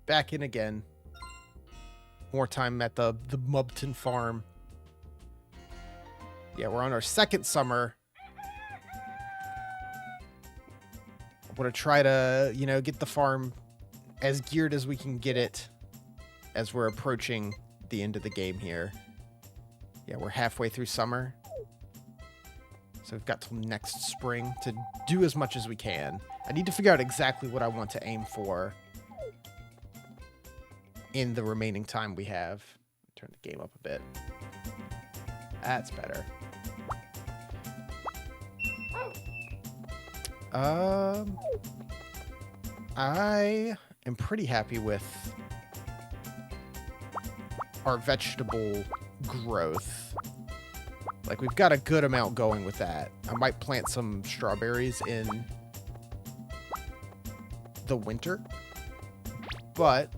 back in again. More time at the Mubton farm. Yeah, we're on our second summer. I'm gonna try to, get the farm as geared as we can get it as we're approaching the end of the game here. Yeah, we're halfway through summer. So we've got till next spring to do as much as we can. I need to figure out exactly what I want to aim for in the remaining time we have. Turn the game up a bit. That's better. I am pretty happy with our vegetable growth. Like, we've got a good amount going with that. I might plant some strawberries in the winter. But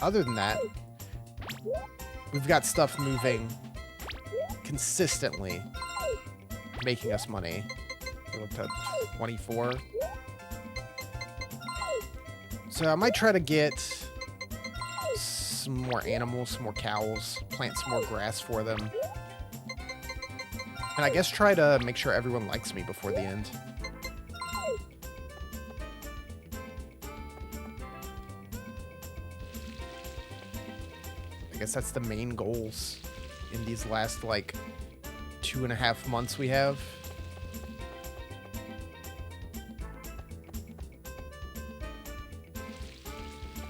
other than that, we've got stuff moving consistently, making us money. We're up to 24. So I might try to get some more animals, some more cows, plant some more grass for them. And I guess try to make sure everyone likes me before the end. I guess that's the main goals in these last, 2.5 months we have.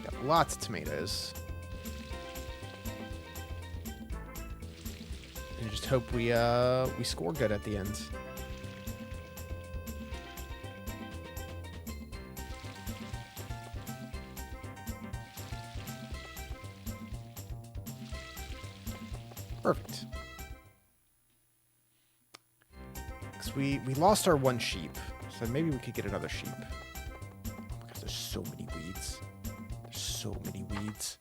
Got lots of tomatoes. And just hope we score good at the end. Perfect. Because we lost our one sheep, so maybe we could get another sheep. Oh my gosh, there's so many weeds. There's so many weeds.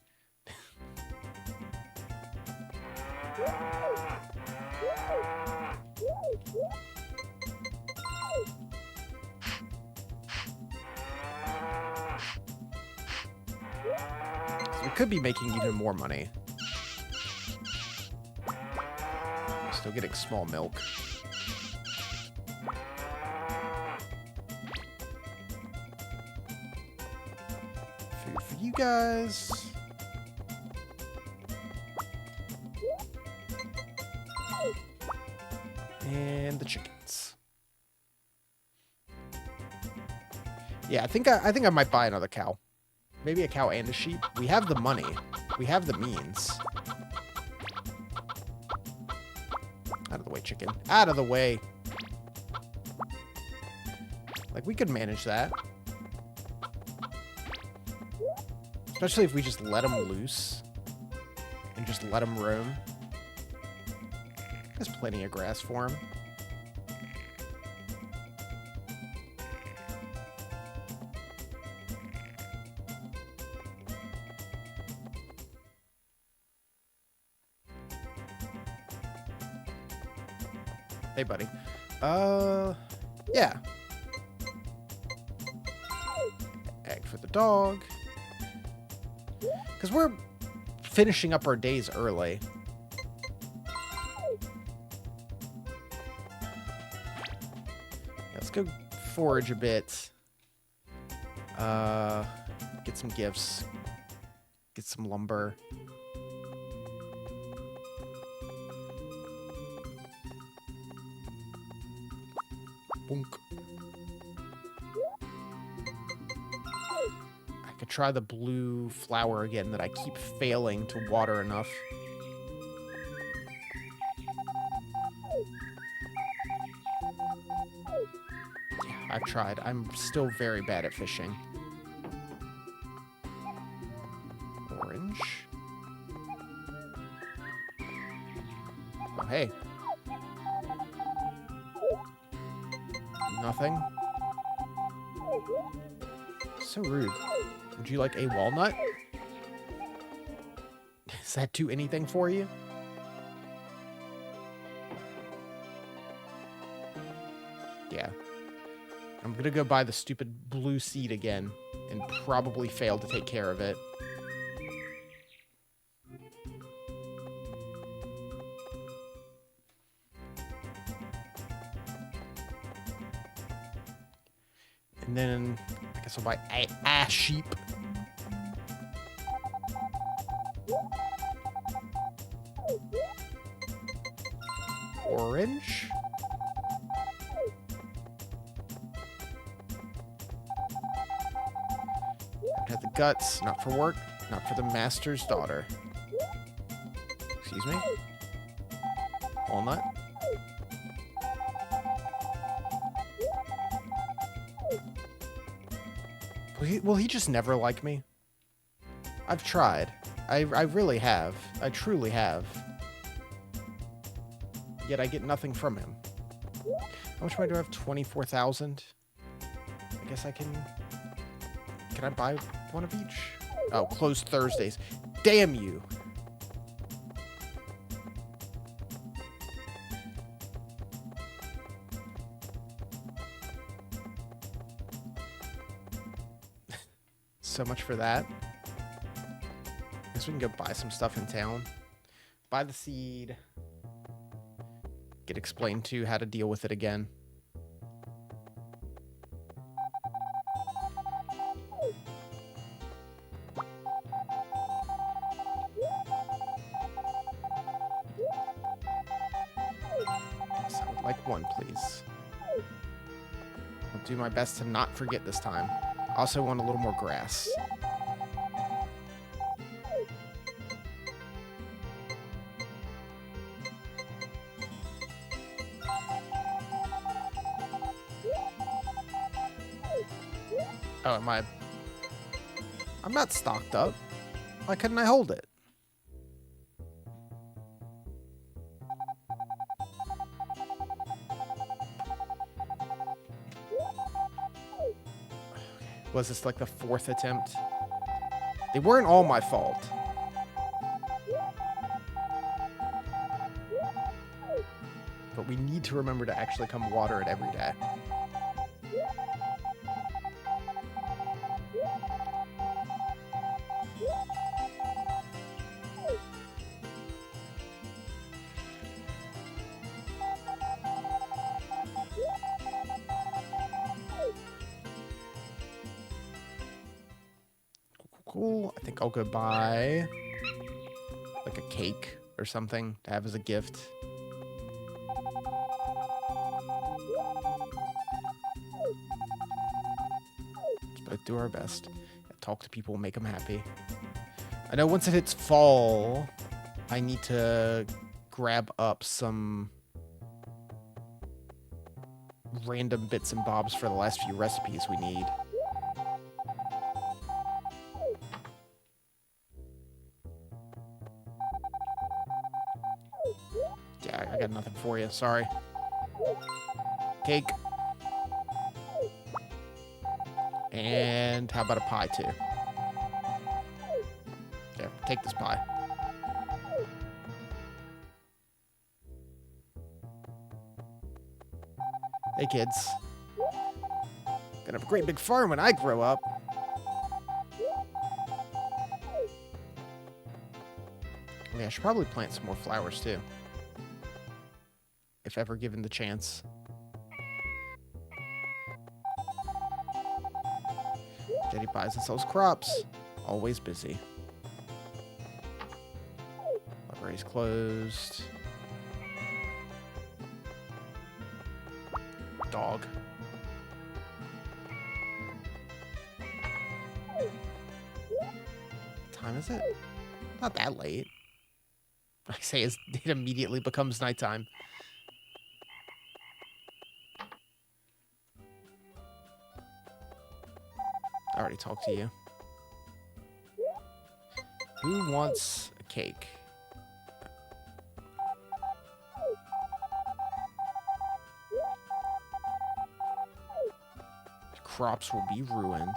So we could be making even more money. Still getting small milk. Food for you guys. And the chickens. Yeah, I think I might buy another cow. Maybe a cow and a sheep. We have the money. We have the means. Out of the way, chicken. Out of the way. Like, we could manage that. Especially if we just let them loose. And just let them roam. There's plenty of grass for them. Hey, buddy. Yeah. Egg for the dog. Because we're finishing up our days early. Yeah, let's go forage a bit. Get some gifts. Get some lumber. Boonk. I could try the blue flower again that I keep failing to water enough. Yeah, I've tried. I'm still very bad at fishing. Orange. Oh, hey. Nothing. So rude. Would you like a walnut? Does that do anything for you? Yeah. I'm gonna go buy the stupid blue seed again and probably fail to take care of it. And then I guess I'll buy a sheep. Orange. Had the guts, not for work, not for the master's daughter. Excuse me? Walnut. Will he just never like me? I've tried. I really have. I truly have. Yet I get nothing from him. How much money do I have? 24,000? I guess I can... Can I buy one of each? Oh, closed Thursdays. Damn you! So much for that. Guess we can go buy some stuff in town. Buy the seed. Get explained to how to deal with it again. So I would like one, please. I'll do my best to not forget this time. Also want a little more grass. Oh, am I... I'm not stocked up. Why couldn't I hold it? Was this like the 4th attempt? They weren't all my fault. But we need to remember to actually come water it every day. Cool. I think I'll go buy like a cake or something to have as a gift. Let's both do our best. Talk to people, make them happy. I know once it hits fall, I need to grab up some random bits and bobs for the last few recipes we need. Yeah, I got nothing for you. Sorry. Cake. And how about a pie, too? Yeah, take this pie. Hey, kids. Gonna have a great big farm when I grow up. Yeah, I should probably plant some more flowers, too. If ever given the chance. Jetty buys and sells crops. Always busy. Library's closed. Dog. What time is it? Not that late. I say it immediately becomes nighttime. I already talked to you. Who wants a cake? Crops will be ruined.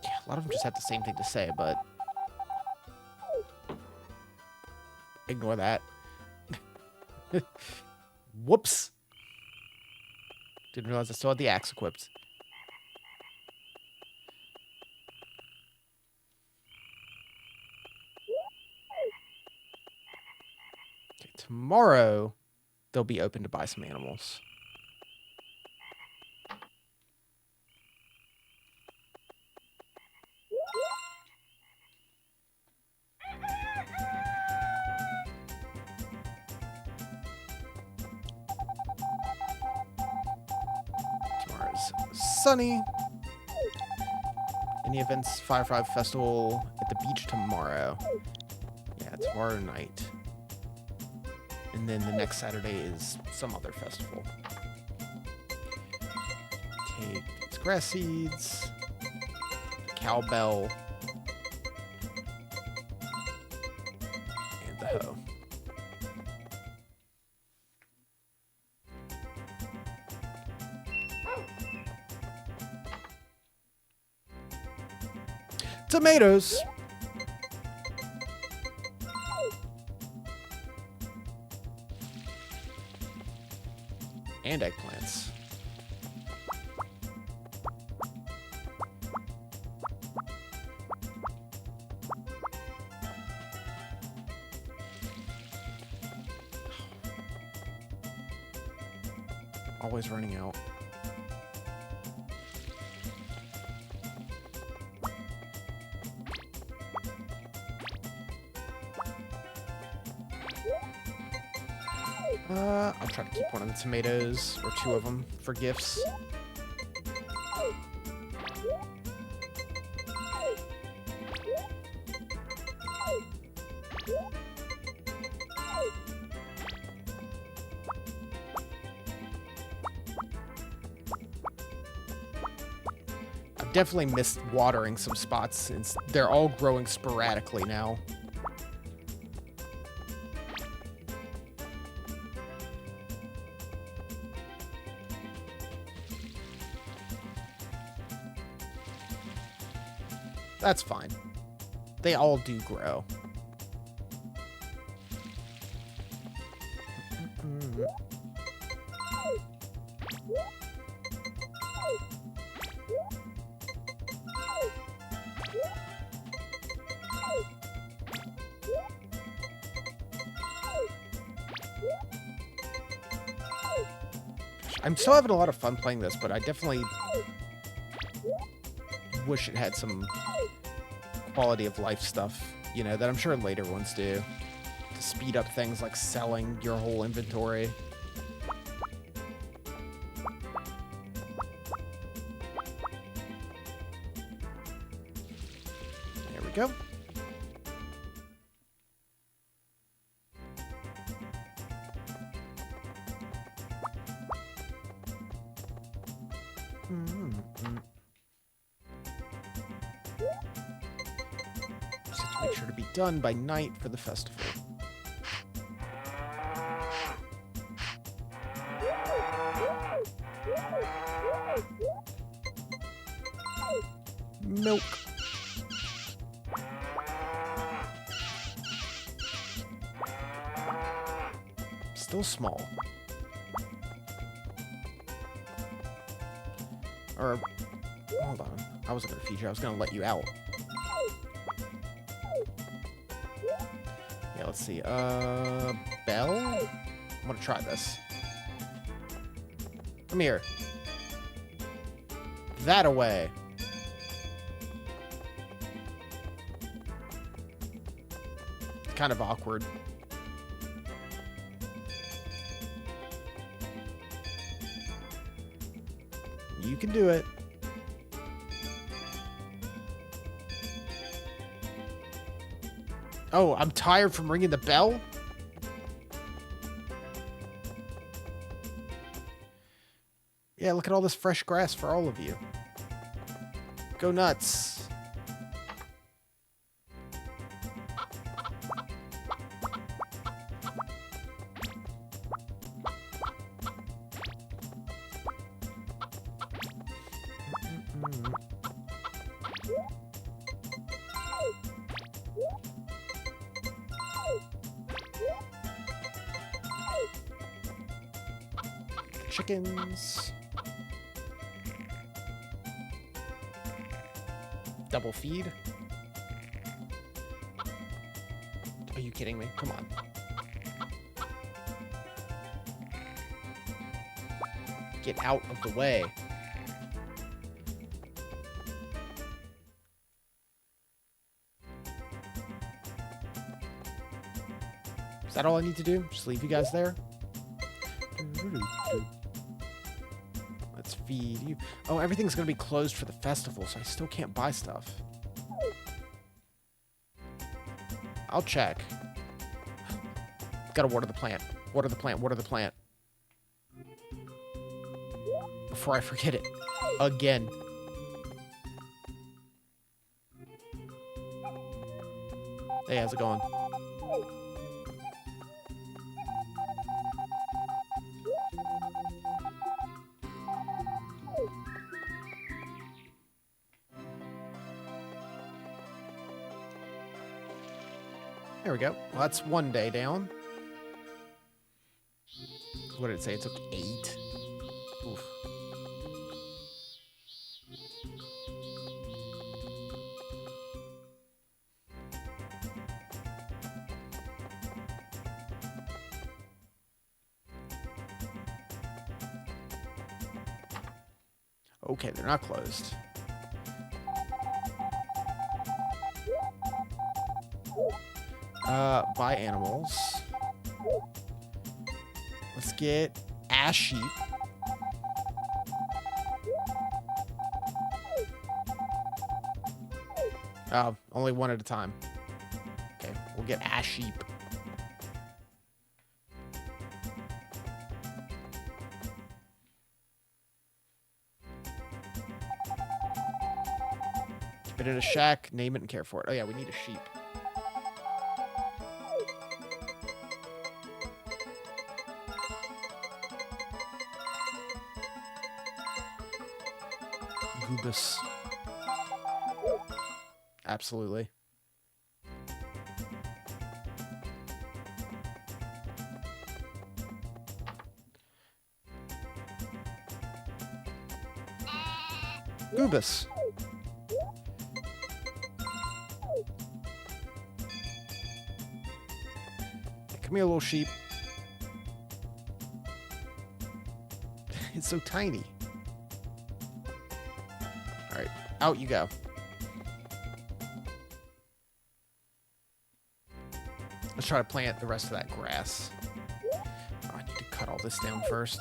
Yeah, a lot of them just have the same thing to say, but ignore that. Whoops. Didn't realize I still had the axe equipped. tomorrow they'll be open to buy some animals. Tomorrow's sunny. Any events? Firefly Festival at the beach tomorrow. Yeah, tomorrow night. And then the next Saturday is some other festival. Take these grass seeds, cowbell, and the hoe. Tomatoes. And eggplants. Always running out. I'll try to keep one of the tomatoes, or 2 of them, for gifts. I've definitely missed watering some spots since they're all growing sporadically now. That's fine. They all do grow. I'm still having a lot of fun playing this, but I definitely wish it had some quality of life stuff, you know, that I'm sure later ones do, to speed up things like selling your whole inventory. There we go. Make sure to be done by night for the festival. Milk. Still small. Or, hold on. I wasn't going to feed you. I was going to let you out. Yeah, let's see. Bell? I'm going to try this. Come here. That away. It's kind of awkward. You can do it. Oh, I'm tired from ringing the bell? Yeah, look at all this fresh grass for all of you. Go nuts. Chickens. Double feed. Are you kidding me? Come on. Get out of the way. Is that all I need to do? Just leave you guys there? Let's feed you. Oh, everything's going to be closed for the festival, so I still can't buy stuff. I'll check. Gotta water the plant. Water the plant. Water the plant. Before I forget it. Again. Hey, how's it going? There we go. Well, that's one day down. What did it say? It took 8. Oof. Okay, they're not closed. Buy animals. Let's get ass sheep. Only one at a time. Okay, we'll get ass sheep. Keep it in a shack, name it, and care for it. Oh yeah, we need a sheep. Goobus. Absolutely. Goobus. Come here, little sheep. It's so tiny. All right, out you go. Let's try to plant the rest of that grass. Oh, I need to cut all this down first.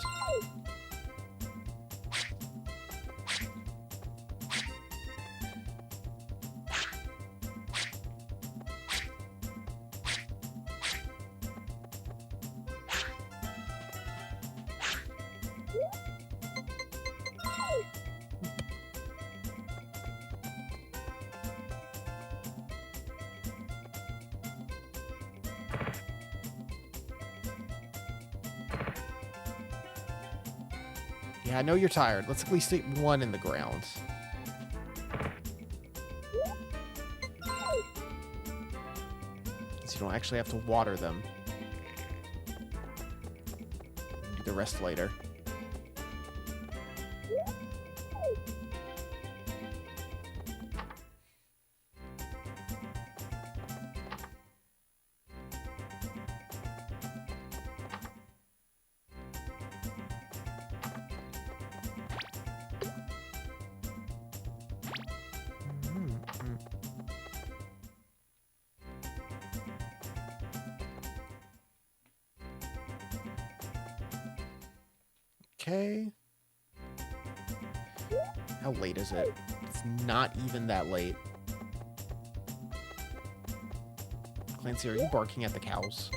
Yeah, I know you're tired. Let's at least get one in the ground. So you don't actually have to water them. Do the rest later. Okay. How late is it? It's not even that late. Clancy, are you barking at the cows?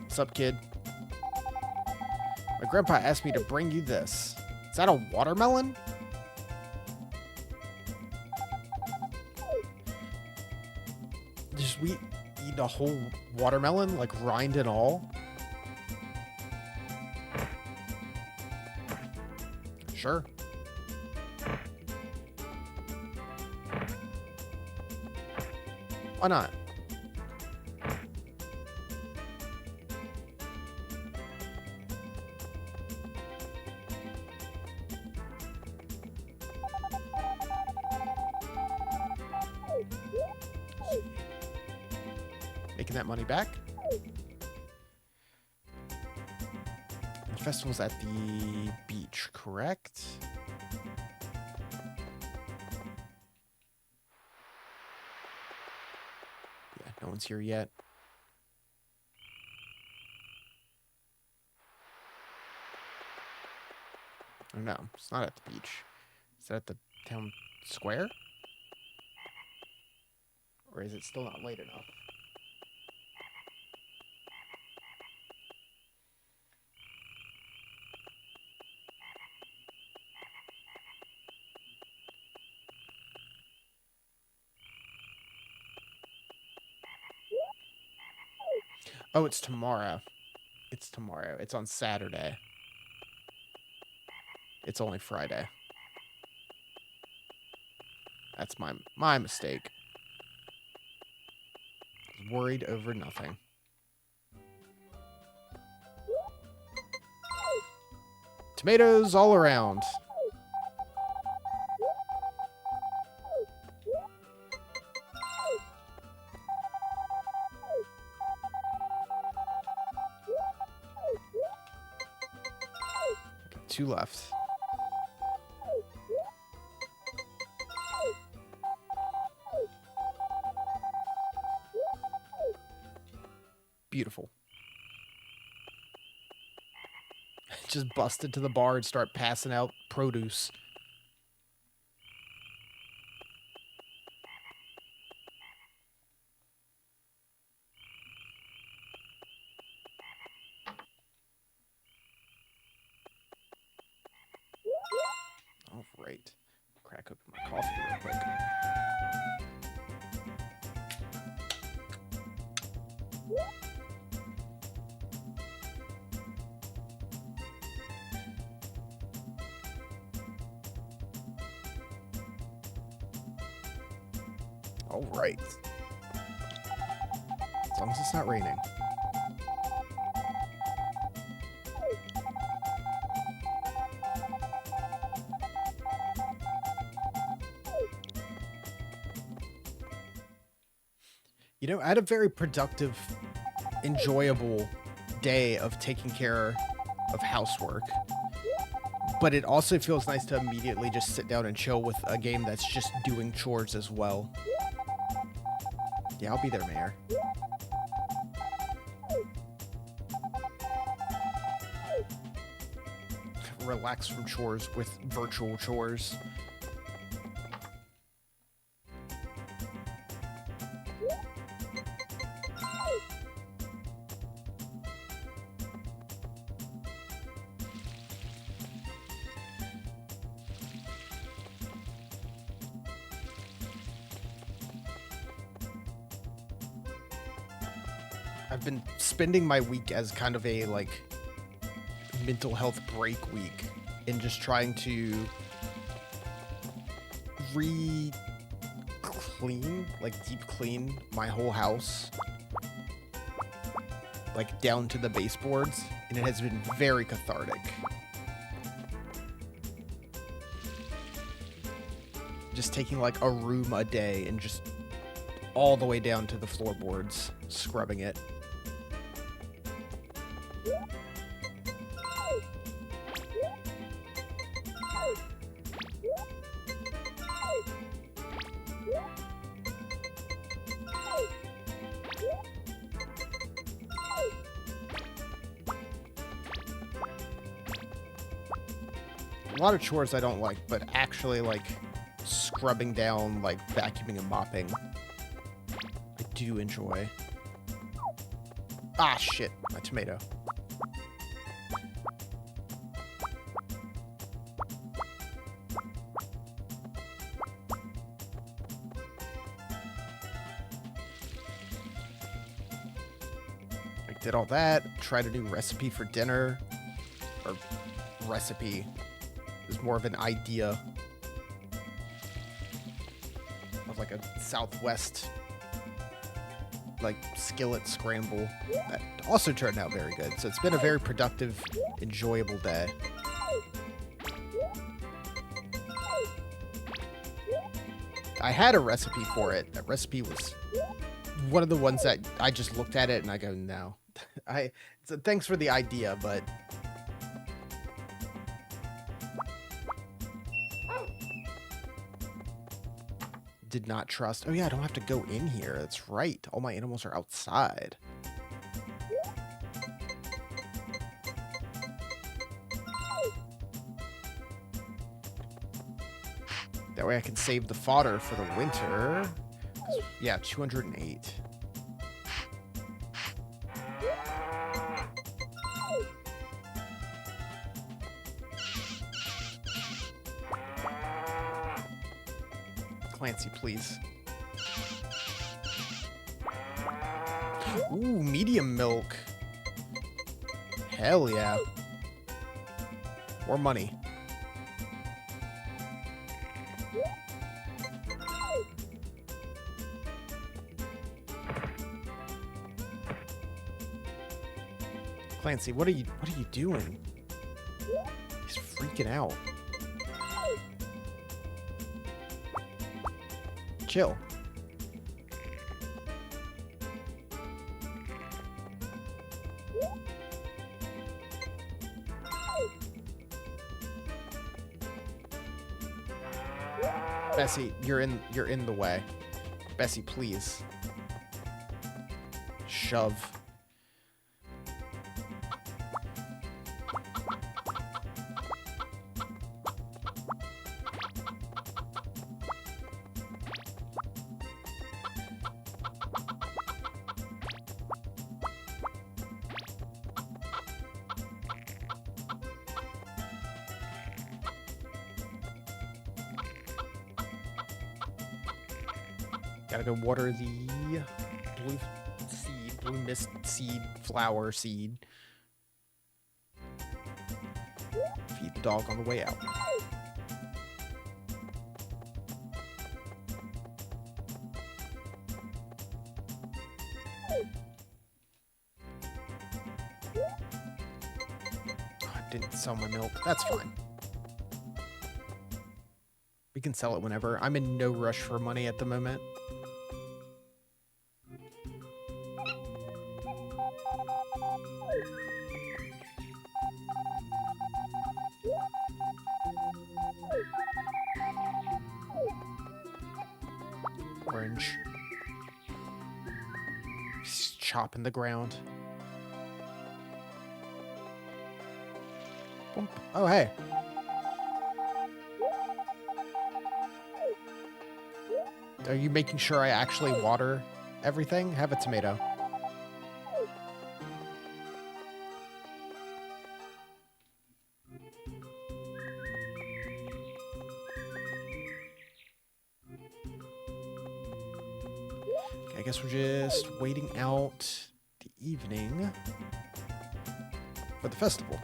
What's up, kid? My grandpa asked me to bring you this. Is that a watermelon? Just we eat a whole watermelon, like rind and all? Sure. Why not? taking that money back. The festival's at the beach, correct? Yeah, no one's here yet. Oh, no, it's not at the beach. Is that at the town square? Or is it still not late enough? Oh, it's tomorrow. It's tomorrow. It's on Saturday. It's only Friday. That's my mistake. I was worried over nothing. Tomatoes all around. Okay, 2 left. Beautiful. Just bust into the bar and start passing out produce. All right. Crack open my coffee real quick. All right. As long as it's not raining. You know, I had a very productive, enjoyable day of taking care of housework. But it also feels nice to immediately just sit down and chill with a game that's just doing chores as well. Yeah, I'll be there, Mayor. Relax from chores with virtual chores. I've been spending my week as kind of a, like, mental health break week and just trying to re-clean, like, deep clean my whole house, like, down to the baseboards, and it has been very cathartic. Just taking, like, a room a day and just all the way down to the floorboards, scrubbing it. A lot of chores I don't like, but actually, like, scrubbing down, like, vacuuming and mopping, I do enjoy. Ah, shit. My tomato. I did all that. Tried a new recipe for dinner. Or recipe. It was more of an idea of like a Southwest like skillet scramble that also turned out very good. So it's been a very productive, enjoyable day. I had a recipe for it. That recipe was one of the ones that I just looked at it and I go, no. Thanks for the idea, but did not trust. Oh yeah, I don't have to go in here. That's right. All my animals are outside. That way I can save the fodder for the winter. Yeah, 208. Clancy, please. Ooh, medium milk. Hell yeah. More money. Clancy, what are you doing? He's freaking out. Chill. Bessie, you're in the way. Bessie, please. Shove. Gotta go water the blue mist seed, flower seed. Feed the dog on the way out. Oh, I didn't sell my milk. That's fine. We can sell it whenever. I'm in no rush for money at the moment. Orange. He's chopping the ground. Boom. Oh, hey. Are you making sure I actually water everything? Have a tomato. Okay, I guess we're just waiting out the evening for the festival.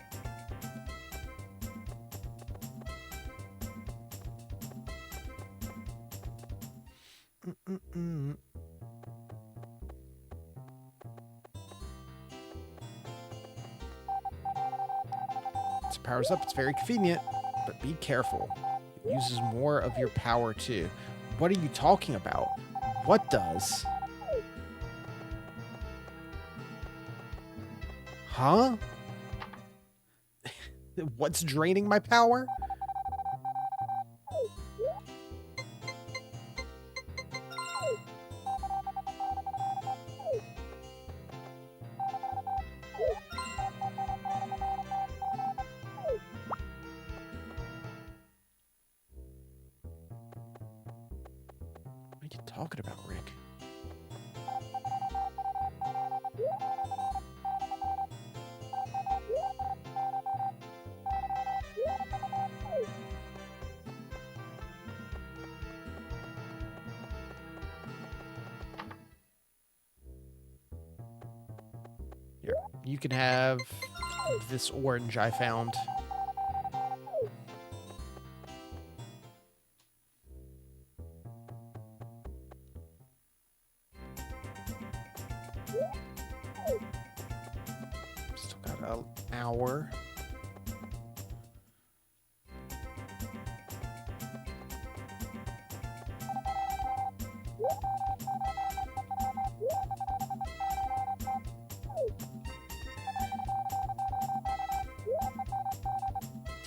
So powers up. It's very convenient, but be careful. It uses more of your power too. What are you talking about? What does? Huh? What's draining my power? What are you talking about, Rick? Here, you can have this orange I found. Still got an hour.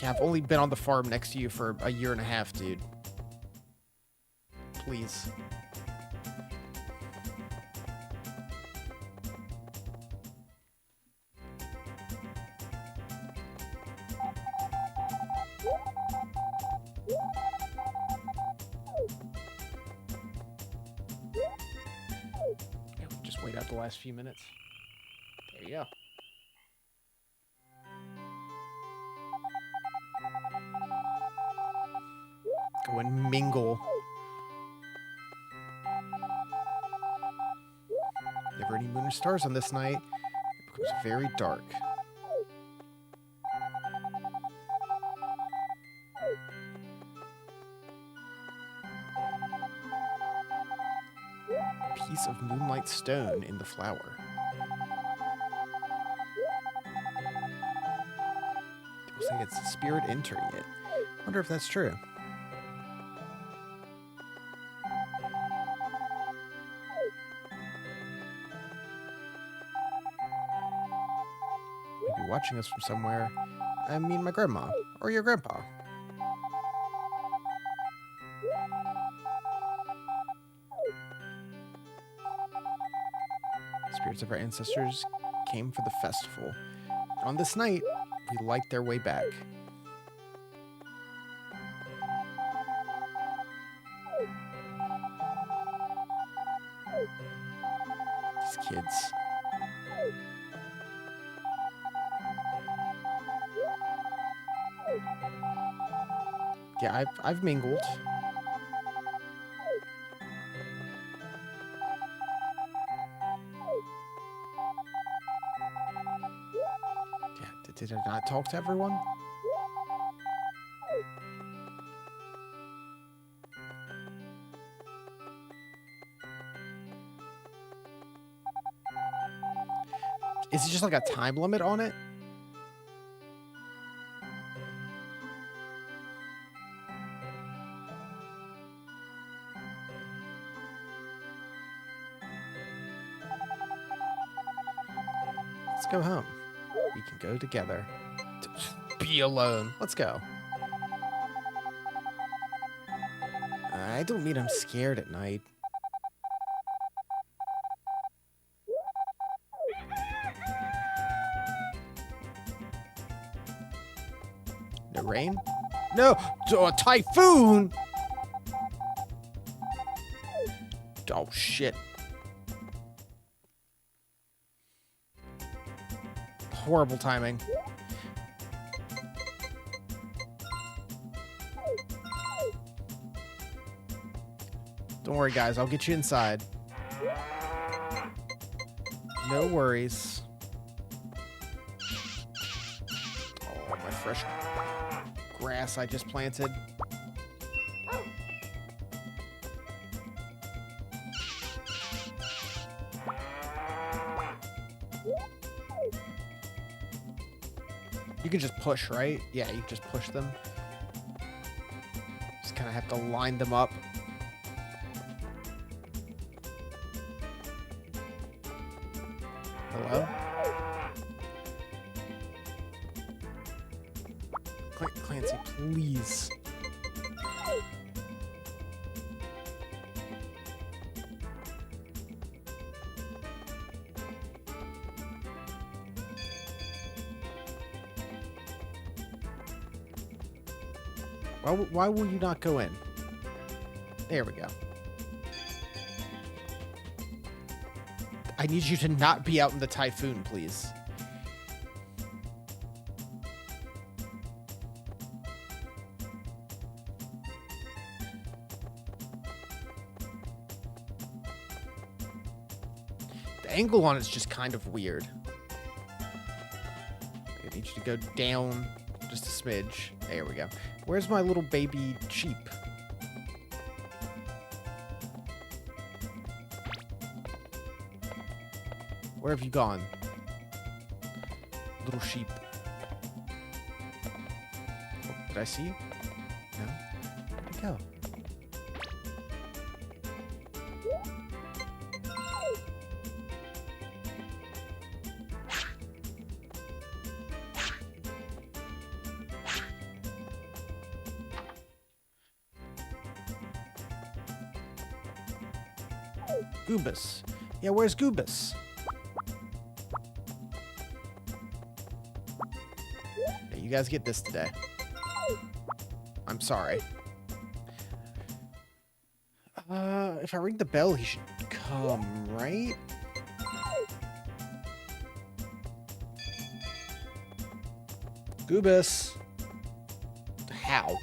Yeah, I've only been on the farm next to you for a year and a half, dude. Please. Yeah, we just wait out the last few minutes. There you go. Go and mingle. Never any moon or stars on this night. It becomes very dark. Piece of moonlight stone in the flower. People say it's a spirit entering it. Wonder if that's true. Maybe watching us from somewhere. I mean my grandma. Or your grandpa. Spirits of our ancestors came for the festival. On this night, we light their way back. These kids. Yeah, I've mingled. Yeah, did I not talk to everyone? Is it just like a time limit on it? Let's go home. We can go together. Be alone. Let's go. I don't mean I'm scared at night. No rain? No! A typhoon! Oh, shit. Horrible timing. Don't worry, guys. I'll get you inside. No worries. Oh, my fresh grass I just planted. You can just push, right? Yeah, you can just push them. Just kind of have to line them up. Hello? Clancy, please. Why will you not go in? There we go. I need you to not be out in the typhoon, please. The angle on it's just kind of weird. I need you to go down just a smidge. There we go. Where's my little baby sheep? Where have you gone? Little sheep. Oh, did I see you? No? Where'd you go? Goobus. Yeah, where's Goobus? Yeah, you guys get this today. I'm sorry. If I ring the bell, he should come, right? Goobus. How?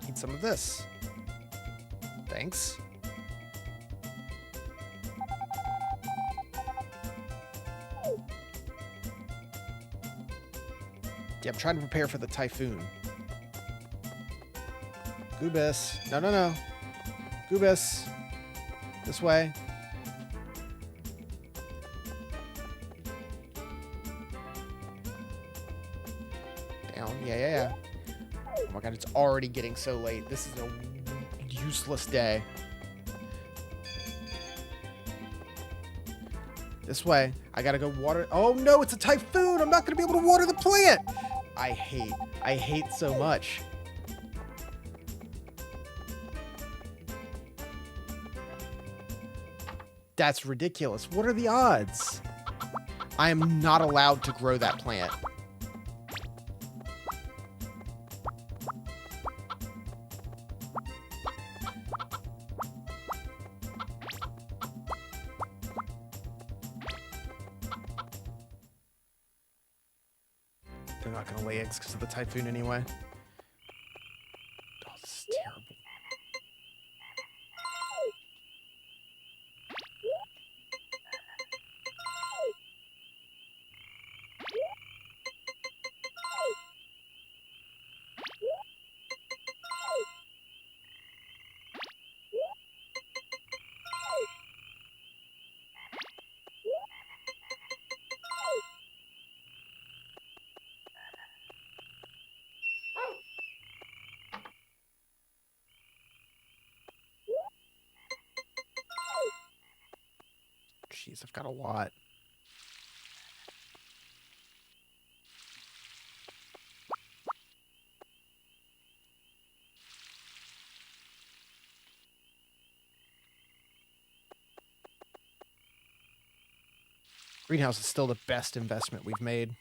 Eat some of this. Thanks. Yeah, I'm trying to prepare for the typhoon. Goobus. No, no, no. Goobus. This way. Down. Yeah, yeah, yeah. Oh my god, it's already getting so late. This is a useless day. This way. I gotta go water. Oh no, it's a typhoon! I'm not gonna be able to water the plant! I hate so much. That's ridiculous. What are the odds? I am not allowed to grow that plant. They're not going to lay eggs because of the typhoon anyway. Oh, this is terrible. Jeez, I've got a lot. Greenhouse is still the best investment we've made.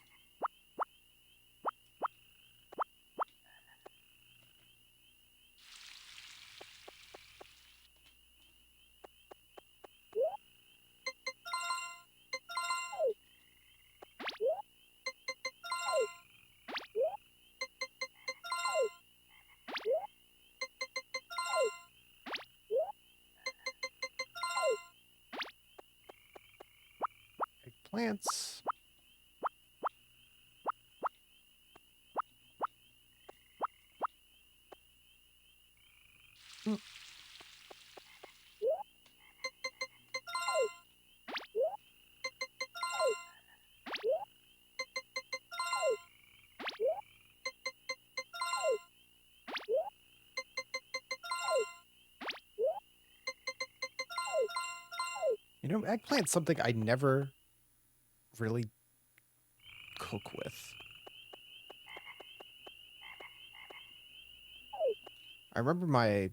Plants. You know, eggplant's something I never really cook with. I remember my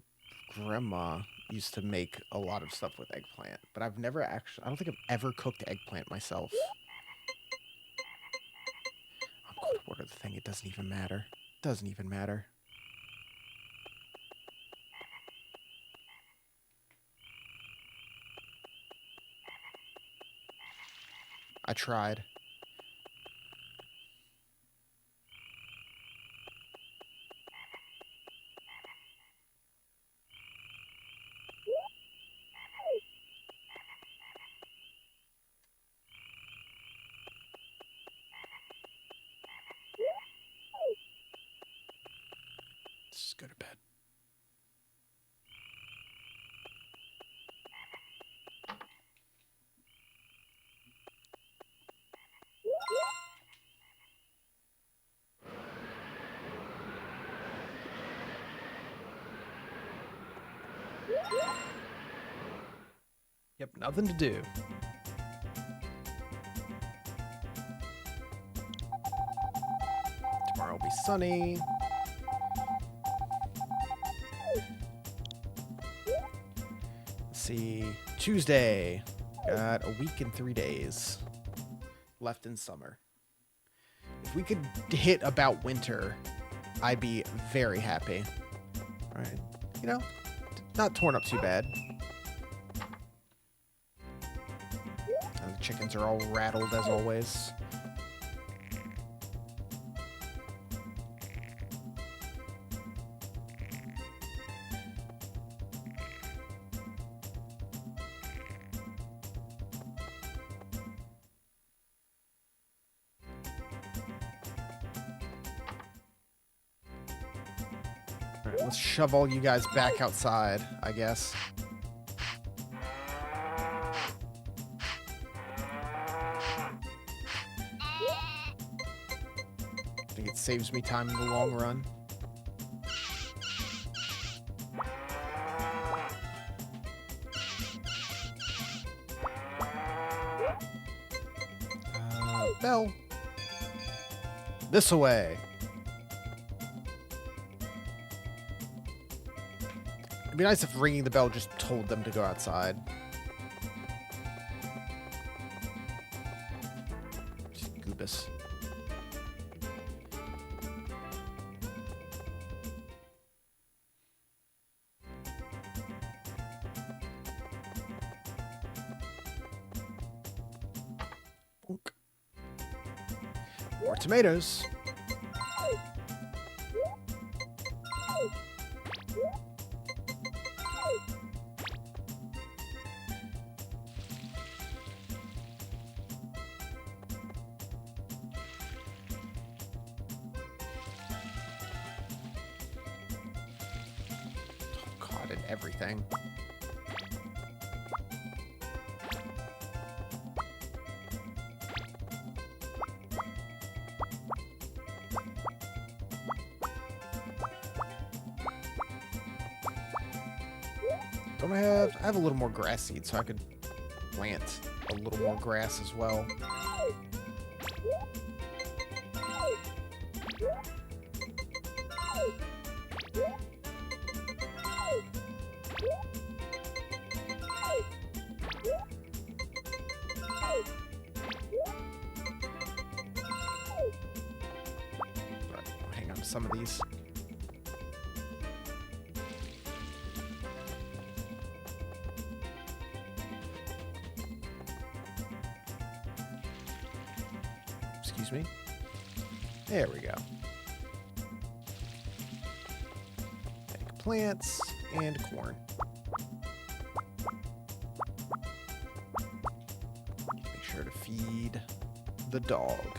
grandma used to make a lot of stuff with eggplant, but I've never actually, I don't think I've ever cooked eggplant myself. I'm going to water the thing. It doesn't even matter. Doesn't even matter. I tried. Let's just go to bed. Yep, nothing to do. Tomorrow will be sunny. Let's see. Tuesday. Got a week and 3 days left in summer. If we could hit about winter, I'd be very happy. All right. You know, not torn up too bad. And the chickens are all rattled as always. All right, let's shove all you guys back outside, I guess. I think it saves me time in the long run. Bell. This away. It'd be nice if ringing the bell just told them to go outside. Just goobus. Bonk. More tomatoes. And everything. Don't I have a little more grass seed, so I could plant a little more grass as well. Some of these. Excuse me. There we go. Eggplants and corn. Make sure to feed the dog.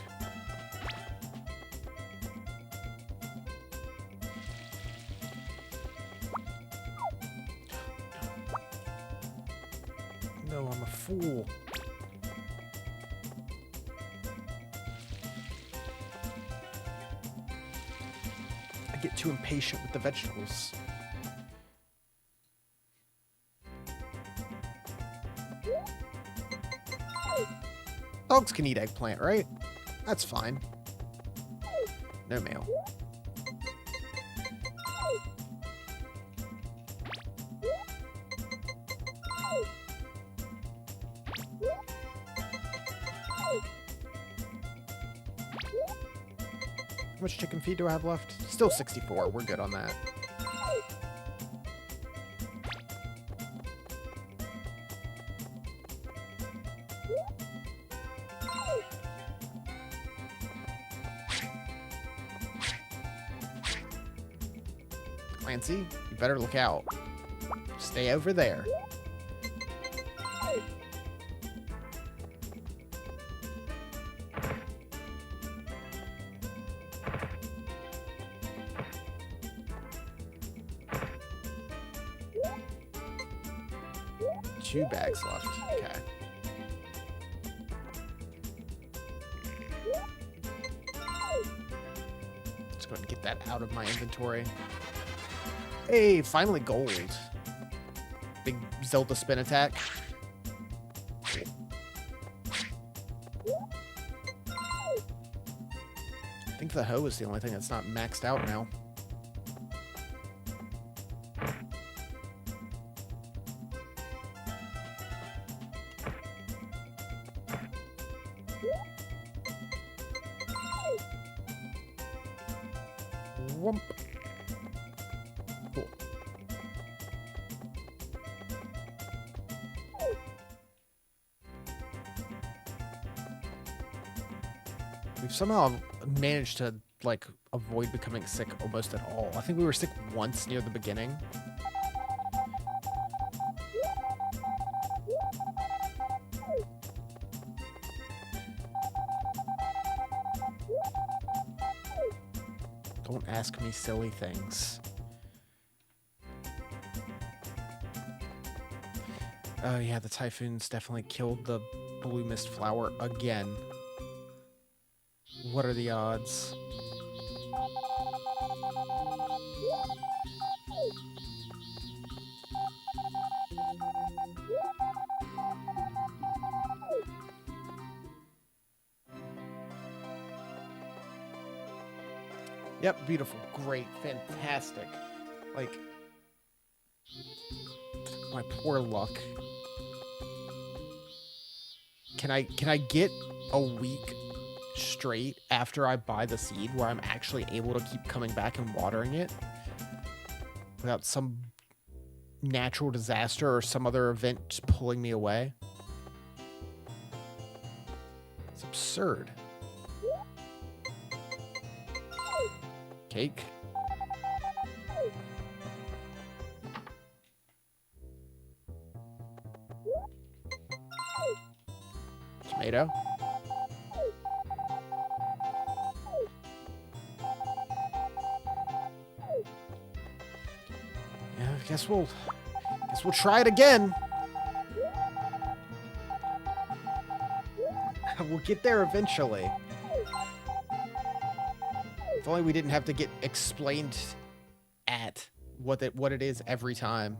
No, I'm a fool. I get too impatient with the vegetables. Dogs can eat eggplant, right? That's fine. No mail. How much chicken feed do I have left? Still 64. We're good on that. Clancy, you better look out. Stay over there. Two bags left. Okay. Let's go ahead and get that out of my inventory. Hey, finally gold. Big Zelda spin attack. I think think the hoe is the only thing that's not maxed out now. Whoomp. Cool. We've somehow managed to, like, avoid becoming sick almost at all. I think we were sick once near the beginning. Don't ask me silly things. Oh yeah, the typhoons definitely killed the blue mist flower again. What are the odds? Yep, beautiful, great, fantastic. Like, my poor luck. Can I get a week straight after I buy the seed where I'm actually able to keep coming back and watering it without some natural disaster or some other event just pulling me away? It's absurd. Cake. Tomato. Yeah, I guess we'll try it again. We'll get there eventually. If only we didn't have to get explained at what it is every time.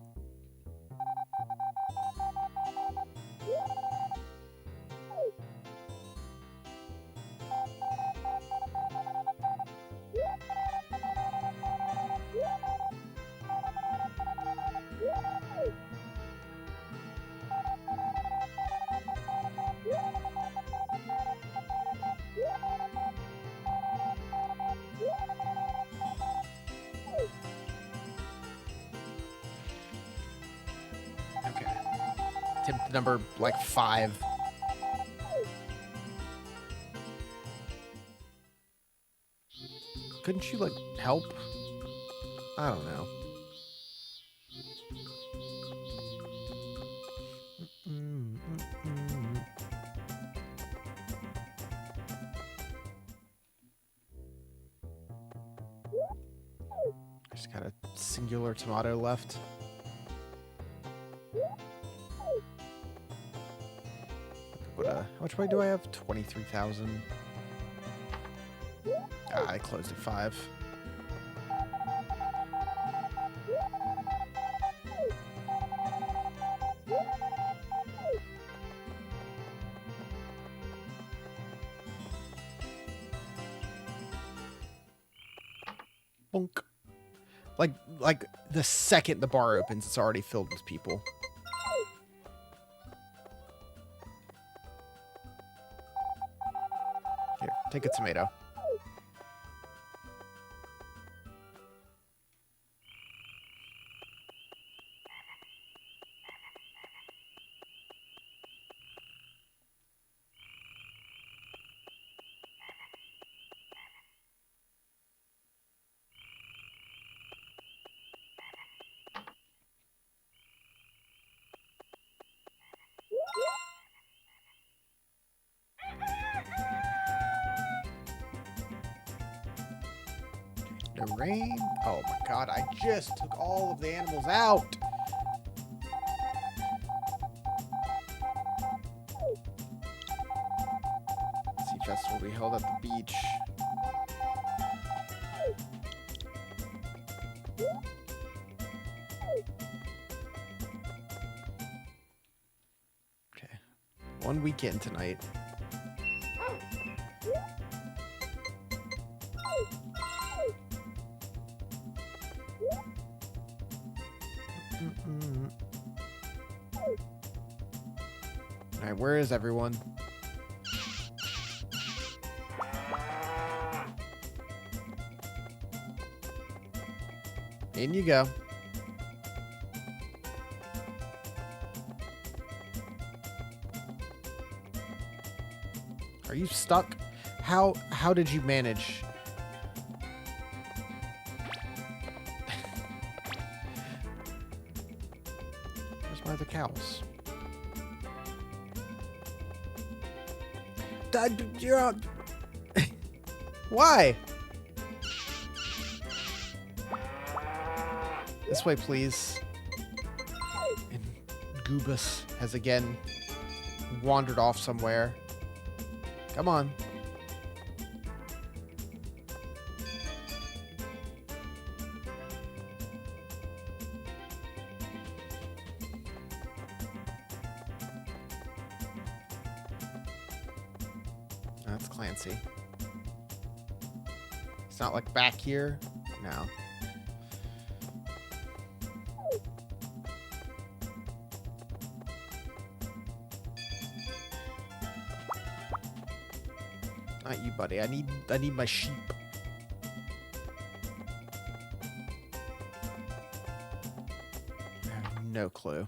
Attempt number, like, 5. Couldn't you, like, help? I don't know. Just got a singular tomato left. How much money do I have? 23,000. I closed at 5. Bonk. Like the second the bar opens, it's already filled with people. Here, take a tomato. No rain. Oh my god, I just took all of the animals out. Sea Festival will be held at the beach. Okay. One weekend tonight. All right, where is everyone? In you go. Are you stuck? How did you manage? Where's my other cows? You're out. Why? This way, please. And Goobus has again wandered off somewhere. Come on. That's Clancy. It's not like back here. No. Not you, buddy. I need my sheep. I have no clue.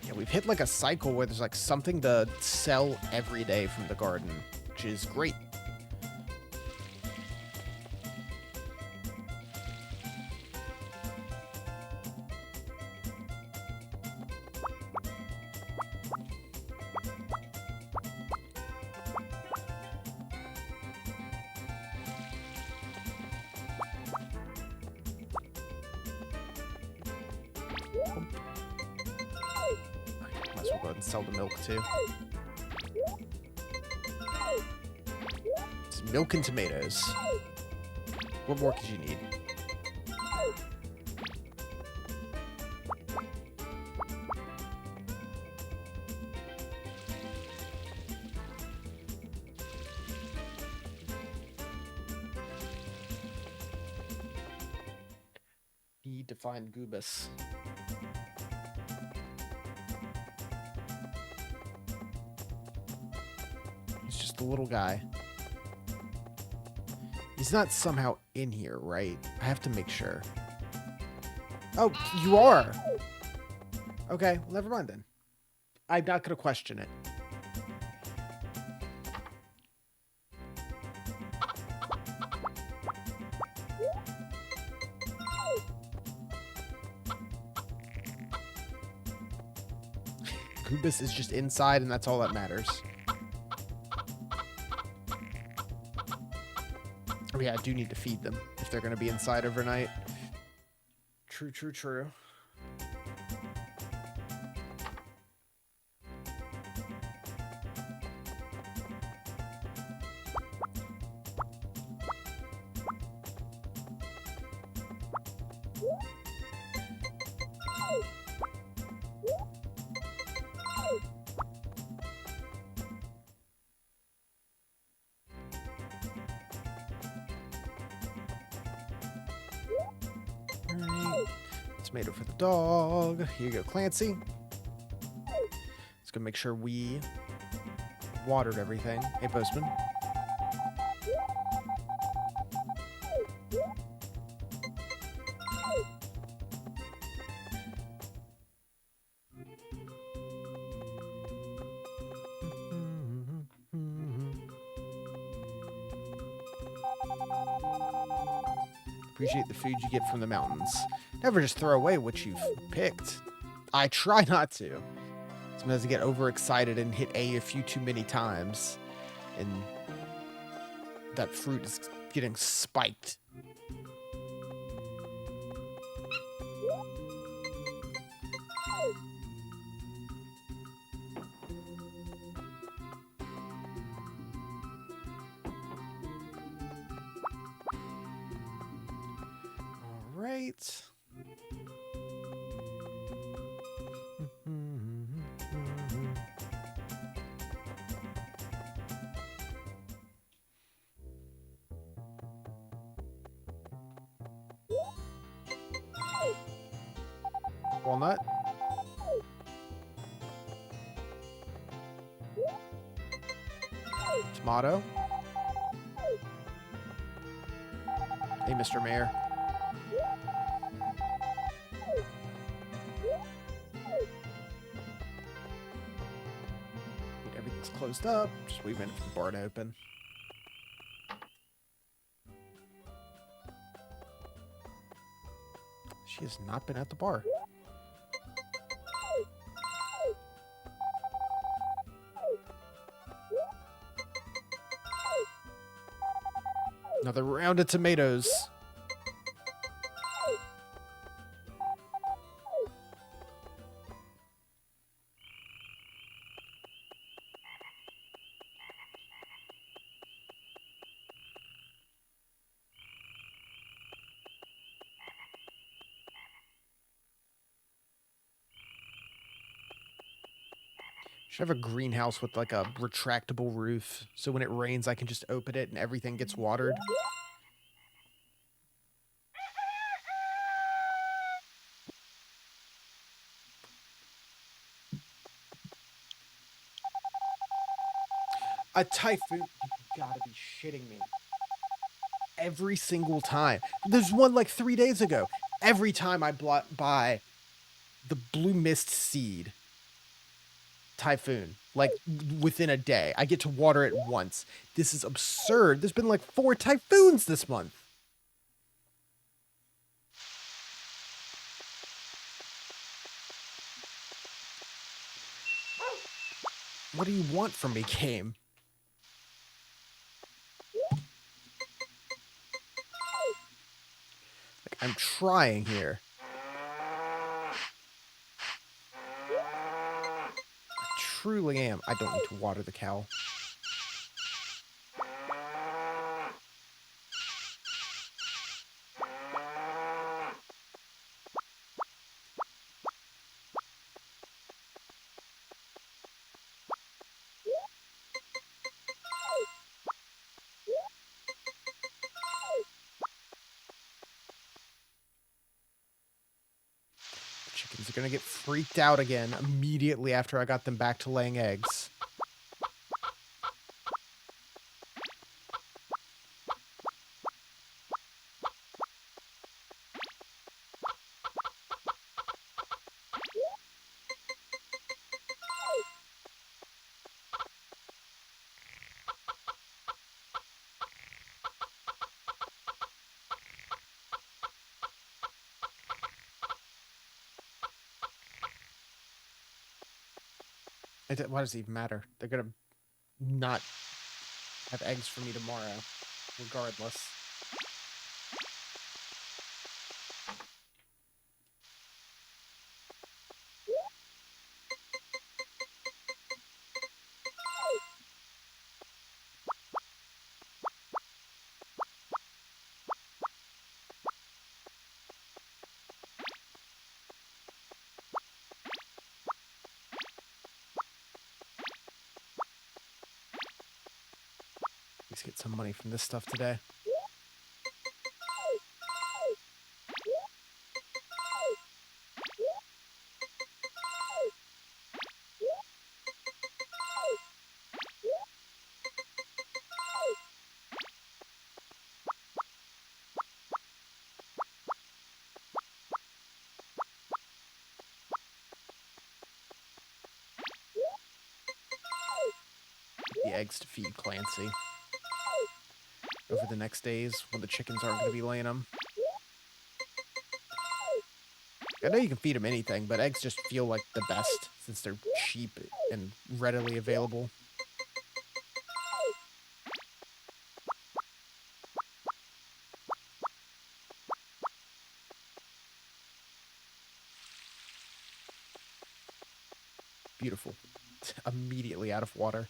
Yeah, we've hit like a cycle where there's like something to sell every day from the garden, which is great. Might as well go ahead and sell the milk too. It's milk and tomatoes. What more could you need? Need to find Goobus. He's just a little guy. He's not somehow in here, right? I have to make sure. Oh, you are! Okay, well, never mind then. I'm not going to question it. Goobus is just inside, and that's all that matters. Oh yeah, I do need to feed them if they're going to be inside overnight. True, true, true. Tomato for the dog. Here you go, Clancy. Let's go make sure we watered everything. Hey, postman. Appreciate the food you get from the mountains. Never just throw away what you've picked. I try not to. Sometimes I get overexcited and hit A few too many times, and that fruit is getting spiked. All right. Walnut. Tomato. Hey, Mr. Mayor. Everything's closed up. Just wait a minute for the bar to open. She has not been at the bar. Another round of tomatoes. Should have a greenhouse with like a retractable roof, so when it rains I can just open it and everything gets watered. A typhoon? You gotta be shitting me. Every single time. There's one like 3 days ago. Every time I buy the blue mist seed, typhoon, like within a day, I get to water it once. This is absurd. There's been like 4 typhoons this month. What do you want from me, game? Like, I'm trying here. I truly am. I don't need to water the cow. Chickens are gonna get freaked out again immediately after I got them back to laying eggs. Why does it even matter? They're gonna not have eggs for me tomorrow, regardless. Let's get some money from this stuff today. The eggs to feed Clancy over the next days when the chickens aren't going to be laying them. I know you can feed them anything, but eggs just feel like the best since they're cheap and readily available. Beautiful. Immediately out of water.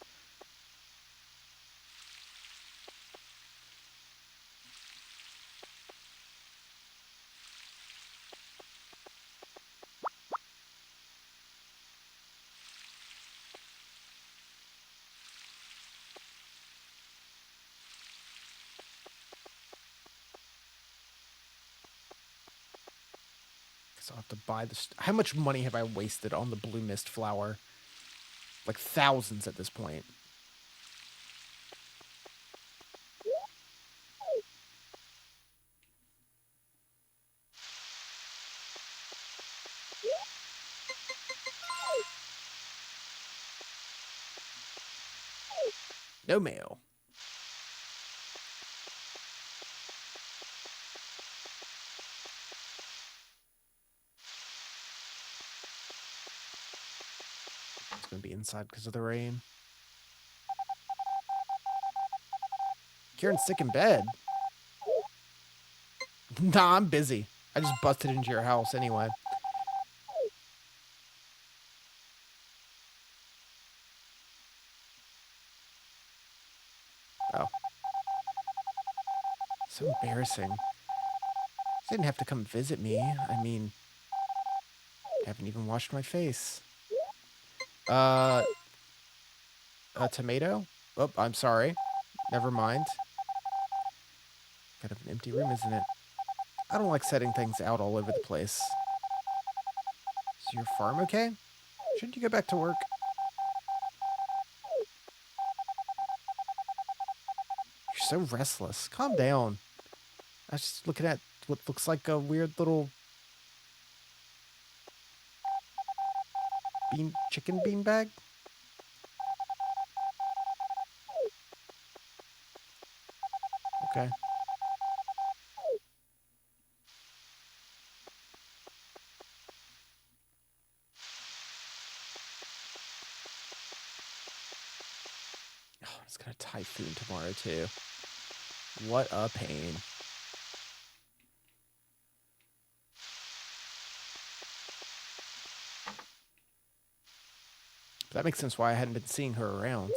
So I'll have to buy this. How much money have I wasted on the blue mist flower? Like thousands at this point. No mail. It's gonna be inside because of the rain. Kieran's sick in bed. Nah, I'm busy. I just busted into your house anyway. Oh. So embarrassing. You didn't have to come visit me. I mean, I haven't even washed my face. A tomato? Oh, I'm sorry. Never mind. Kind of an empty room, isn't it? I don't like setting things out all over the place. Is your farm okay? Shouldn't you go back to work? You're so restless. Calm down. I was just looking at what looks like a weird little chicken bean bag. Okay. Oh, it's got a typhoon tomorrow too. What a pain. That makes sense why I hadn't been seeing her around.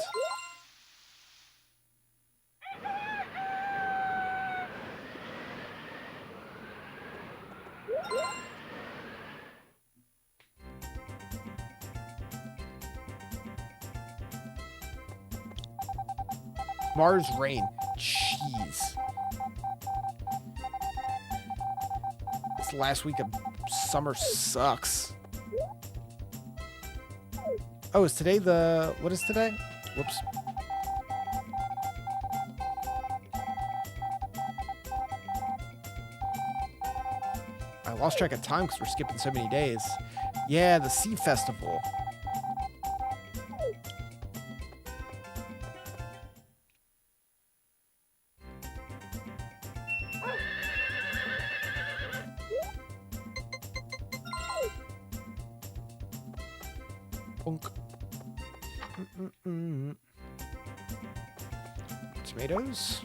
Mars rain. Jeez. This last week of summer sucks. Oh, is today the... What is today? Whoops. I lost track of time because we're skipping so many days. Yeah, the Sea Festival. Punk. Tomatoes.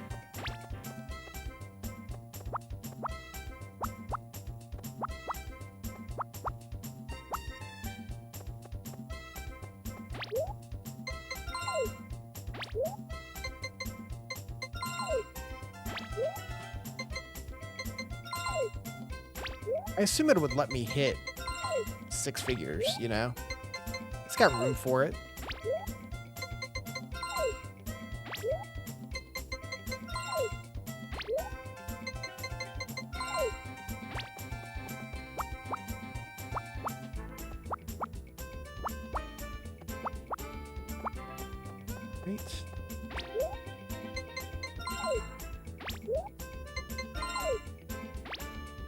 I assume it would let me hit 6 figures, you know? It's got room for it. Great.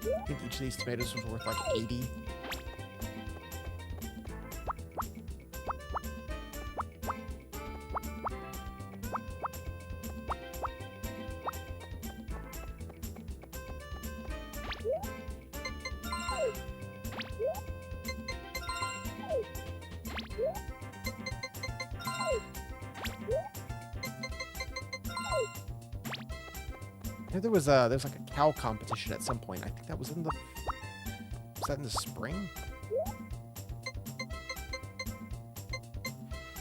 I think each of these tomatoes was worth like 80. There was like a cow competition at some point. I think that was in the... Was that in the spring?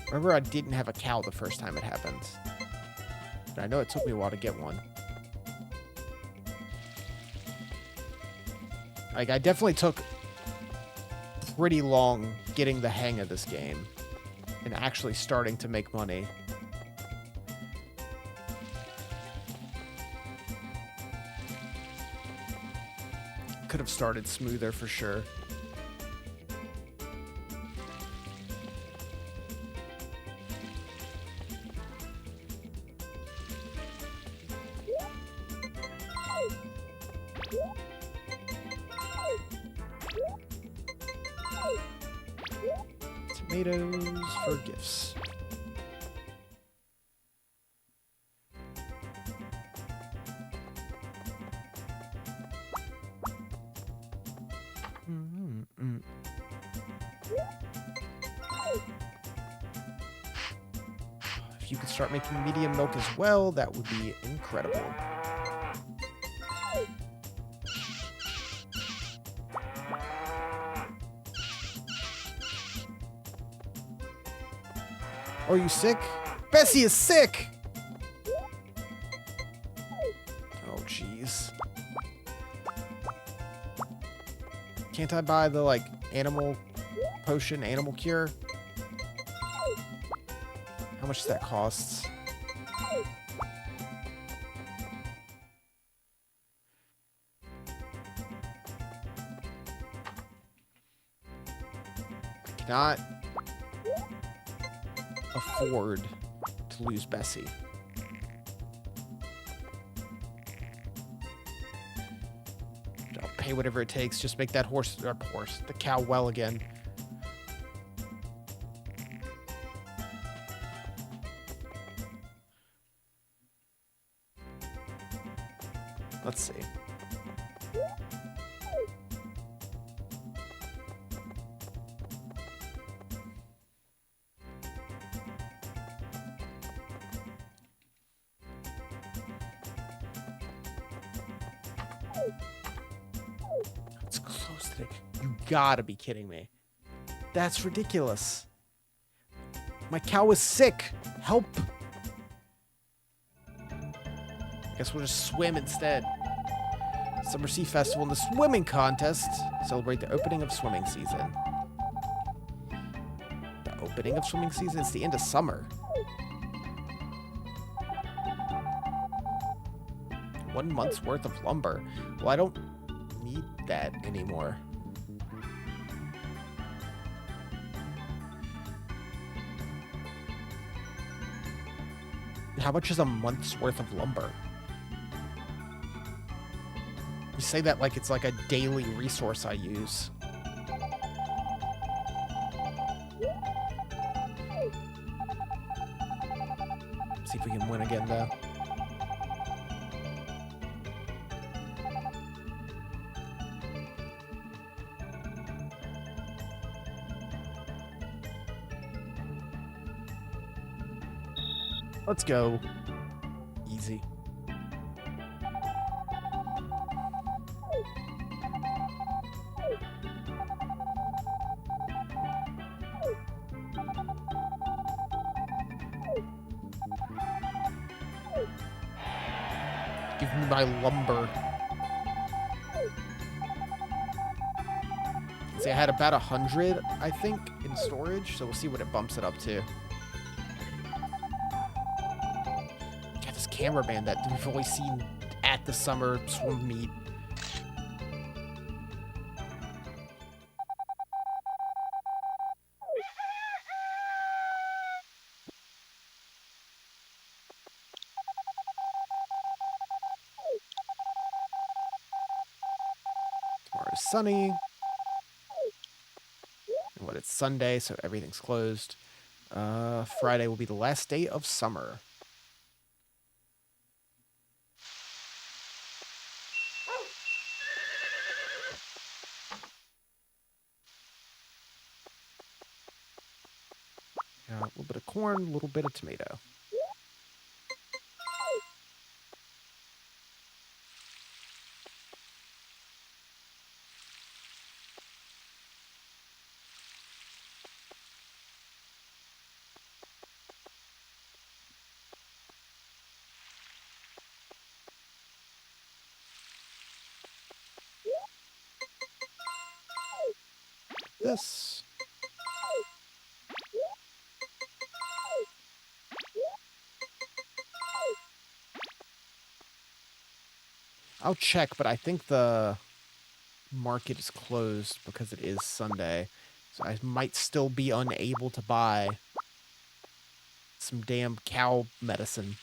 Remember, I didn't have a cow the first time it happened. But I know it took me a while to get one. Like, I definitely took pretty long getting the hang of this game and actually starting to make money. Could have started smoother for sure. tomatoes for gifts. If you could start making medium milk as well, that would be incredible. Are you sick? Bessie is sick! Oh, jeez. Can't I buy the, like, animal potion, animal cure? How much does that cost? I cannot afford to lose Bessie. I'll pay whatever it takes. Just make that the cow well again. Let's see. It's close to it. You gotta be kidding me. That's ridiculous. My cow is sick. Help. Guess we'll just swim instead. Summer Sea Festival and the swimming contest celebrate the opening of swimming season. The opening of swimming season? It's the end of summer. 1 month's worth of lumber. Well, I don't need that anymore. How much is a month's worth of lumber? You say that like it's like a daily resource I use. See if we can win again, though. Let's go. Easy. Give me my lumber. See, I had about 100, I think, in storage, so we'll see what it bumps it up to. God, this cameraman that we've always seen at the summer swim meet. Tomorrow's sunny. And what, it's Sunday, so everything's closed. Friday will be the last day of summer. A little bit of corn, a little bit of tomato. This. I'll check, but I think the market is closed because it is Sunday. So I might still be unable to buy some damn cow medicine.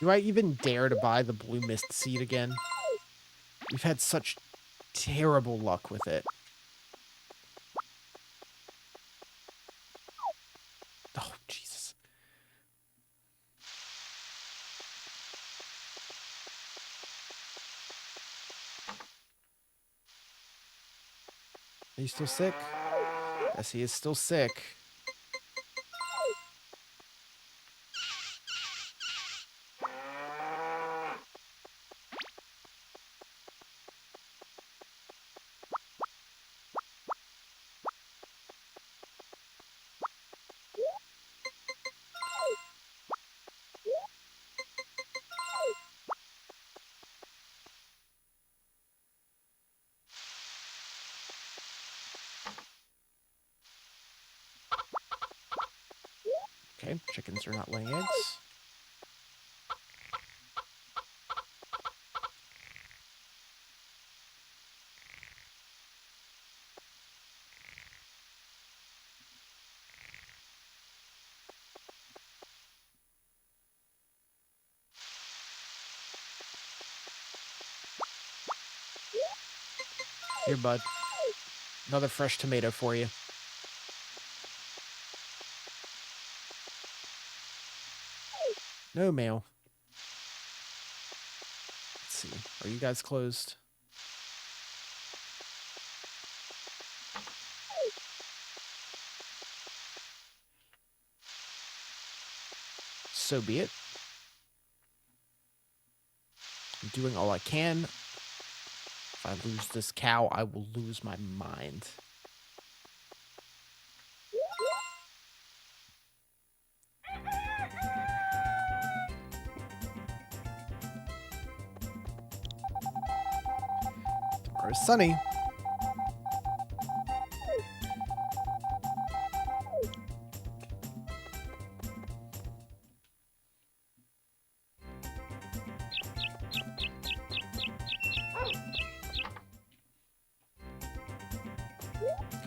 Do I even dare to buy the blue mist seed again? We've had such terrible luck with it. Oh, Jesus. Are you still sick? Yes, he is still sick. Okay, chickens are not laying eggs. Here, bud. Another fresh tomato for you. No mail. Let's see. Are you guys closed? So be it. I'm doing all I can. If I lose this cow, I will lose my mind. Tomorrow's sunny.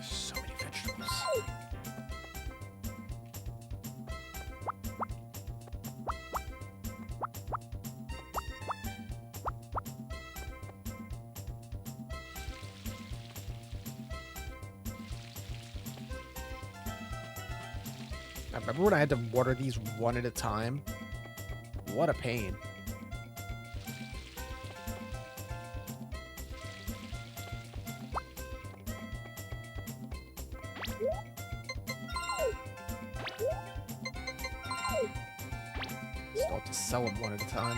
So many vegetables. I remember when I had to water these one at a time. What a pain. Still have to sell them one at a time.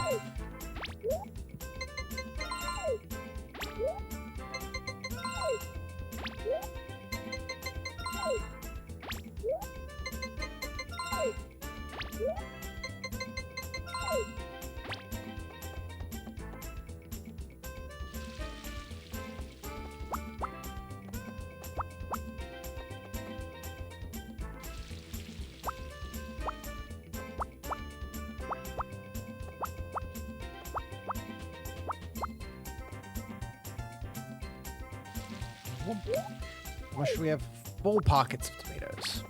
How much do we have? Full pockets of tomatoes.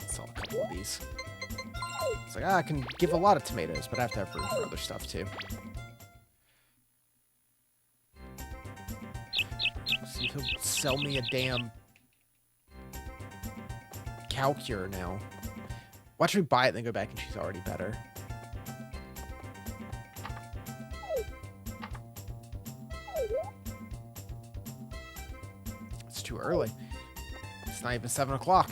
Sell a couple of these. It's like, I can give a lot of tomatoes, but I have to have room for other stuff too. See if he'll sell me a damn cow cure now. Watch me buy it and then go back and she's already better. It's too early. It's not even 7 o'clock.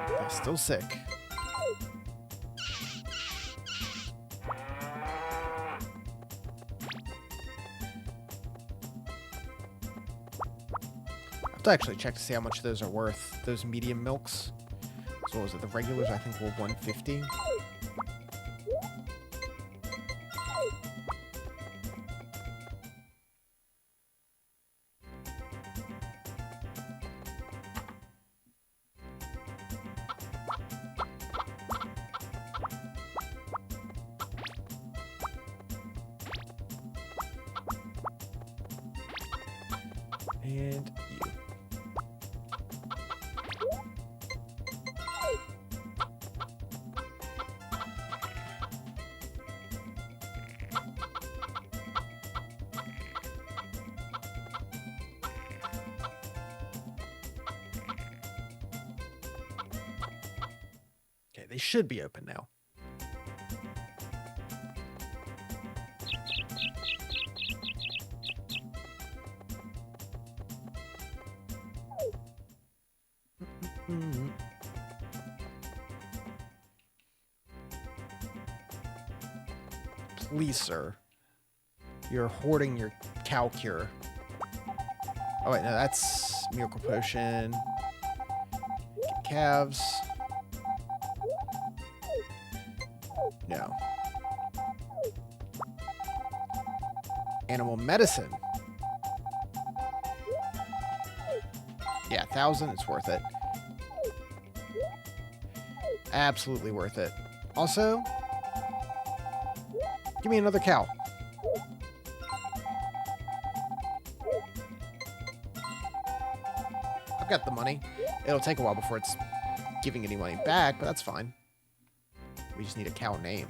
They're still sick. I have to actually check to see how much those are worth. Those medium milks. So what was it? The regulars I think were 150. And you. Okay, they should be open now. Please, sir. You're hoarding your cow cure. Oh, wait, no, that's Miracle Potion. Get calves. No. Animal medicine. Yeah, 1,000, it's worth it. Absolutely worth it. Also, give me another cow. I've got the money. It'll take a while before it's giving any money back, but that's fine. We just need a cow name.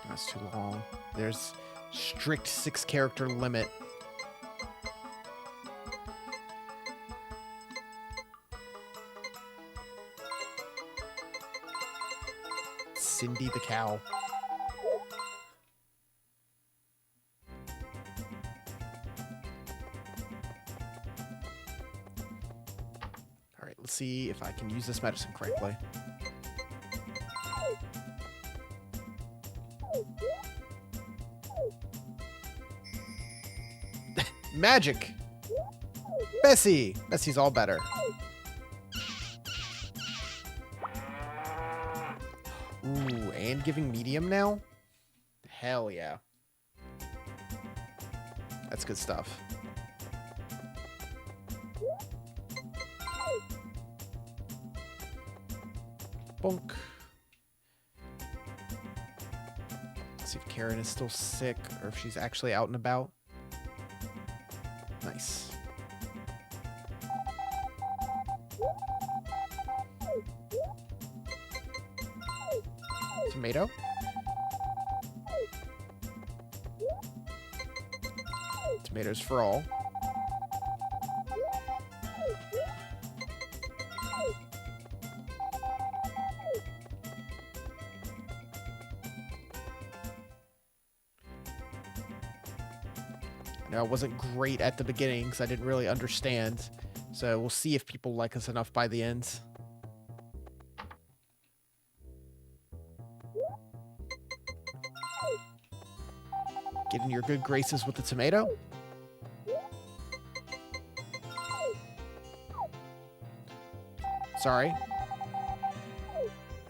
That's too long. There's strict 6-character limit. Cindy the cow. All right, let's see if I can use this medicine correctly. Magic! Bessie! Bessie's all better. Ooh, and giving medium now? Hell yeah. That's good stuff. Bonk. Let's see if Karen is still sick or if she's actually out and about. Nice. Tomato. Tomatoes for all. Now, it wasn't great at the beginning because I didn't really understand. So we'll see if people like us enough by the end. Get in your good graces with the tomato. Sorry.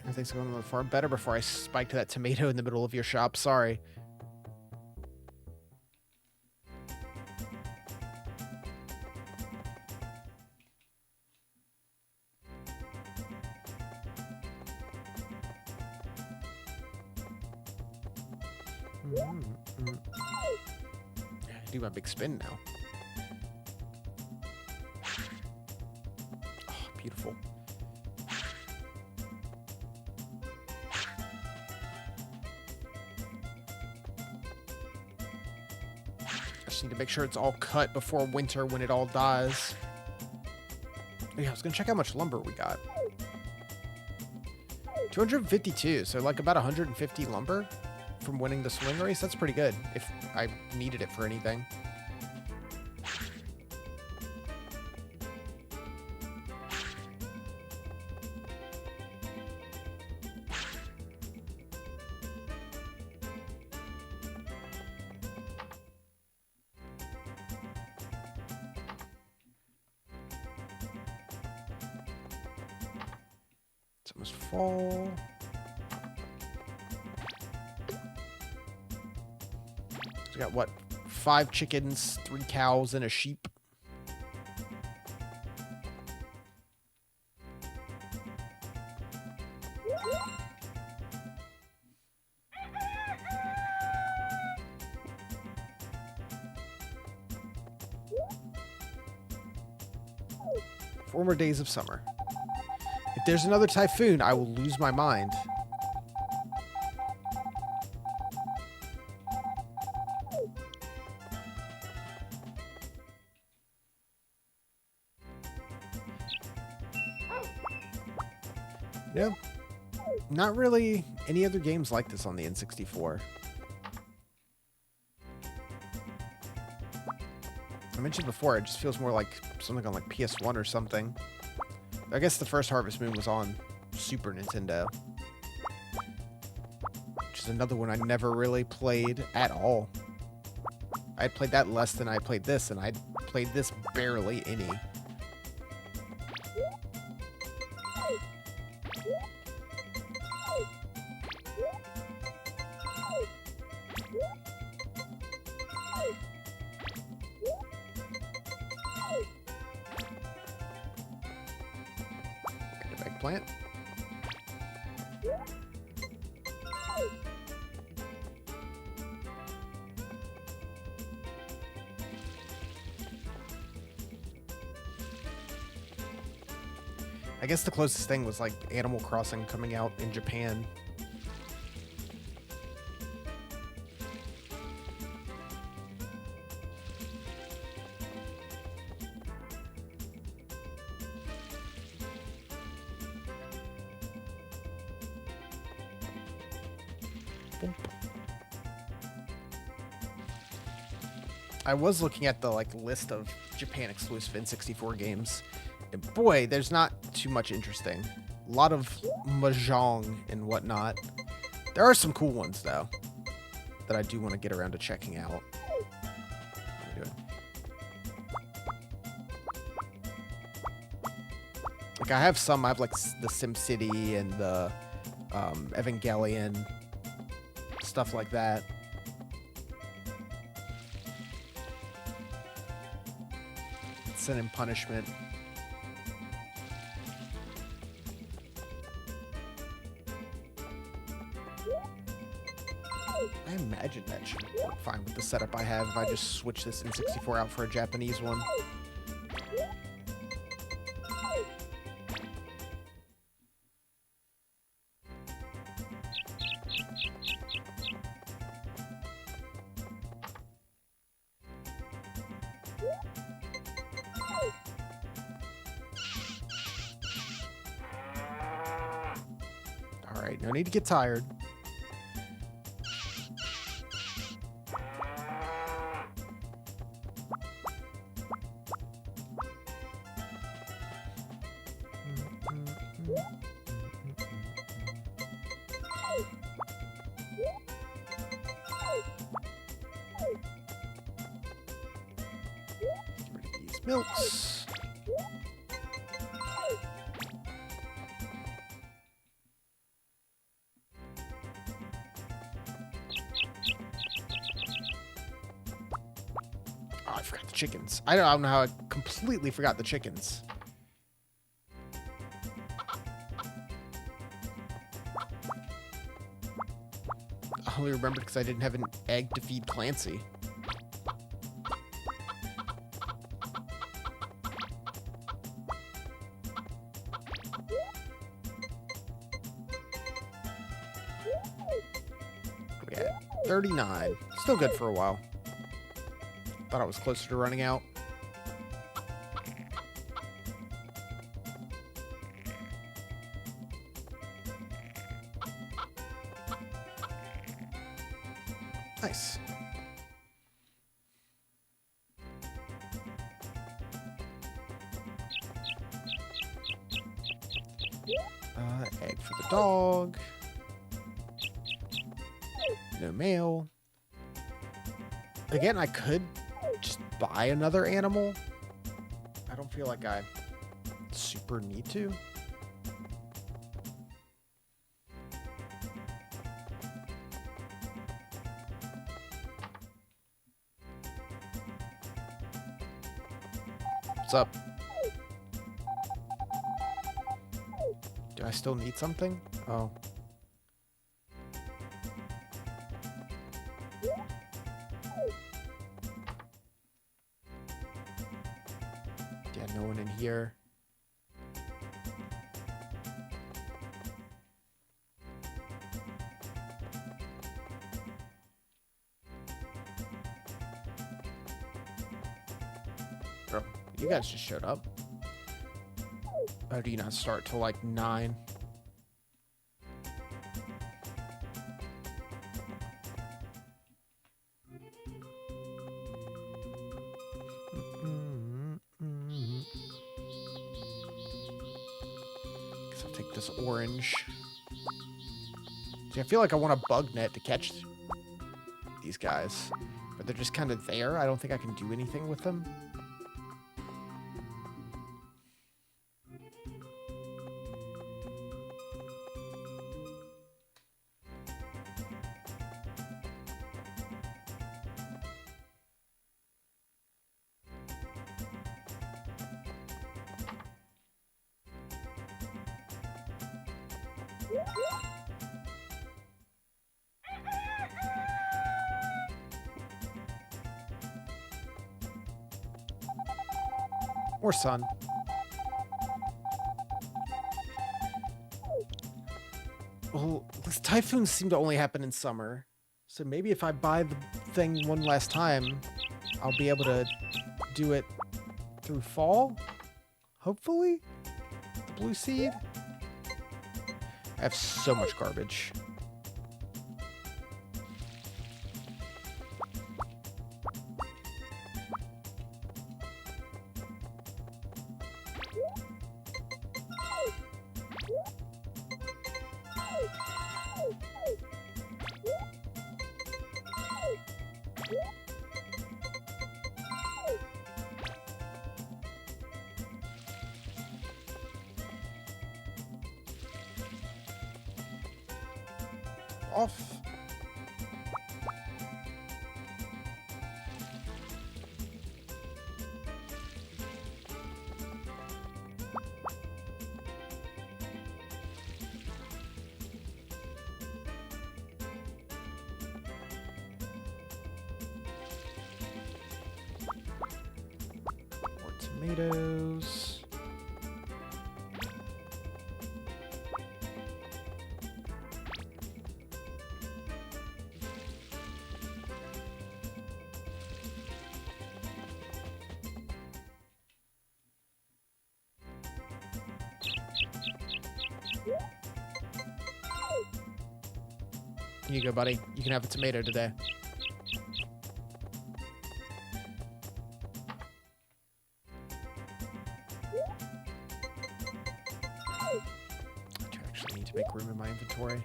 Everything's going far better before I spiked that tomato in the middle of your shop. Sorry. Do my big spin now. Oh, beautiful. I just need to make sure it's all cut before winter when it all dies. Oh, yeah, I was gonna check how much lumber we got. 252, so like about 150 lumber from winning the swing race. That's pretty good if I needed it for anything. almost fall. So we got what? 5 chickens, 3 cows, and a sheep. Four more days of summer. If there's another typhoon, I will lose my mind. No, not really any other games like this on the N64. I mentioned before, it just feels more like something on like PS1 or something. I guess the first Harvest Moon was on Super Nintendo, which is another one I never really played at all. I played that less than I played this, and I played this barely any. Eggplant. I guess the closest thing was like Animal Crossing coming out in Japan. I was looking at the list of Japan exclusive N64 games, and boy, there's not too much interesting. A lot of mahjong and whatnot. There are some cool ones though that I do want to get around to checking out. What am I doing? Like I have some. I have like the SimCity and the Evangelion, stuff like that. Sin and Punishment. I imagine that should work fine with the setup I have if I just switch this N64 out for a Japanese one. Alright, no need to get tired. Get rid of these milks. Oh, I forgot the chickens. I don't know how I completely forgot the chickens. I only remembered because I didn't have an egg to feed Clancy. We had 39. Still good for a while. Thought I was closer to running out. Nice. Egg for the dog. No mail. Again, I could just buy another animal. I don't feel like I super need to. What's up? Do I still need something? Oh. Yeah, no one in here. Oh, you guys just showed up. Oh, do you not start till like 9? Guess I'll take this orange. See, I feel like I want a bug net to catch these guys, but they're just kind of there. I don't think I can do anything with them. Or sun. Well, these typhoons seem to only happen in summer. So maybe if I buy the thing one last time, I'll be able to do it through fall? Hopefully? The blue seed? I have so much garbage. Off. More tomatoes. Here you go, buddy. You can have a tomato today. I actually need to make room in my inventory.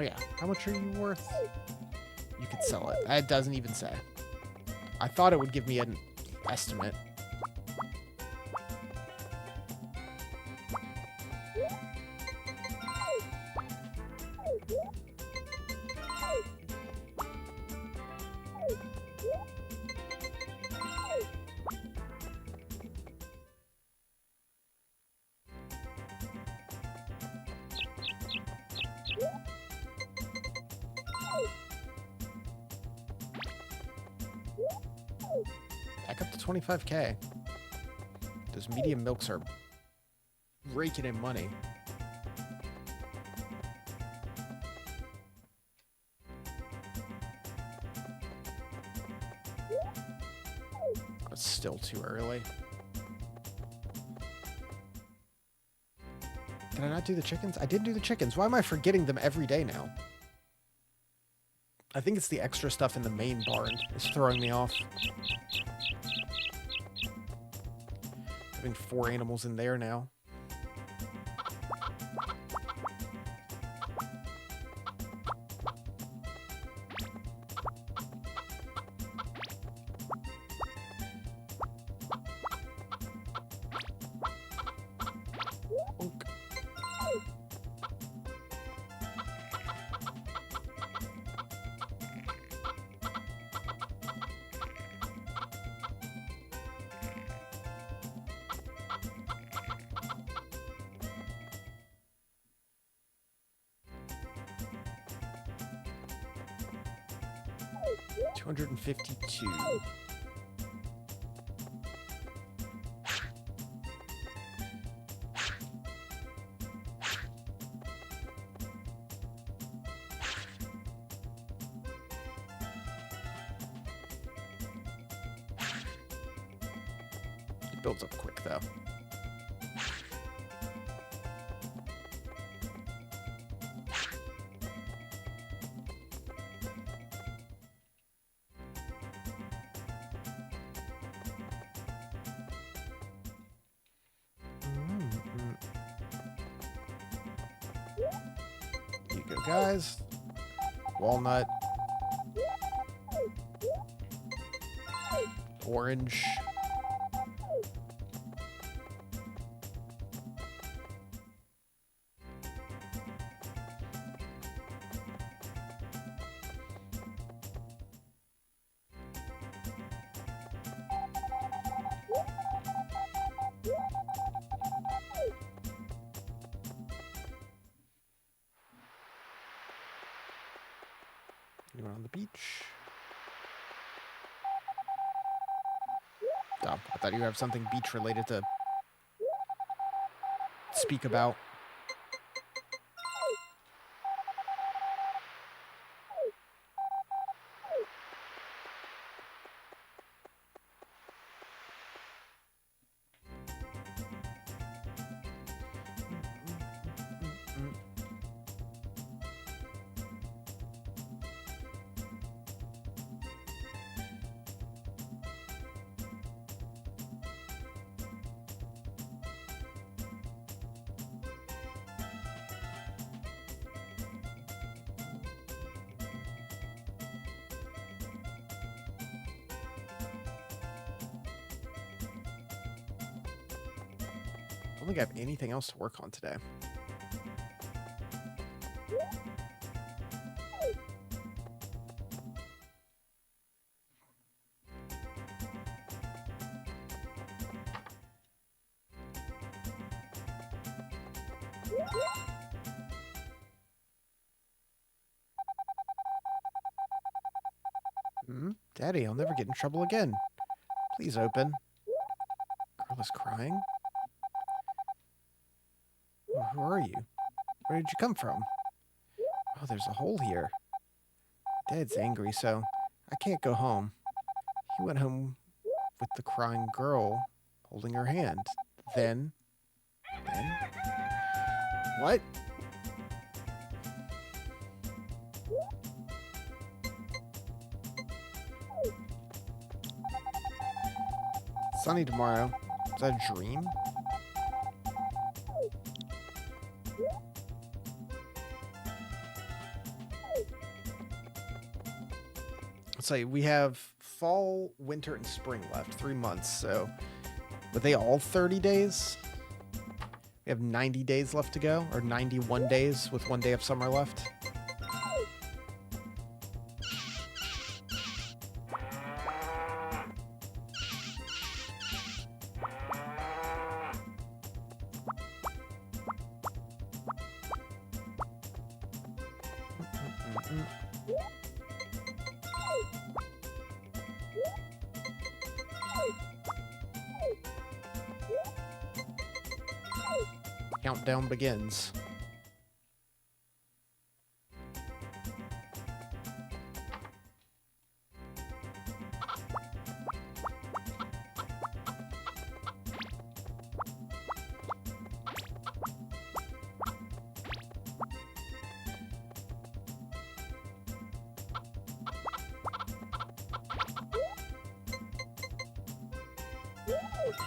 Oh yeah, how much are you worth? You could sell it. It doesn't even say. I thought it would give me an estimate. Back up to 25K. Those medium milks are raking in money. It's still too early. Did I not do the chickens? I did do the chickens. Why am I forgetting them every day now? I think it's the extra stuff in the main barn is throwing me off. Having 4 animals in there now. 252. It builds up quick, though. Here you go, guys. Walnut. Orange. Anyone on the beach? Oh, I thought you have something beach related to speak about. I don't think I have anything else to work on today. Daddy, I'll never get in trouble again. Please open. Girl is crying. Oh, who are you? Where did you come from? Oh, there's a hole here. Dad's angry, so I can't go home. He went home with the crying girl holding her hand. Then? What? Sunny tomorrow. Is that a dream? Let's say we have fall, winter, and spring left. 3 months, so... Were they all 30 days? We have 90 days left to go, or 91 days with 1 day of summer left. Countdown begins.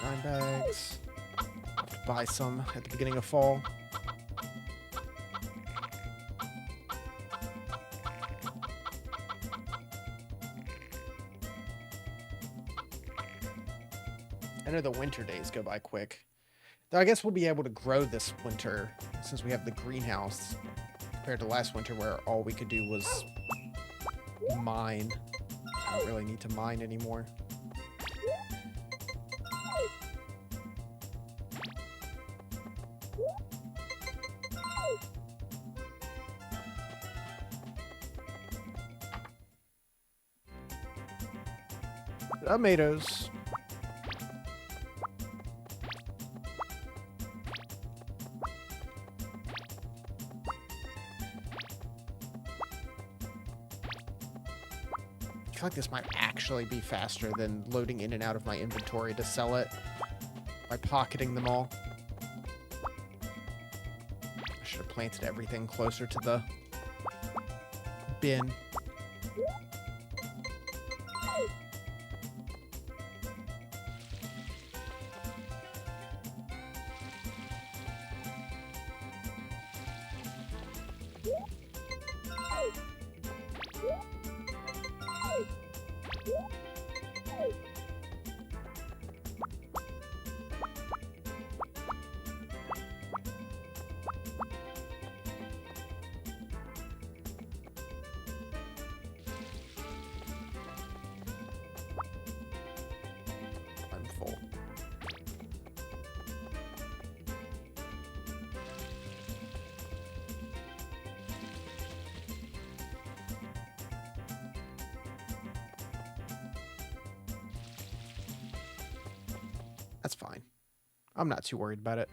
Nine bags. Have to buy some at the beginning of fall. I know the winter days go by quick. Though I guess we'll be able to grow this winter since we have the greenhouse compared to last winter where all we could do was mine. I don't really need to mine anymore. Tomatoes. I feel like this might actually be faster than loading in and out of my inventory to sell it by pocketing them all. I should have planted everything closer to the bin. I'm full. That's fine. I'm not too worried about it.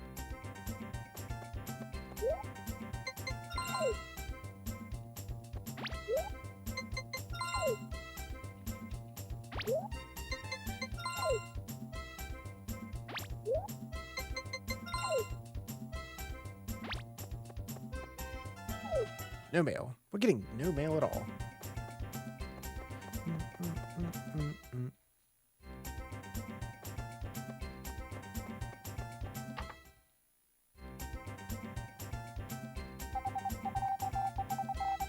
No mail. We're getting no mail at all.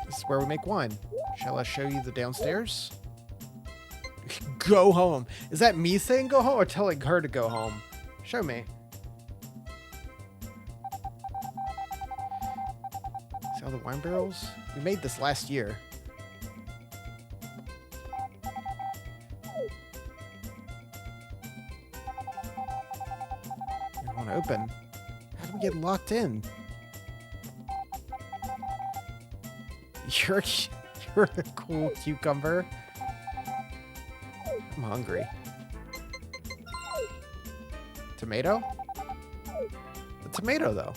This is where we make wine. Shall I show you the downstairs? Go home. Is that me saying go home or telling her to go home? Show me. See all the wine barrels? We made this last year. It won't open. How do we get locked in? You're a cool cucumber. I'm hungry. Tomato? The tomato, though.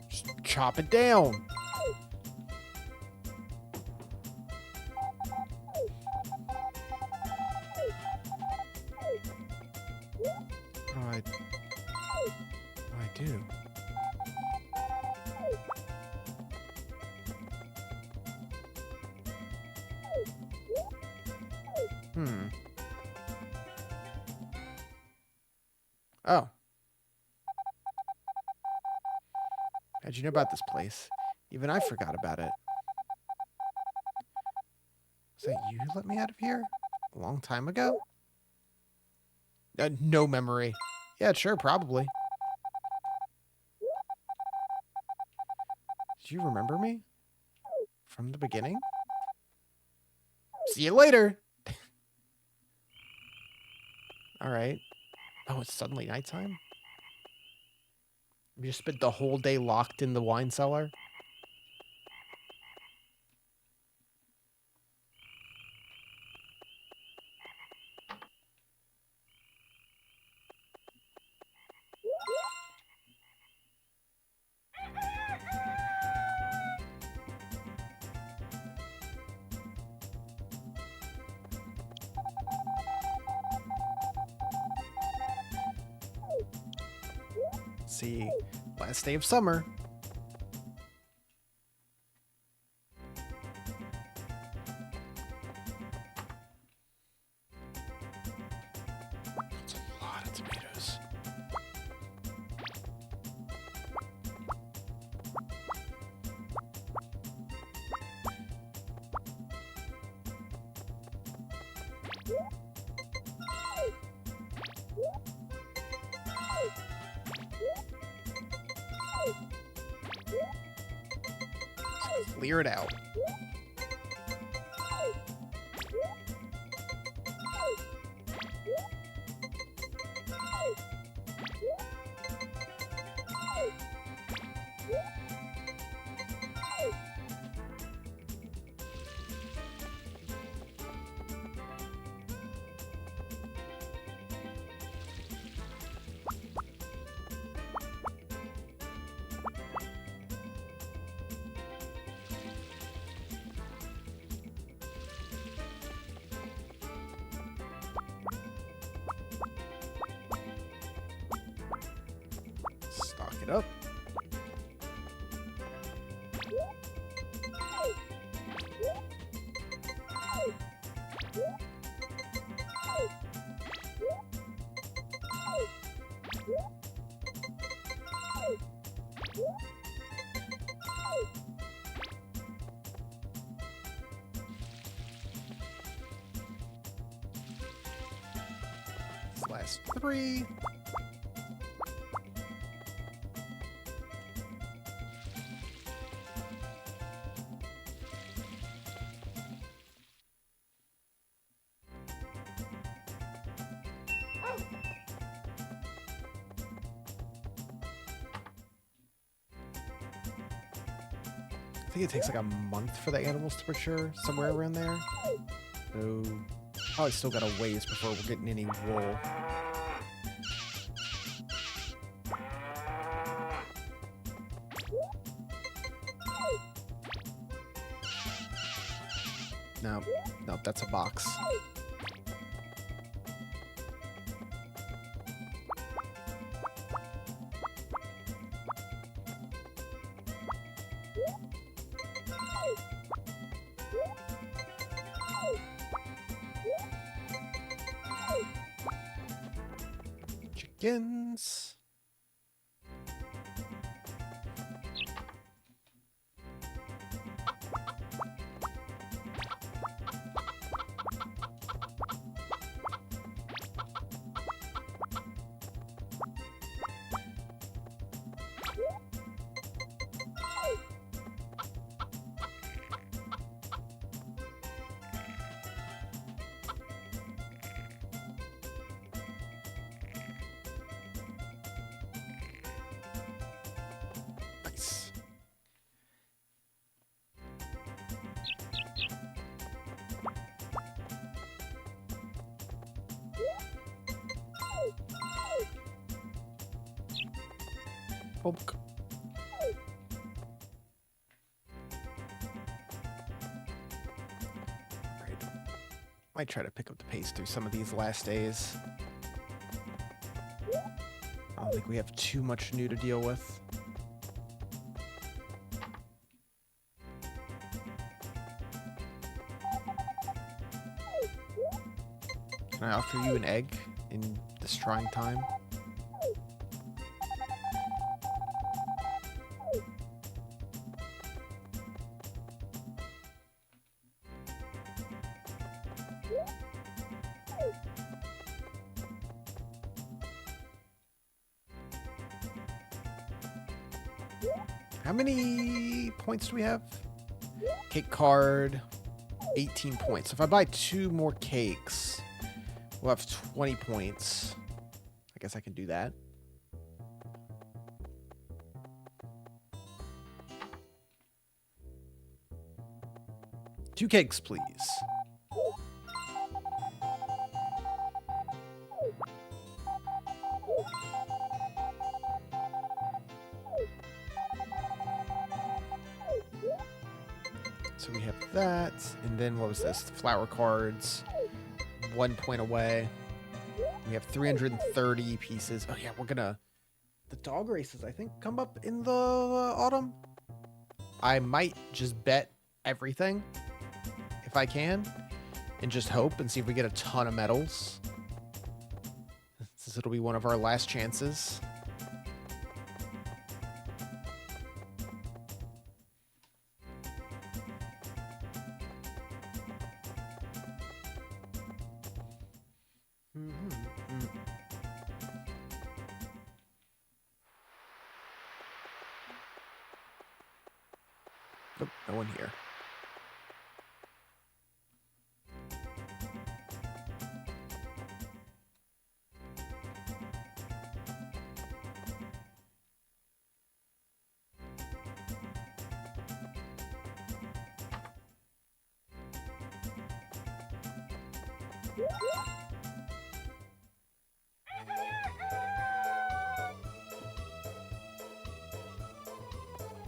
Just chop it down. What do I do? Oh. How'd you know about this place? Even I forgot about it. Was that you who let me out of here? A long time ago? No memory. Yeah, sure, probably. Do you remember me? From the beginning? See you later! Alright. Oh, it's suddenly nighttime? We just spent the whole day locked in the wine cellar? See, last day of summer. That's a lot of tomatoes. Clear it out. Stock it up. These last 3. I think it takes like a month for the animals to mature, somewhere around there. So, probably still got a ways before we're getting any wool. No, no, that's a box. Chickens. Nice. Bonk. Right. Might try to pick up the pace through some of these last days. I don't think we have too much new to deal with. Can I offer you an egg in this trying time? How many points do we have? Cake card, 18 points. So if I buy 2 more cakes, we'll have 20 points. I guess I can do that. Two cakes, please. So we have that, and then what was this? Flower cards, 1 point away. We have 330 pieces. Oh yeah, we're gonna... The dog races, I think, come up in the autumn. I might just bet everything, if I can, and just hope and see if we get a ton of medals. Since it'll be one of our last chances. Oh, no one here.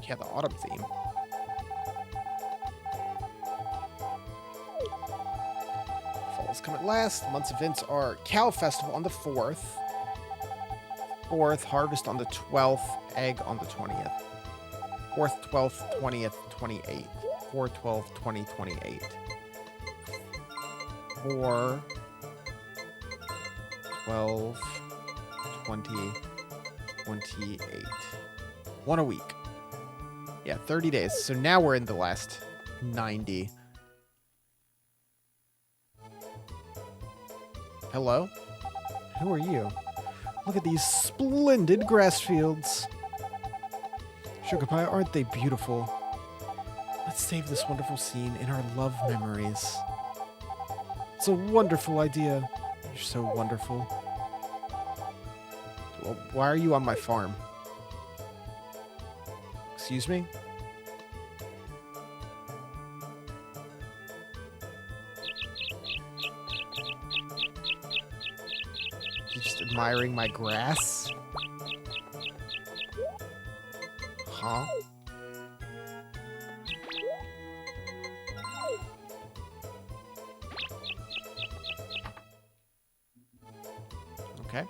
Yeah, the autumn theme. Fall's come at last. The month's events are Cow Festival on the 4th. 4th, Harvest on the 12th, Egg on the 20th. 4th, 12th, 20th, 28th. 4, 12, 20, 28. 4, 12, 20, 28. One a week. Yeah, 30 days. So now we're in the last 90. Hello? Who are you? Look at these splendid grass fields. Sugar Pie, aren't they beautiful? Let's save this wonderful scene in our love memories. It's a wonderful idea. You're so wonderful. Well, why are you on my farm? Excuse me? You just admiring my grass? Huh? Okay.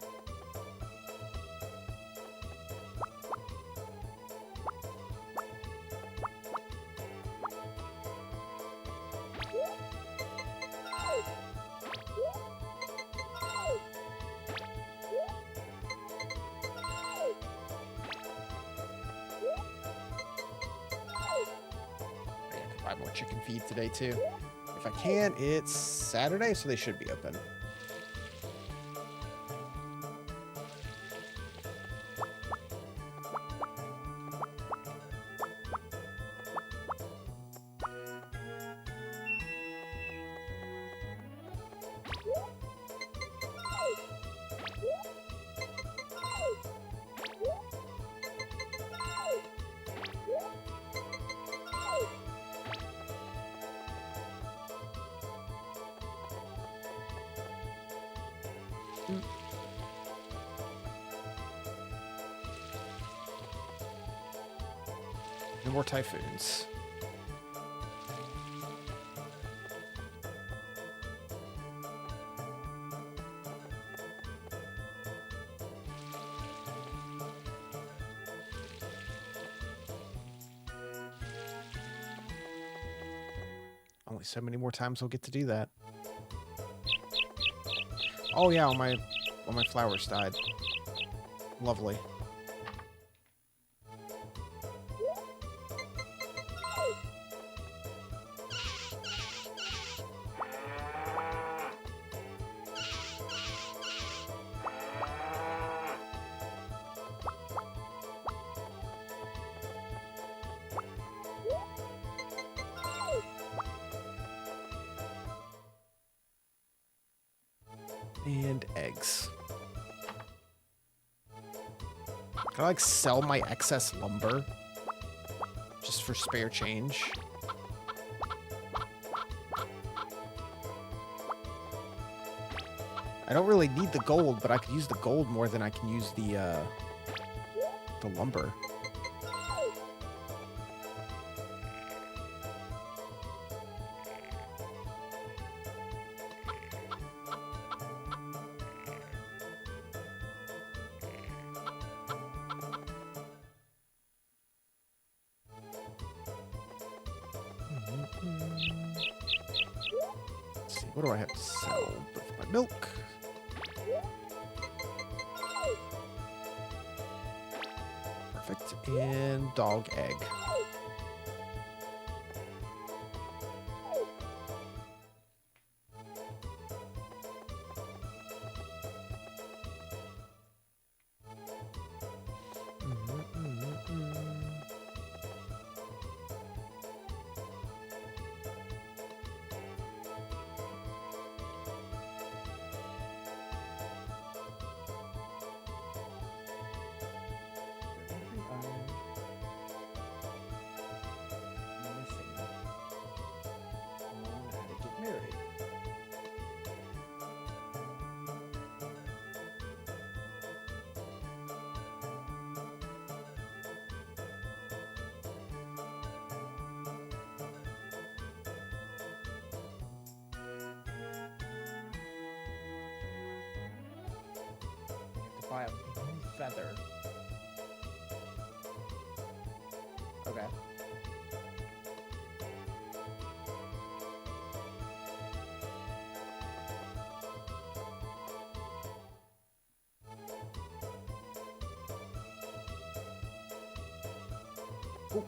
Buy more chicken feed today too. If I can, it's Saturday, so they should be open. No more typhoons. Only so many more times we'll get to do that. Oh yeah, all my flowers died. Lovely. And eggs. Can I like sell my excess lumber just for spare change? I don't really need the gold, but I could use the gold more than I can use the lumber. Let's see, what do I have to sell with my milk? Perfect. And dog egg. Buy a blue feather. Okay. Ooh.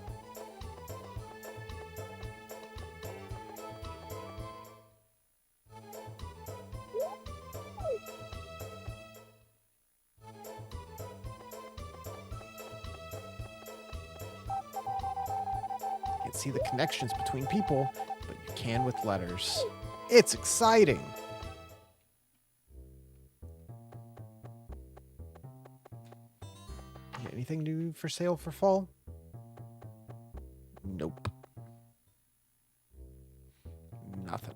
You can see the connections between people, but you can with letters. It's exciting. Anything new for sale for fall? Nope. Nothing.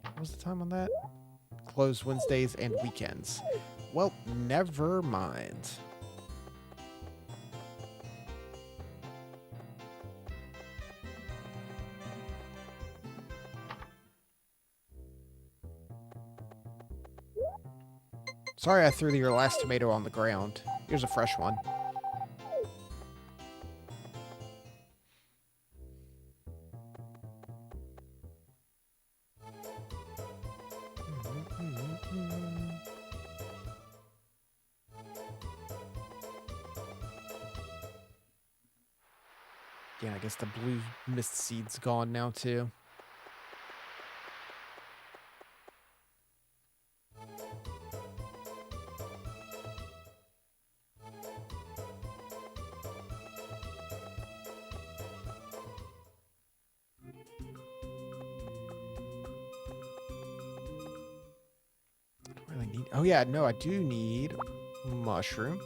What was the time on that? Closed Wednesdays and weekends. Well, never mind. Sorry I threw your last tomato on the ground. Here's a fresh one. Yeah, I guess the blue mist seed's gone now too. Really need. Oh yeah, no, I do need mushroom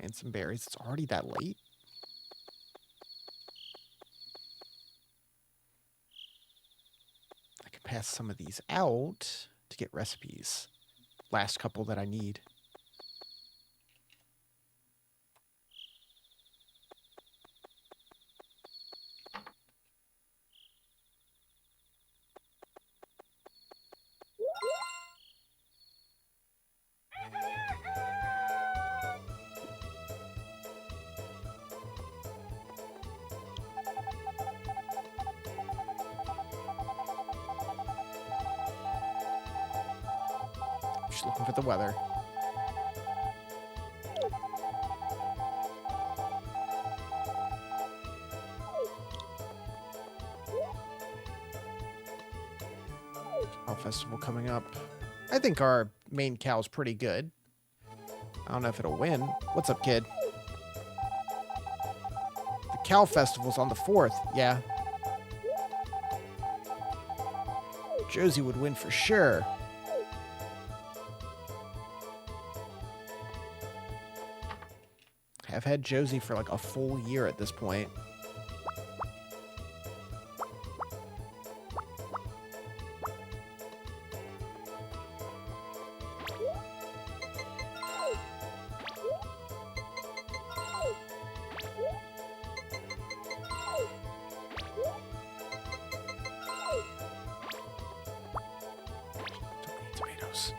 and some berries. It's already that late. I can pass some of these out to get recipes. Last couple that I need. Just looking for the weather. Festival coming up. I think our main cow's pretty good. I don't know if it'll win. What's up, kid? The cow festival's on the 4th. Yeah. Josie would win for sure. I've had Josie for like a full year at this point. Tomatoes.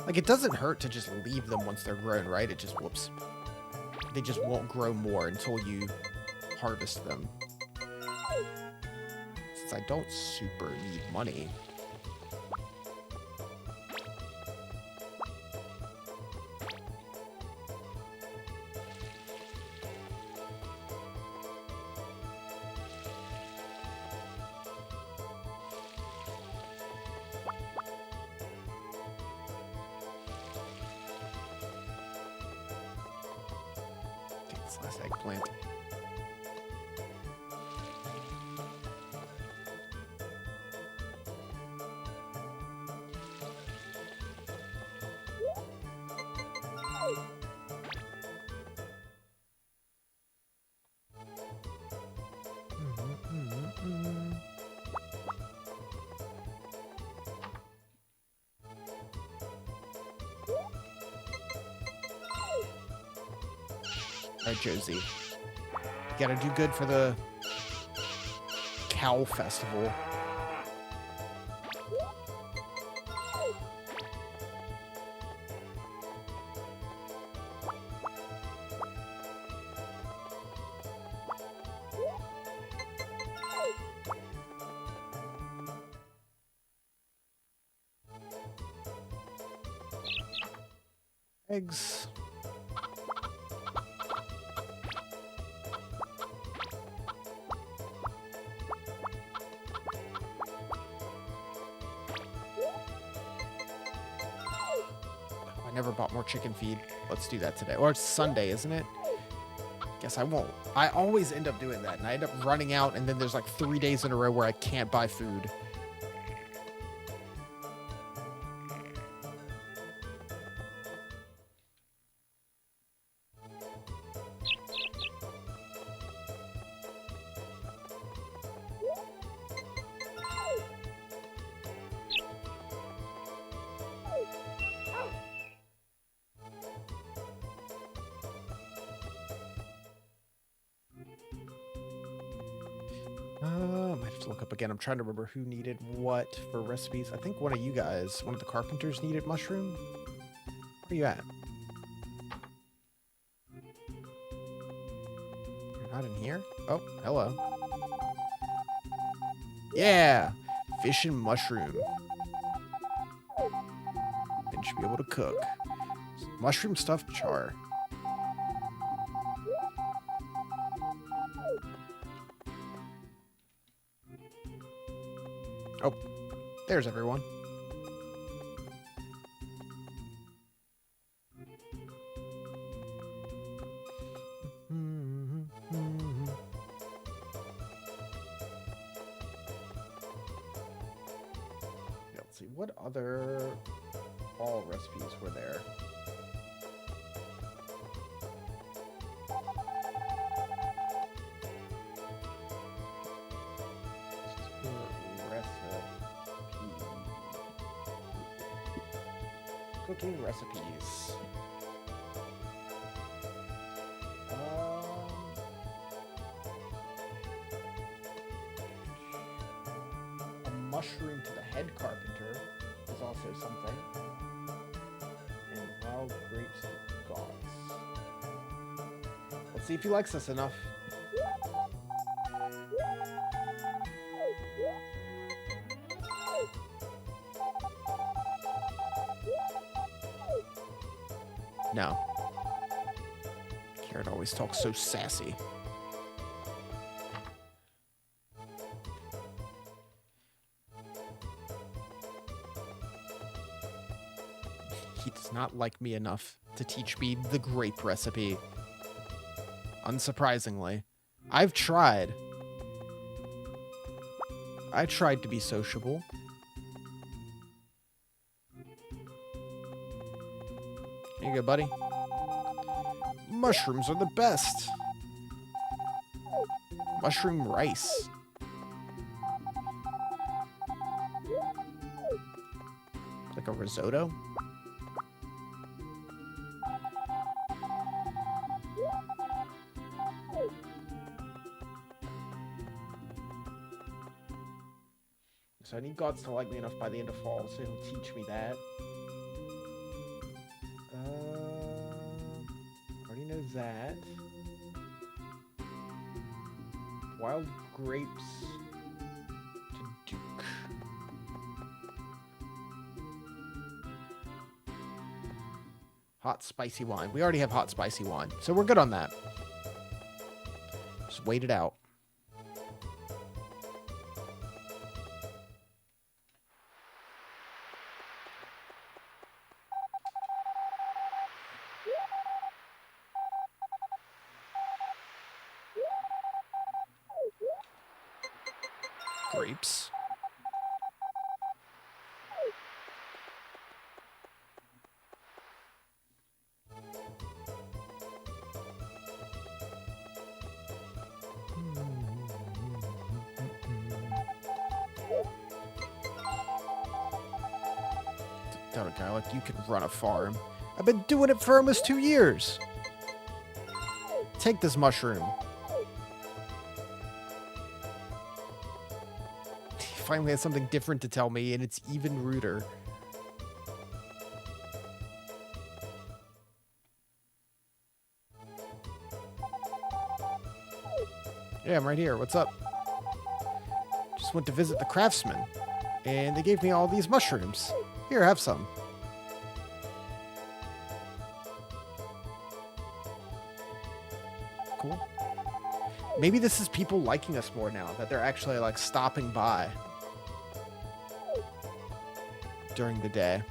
Like, it doesn't hurt to just leave them once they're grown, right? It just, whoops. They just won't grow more until you harvest them. Since I don't super need money. Last eggplant. All right, Josie. You gotta do good for the cow festival. Eggs. I never bought more chicken feed. Let's do that today. Or it's Sunday, isn't it? Guess I won't. I always end up doing that, and I end up running out, and then there's like 3 days in a row where I can't buy food. Might have to look up again. I'm trying to remember who needed what for recipes. I think one of you guys, one of the carpenters needed mushroom. Where are you at? You're not in here? Oh, hello. Yeah! Fish and mushroom. And should be able to cook. Mushroom stuffed char. Oh, there's everyone. Let's see, what other fall recipes were there? Cooking recipes. A mushroom to the head carpenter is also something. And wild grapes to the gods. Let's see if he likes us enough. No. Carrot always talks so sassy. He does not like me enough to teach me the grape recipe. Unsurprisingly. I've tried. I tried to be sociable. Here you go, buddy. Mushrooms are the best. Mushroom rice. Like a risotto? So I need gods to like me enough by the end of fall, so he'll teach me that. Already know that. Wild grapes to Duke. Hot spicy wine. We already have hot spicy wine, so we're good on that. Just wait it out. Grapes. Doubt a guy like you can run a farm. I've been doing it for almost 2 years. Take this mushroom. He finally has something different to tell me, and it's even ruder. Yeah, I'm right here. What's up? Just went to visit the craftsman, and they gave me all these mushrooms. Here, have some. Cool. Maybe this is people liking us more now, that they're actually, like, stopping by during the day.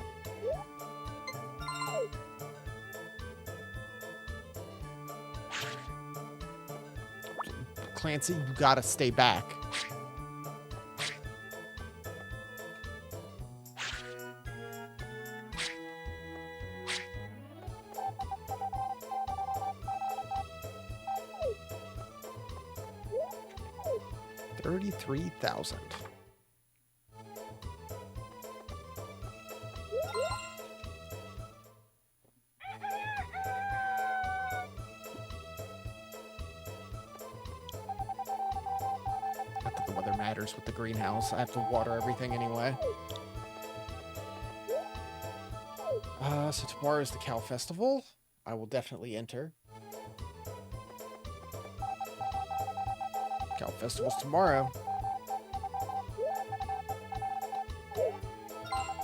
Clancy, you gotta stay back. $33,000. Not that the weather matters with the greenhouse. I have to water everything anyway. So tomorrow is the Cow Festival. I will definitely enter. Cow Festival's tomorrow.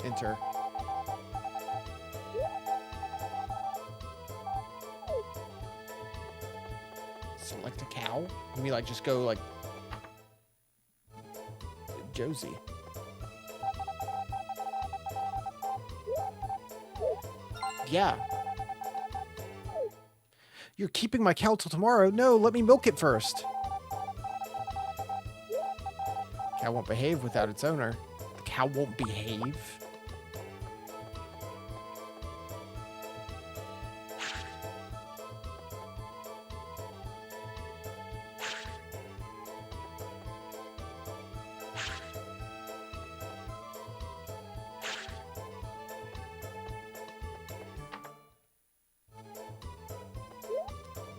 Enter. Select a cow? You mean like just go like Josie? Yeah. You're keeping my cow till tomorrow? No, let me milk it first. Cow won't behave without its owner. The cow won't behave?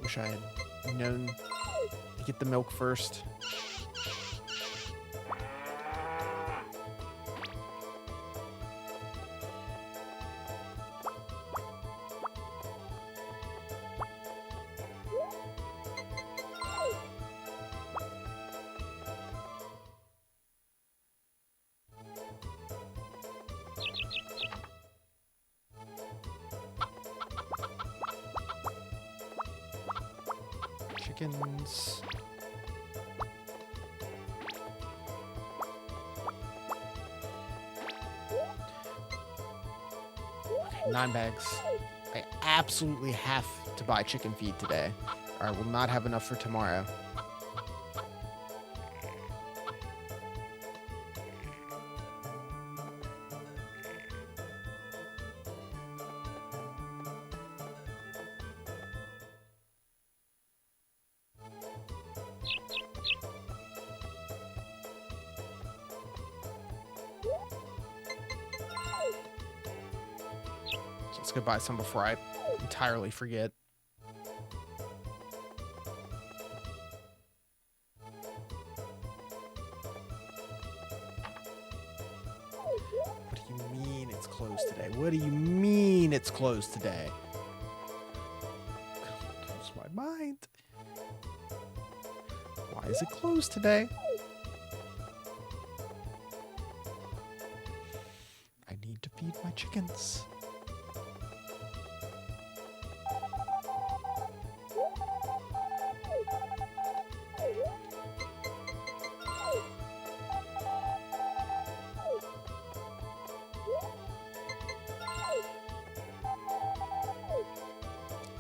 Wish I had known to get the milk first. Chickens. Okay, 9 bags. I absolutely have to buy chicken feed today, or I will not have enough for tomorrow. Let's go buy some before I entirely forget. What do you mean it's closed today? What do you mean it's closed today? Blows my mind. Why is it closed today? I need to feed my chickens.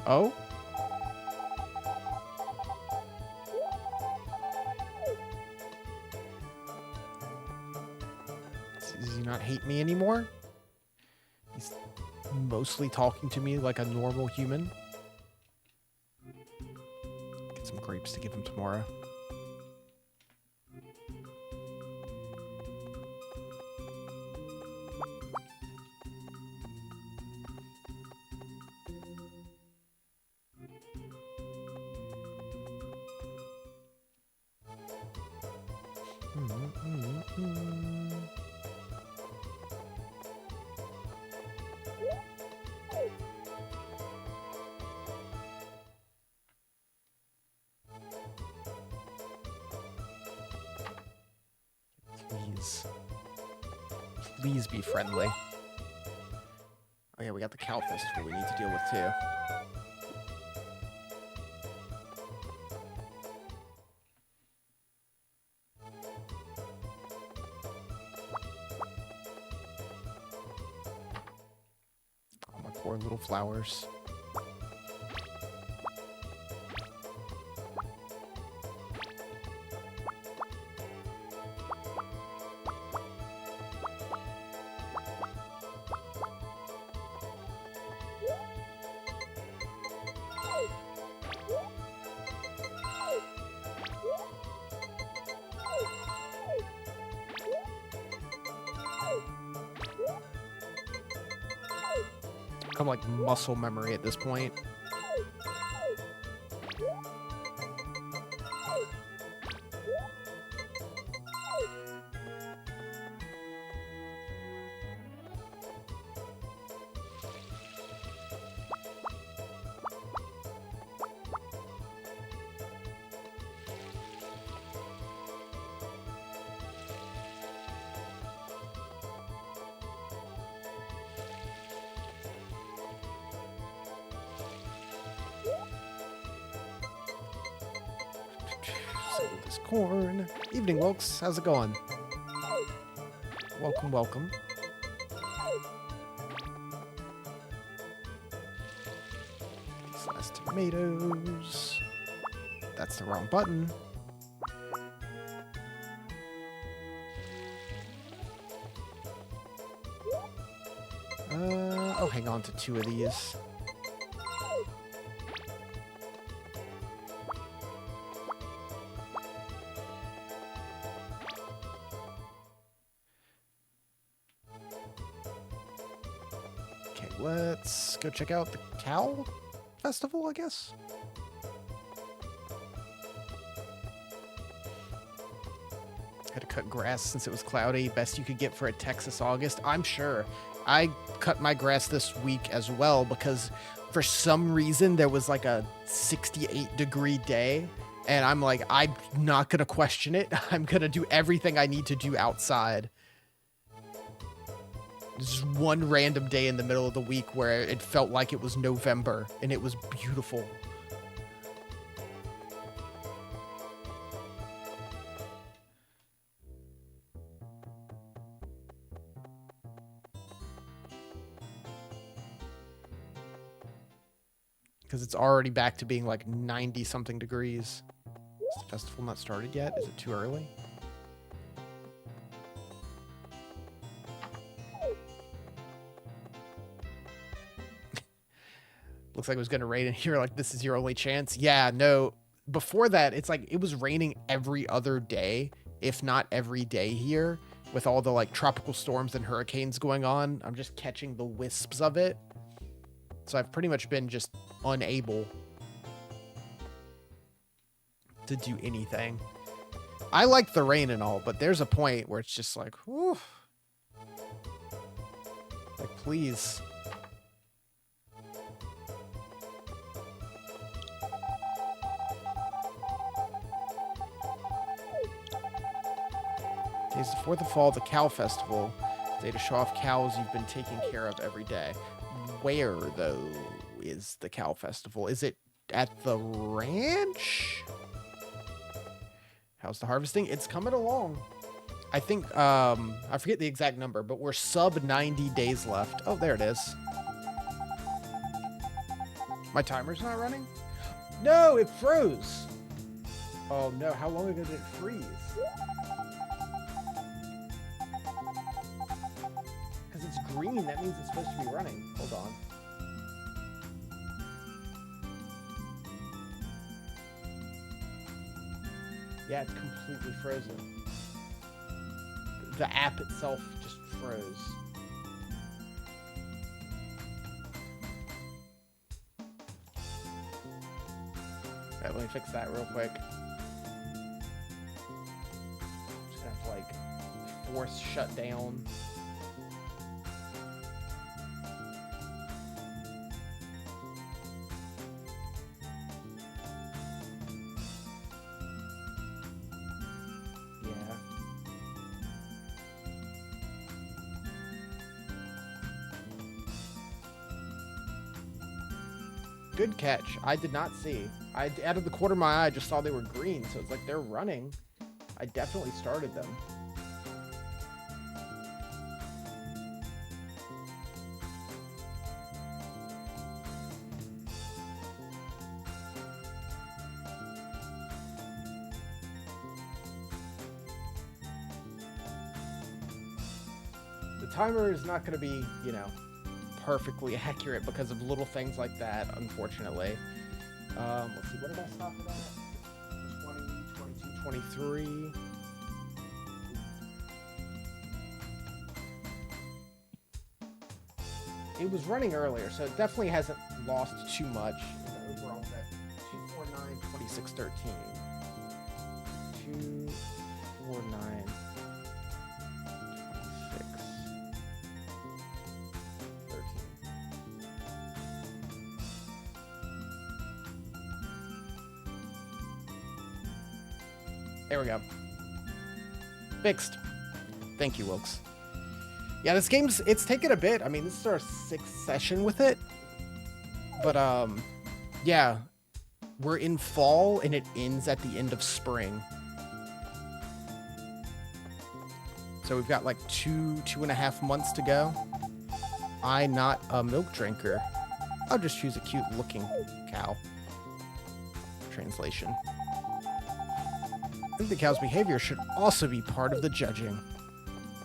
Oh? Does he not hate me anymore? He's mostly talking to me like a normal human. Get some grapes to give him tomorrow. Please. Please be friendly. Oh yeah, we got the Cow Festival we need to deal with too. Oh, my poor little flowers. Become like muscle memory at this point. This corn. Evening, Wilkes. How's it going? Welcome, welcome. These last tomatoes. That's the wrong button. I'll hang on to 2 of these. Okay, let's go check out the Cow Festival, I guess. Had to cut grass since it was cloudy. Best you could get for a Texas August, I'm sure. I cut my grass this week as well because for some reason there was like a 68-degree day. And I'm like, I'm not going to question it. I'm going to do everything I need to do outside. Just one random day in the middle of the week where it felt like it was November and it was beautiful. Because it's already back to being like 90-something degrees. Is the festival not started yet? Is it too early? Looks like it was going to rain in here. Like, this is your only chance. Yeah, no. Before that, it's like it was raining every other day, if not every day here, with all the like tropical storms and hurricanes going on. I'm just catching the wisps of it. So I've pretty much been just unable to do anything. I like the rain and all, but there's a point where it's just like, whew. Like, please. Days before the fall, the Cow Festival. Day to show off cows you've been taking care of every day. Where, though, is the Cow Festival? Is it at the ranch? How's the harvesting? It's coming along. I think, I forget the exact number, but we're sub 90 days left. Oh, there it is. My timer's not running? No, it froze. Oh, no. How long ago did it freeze? Because it's green. That means it's supposed to be running. Hold on. Yeah, it's completely frozen. The app itself just froze. Alright, let me fix that real quick. Just gonna force shut down. Yeah. Good catch. I did not see. Out of the corner of my eye, I just saw they were green, so it's like they're running. I definitely started them. The timer is not going to be, you know, perfectly accurate because of little things like that, unfortunately. Let's see, what did I stop it at? 20, 22, 23. It was running earlier, so it definitely hasn't lost too much. And the overall set, 249, 26, 13. 249, 26, 13. There we go. Fixed. Thank you, Wilkes. Yeah, this game's, it's taken a bit. I mean, this is our 6th session with it. But, yeah. We're in fall, and it ends at the end of spring. So we've got like 2.5 months to go. I'm not a milk drinker. I'll just choose a cute-looking cow. Translation. I think the cow's behavior should also be part of the judging.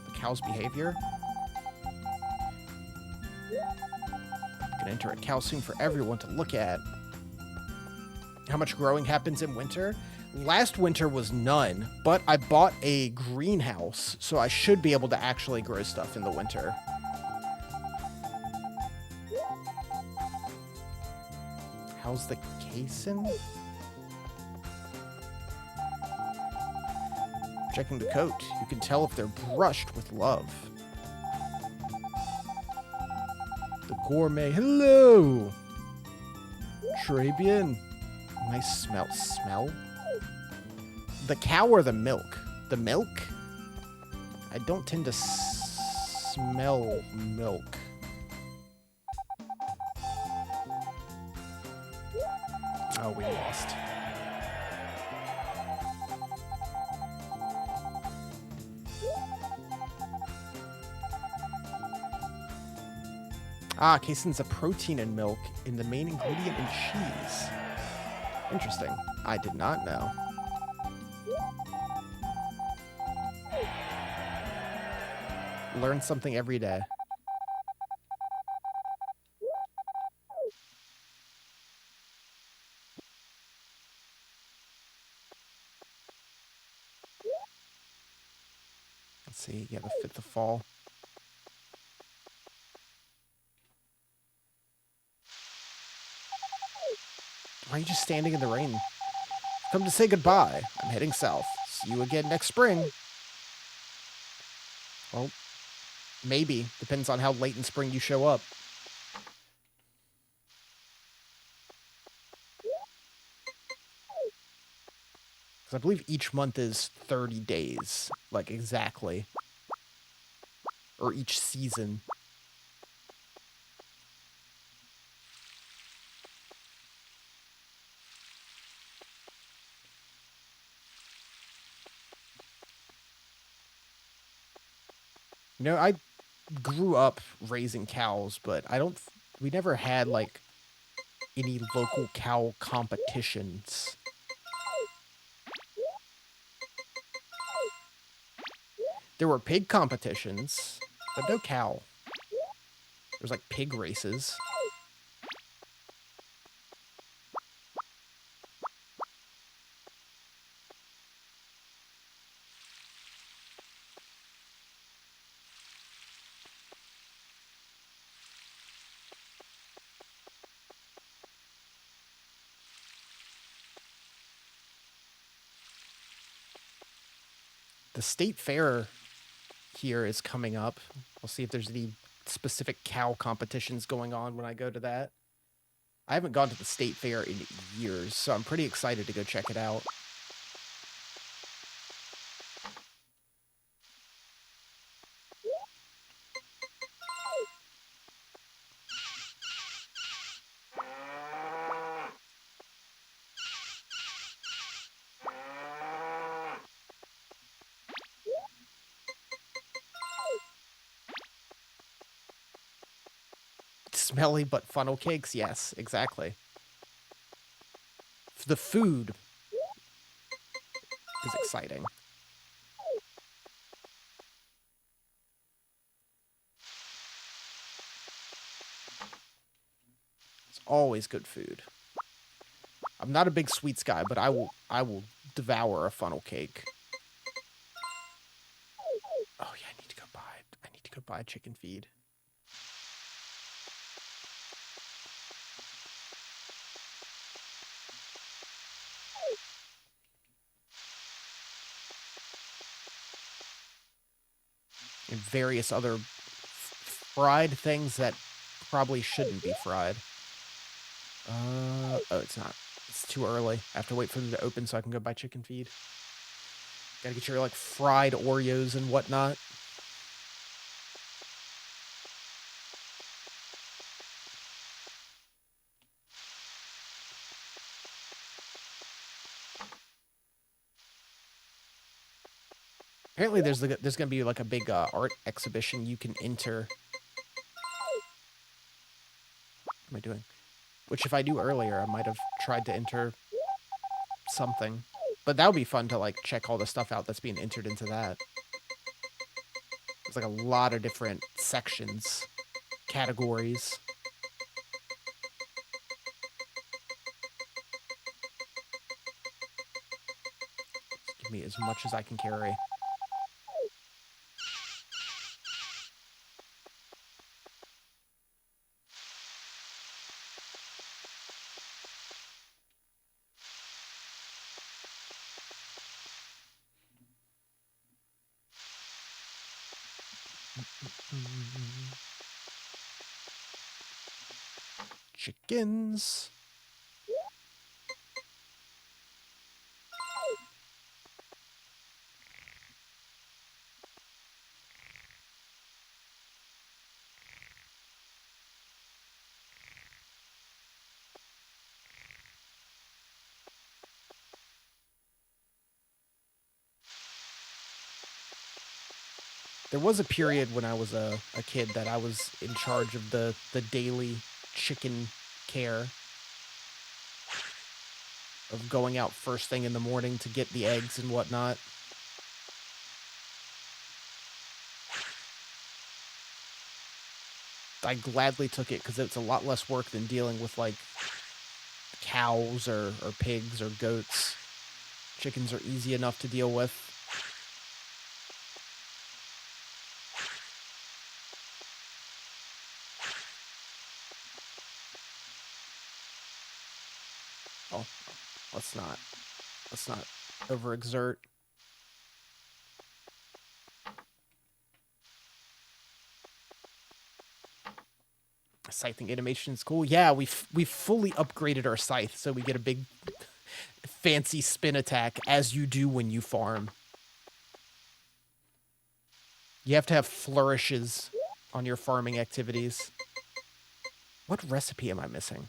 The cow's behavior? Can enter a cow soon for everyone to look at. How much growing happens in winter? Last winter was none, but I bought a greenhouse, so I should be able to actually grow stuff in the winter. How's the casein? Checking the coat. You can tell if they're brushed with love. The gourmet. Hello! Très bien. Nice smell. Smell? The cow or the milk? The milk? I don't tend to smell milk. Oh, we lost. Ah, casein's a protein in milk and the main ingredient in cheese. Interesting. I did not know. Learn something every day. Let's see. Yeah, the fall. Why are you just standing in the rain? Come to say goodbye. I'm heading south. See you again next spring. Well, maybe. Depends on how late in spring you show up. Because I believe each month is 30 days. Like, exactly. Or each season. You know, I grew up raising cows, but we never had, like, any local cow competitions. There were pig competitions, but no cow. There was, like, pig races. The state fair here is coming up. We'll see if there's any specific cow competitions going on when I go to that. I haven't gone to the state fair in years, so I'm pretty excited to go check it out. Smelly but funnel cakes? Yes, exactly. The food is exciting. It's always good food. I'm not a big sweets guy, but I will devour a funnel cake. Oh yeah, I need to go buy a chicken feed. And various other fried things that probably shouldn't be fried. Oh, it's not. It's too early. I have to wait for them to open so I can go buy chicken feed. Gotta get your, like, fried Oreos and whatnot. Apparently there's gonna be, like, a big art exhibition you can enter. What am I doing? Which, if I do earlier, I might have tried to enter something. But that would be fun to, like, check all the stuff out that's being entered into that. There's, like, a lot of different sections, categories. Just give me as much as I can carry. Chickens. There was a period when I was a kid that I was in charge of the daily chicken care. Of going out first thing in the morning to get the eggs and whatnot. I gladly took it because it's a lot less work than dealing with, like, cows or pigs or goats. Chickens are easy enough to deal with. Oh, let's not overexert. Scything animation is cool. Yeah, we've fully upgraded our scythe, so we get a big fancy spin attack, as you do when you farm. You have to have flourishes on your farming activities. What recipe am I missing?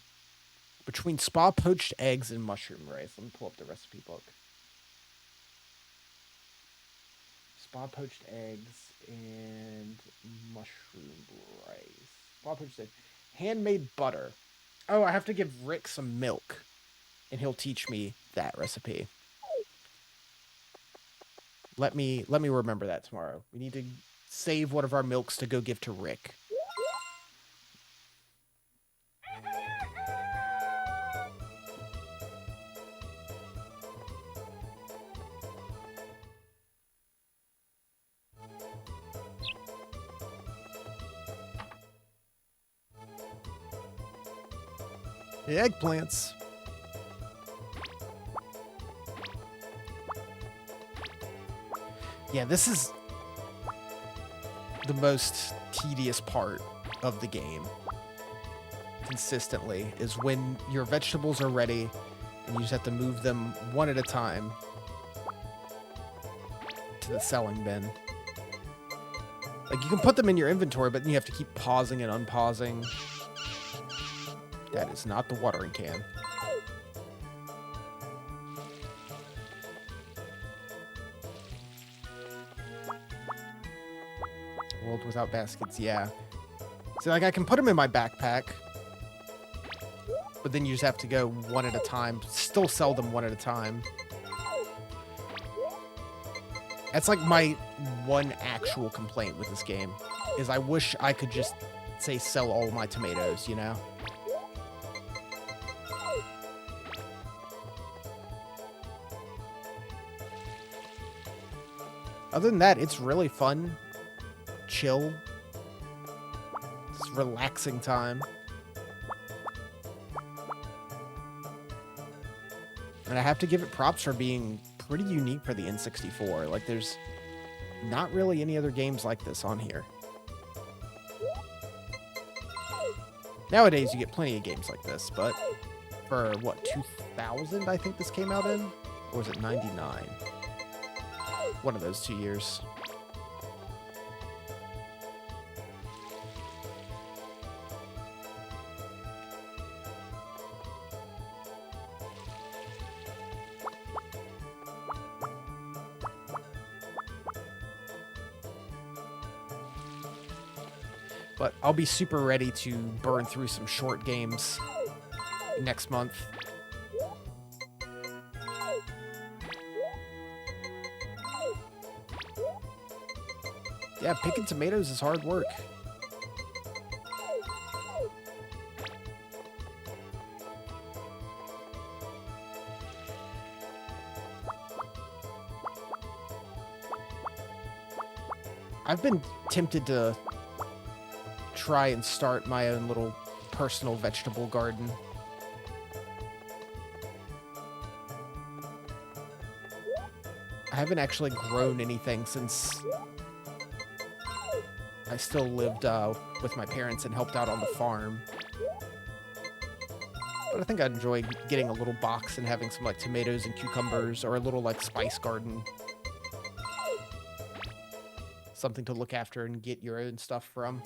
Between spa poached eggs and mushroom rice. Let me pull up the recipe book. Spa poached eggs and mushroom rice. Spa poached eggs. Handmade butter. Oh, I have to give Rick some milk, and he'll teach me that recipe. Let me remember that tomorrow. We need to save one of our milks to go give to Rick. The eggplants. Yeah, this is... the most tedious part of the game consistently, is when your vegetables are ready and you just have to move them one at a time to the selling bin. Like, you can put them in your inventory, but then you have to keep pausing and unpausing. That is not the watering can. World without baskets, yeah. So, like, I can put them in my backpack, but then you just have to go one at a time. Still sell them one at a time. That's like my one actual complaint with this game, is I wish I could just, say, sell all of my tomatoes, you know? Other than that, it's really fun. Chill. It's relaxing time. And I have to give it props for being pretty unique for the N64. Like, there's not really any other games like this on here. Nowadays, you get plenty of games like this, but for, what, 2000, I think this came out in? Or was it 99? One of those 2 years. But I'll be super ready to burn through some short games next month. Yeah, picking tomatoes is hard work. I've been tempted to try and start my own little personal vegetable garden. I haven't actually grown anything since I still lived with my parents and helped out on the farm. But I think I'd enjoy getting a little box and having some, like, tomatoes and cucumbers, or a little, like, spice garden. Something to look after and get your own stuff from.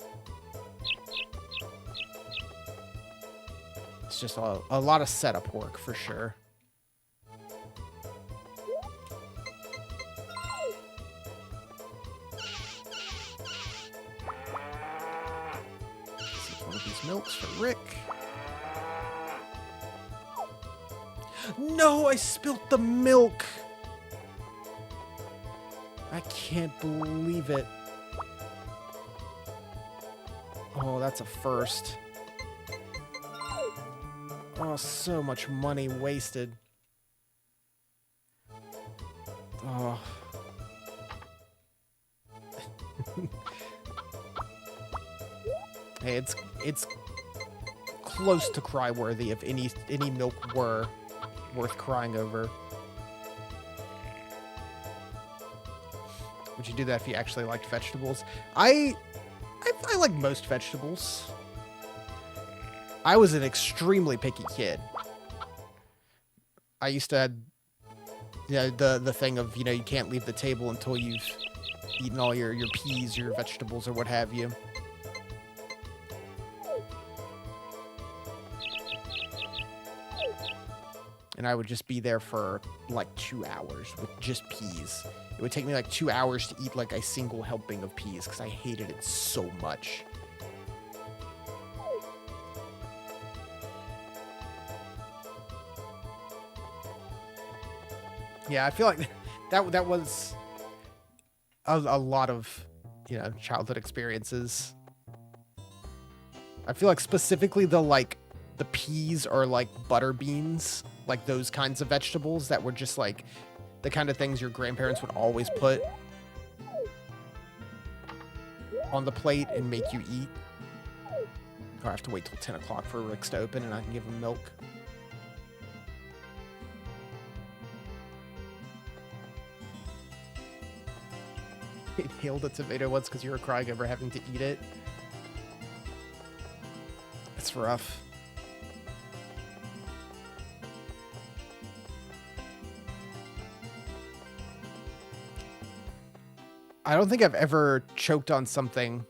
It's just a lot of setup work, for sure. One of these milks for Rick. No, I spilt the milk! I can't believe it. Oh, that's a first. Oh, so much money wasted. Oh. Hey, it's close to cry-worthy if any milk were worth crying over. Would you do that if you actually liked vegetables? I like most vegetables. I was an extremely picky kid. I used to have, you know, the thing of, you know, you can't leave the table until you've eaten all your peas, your vegetables, or what have you. And I would just be there for like 2 hours with just peas. It would take me like 2 hours to eat like a single helping of peas because I hated it so much. Yeah, I feel like that was a lot of, you know, childhood experiences. I feel like specifically the peas or like butter beans, like those kinds of vegetables that were just like the kind of things your grandparents would always put on the plate and make you eat. Or I have to wait till 10 o'clock for Rick's to open and I can give him milk. inhaled a tomato once because you were crying over having to eat it. It's rough. I don't think I've ever choked on something.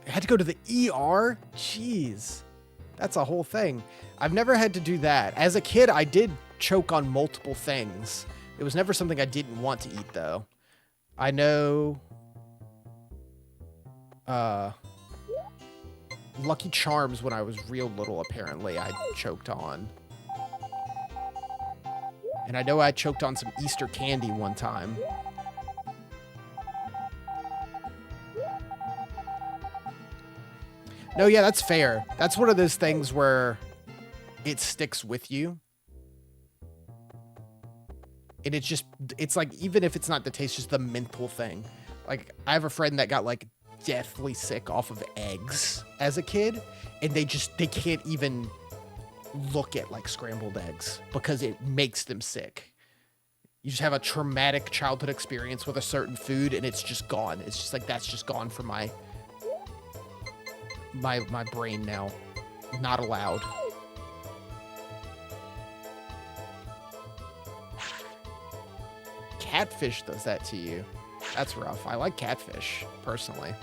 I had to go to the ER? Jeez. That's a whole thing. I've never had to do that. As a kid, I did choke on multiple things. It was never something I didn't want to eat, though. I know... Lucky Charms, when I was real little, apparently, I choked on. And I know I choked on some Easter candy one time. No, yeah, that's fair. That's one of those things where it sticks with you. And it's like, even if it's not the taste, just the mental thing. Like, I have a friend that got, like, deathly sick off of eggs as a kid. And they can't even look at, like, scrambled eggs because it makes them sick. You just have a traumatic childhood experience with a certain food and it's just gone. It's just like, that's just gone from my brain now. Not allowed. Catfish does that to you. That's rough. I like catfish, personally.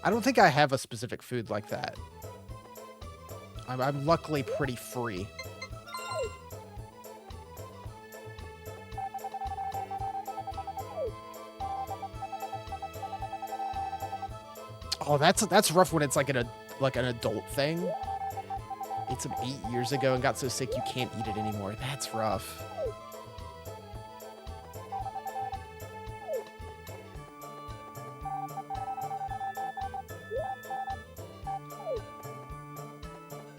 I don't think I have a specific food like that. I'm luckily pretty free. Oh, that's rough when it's like an adult thing. Ate some 8 years ago and got so sick you can't eat it anymore. That's rough.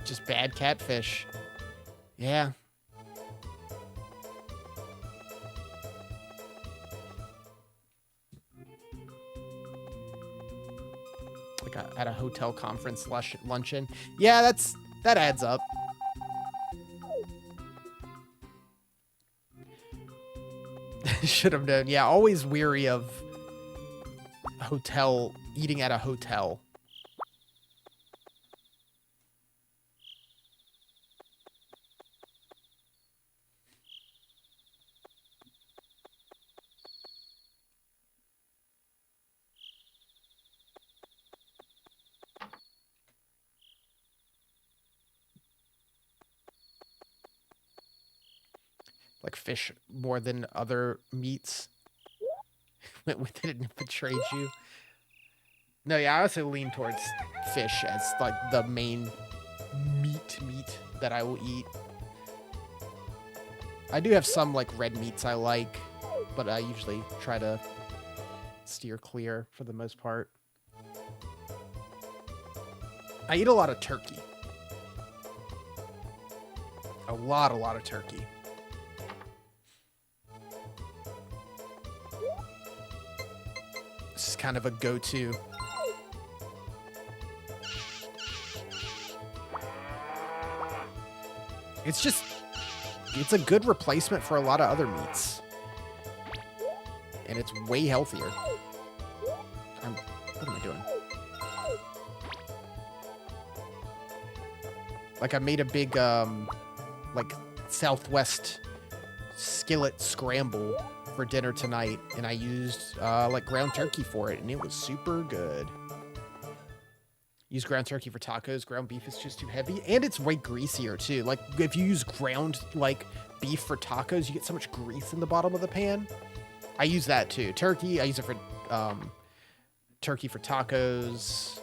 Just bad catfish. Yeah. At a hotel conference luncheon. Yeah, that adds up. Should have known. Yeah, always weary of eating at a hotel. Like fish more than other meats. Within it betrayed you. No, yeah, I also lean towards fish as like the main meat that I will eat. I do have some like red meats I like, but I usually try to steer clear for the most part. I eat a lot of turkey. A lot of turkey. This is kind of a go-to. It's a good replacement for a lot of other meats. And it's way healthier. What am I doing? Like, I made a big, like, Southwest skillet scramble for dinner tonight, and I used, like, ground turkey for it, and it was super good. Use ground turkey for tacos. Ground beef is just too heavy, and it's way greasier, too. Like, if you use ground, like, beef for tacos, you get so much grease in the bottom of the pan. I use that, too. Turkey, I use it for, turkey for tacos.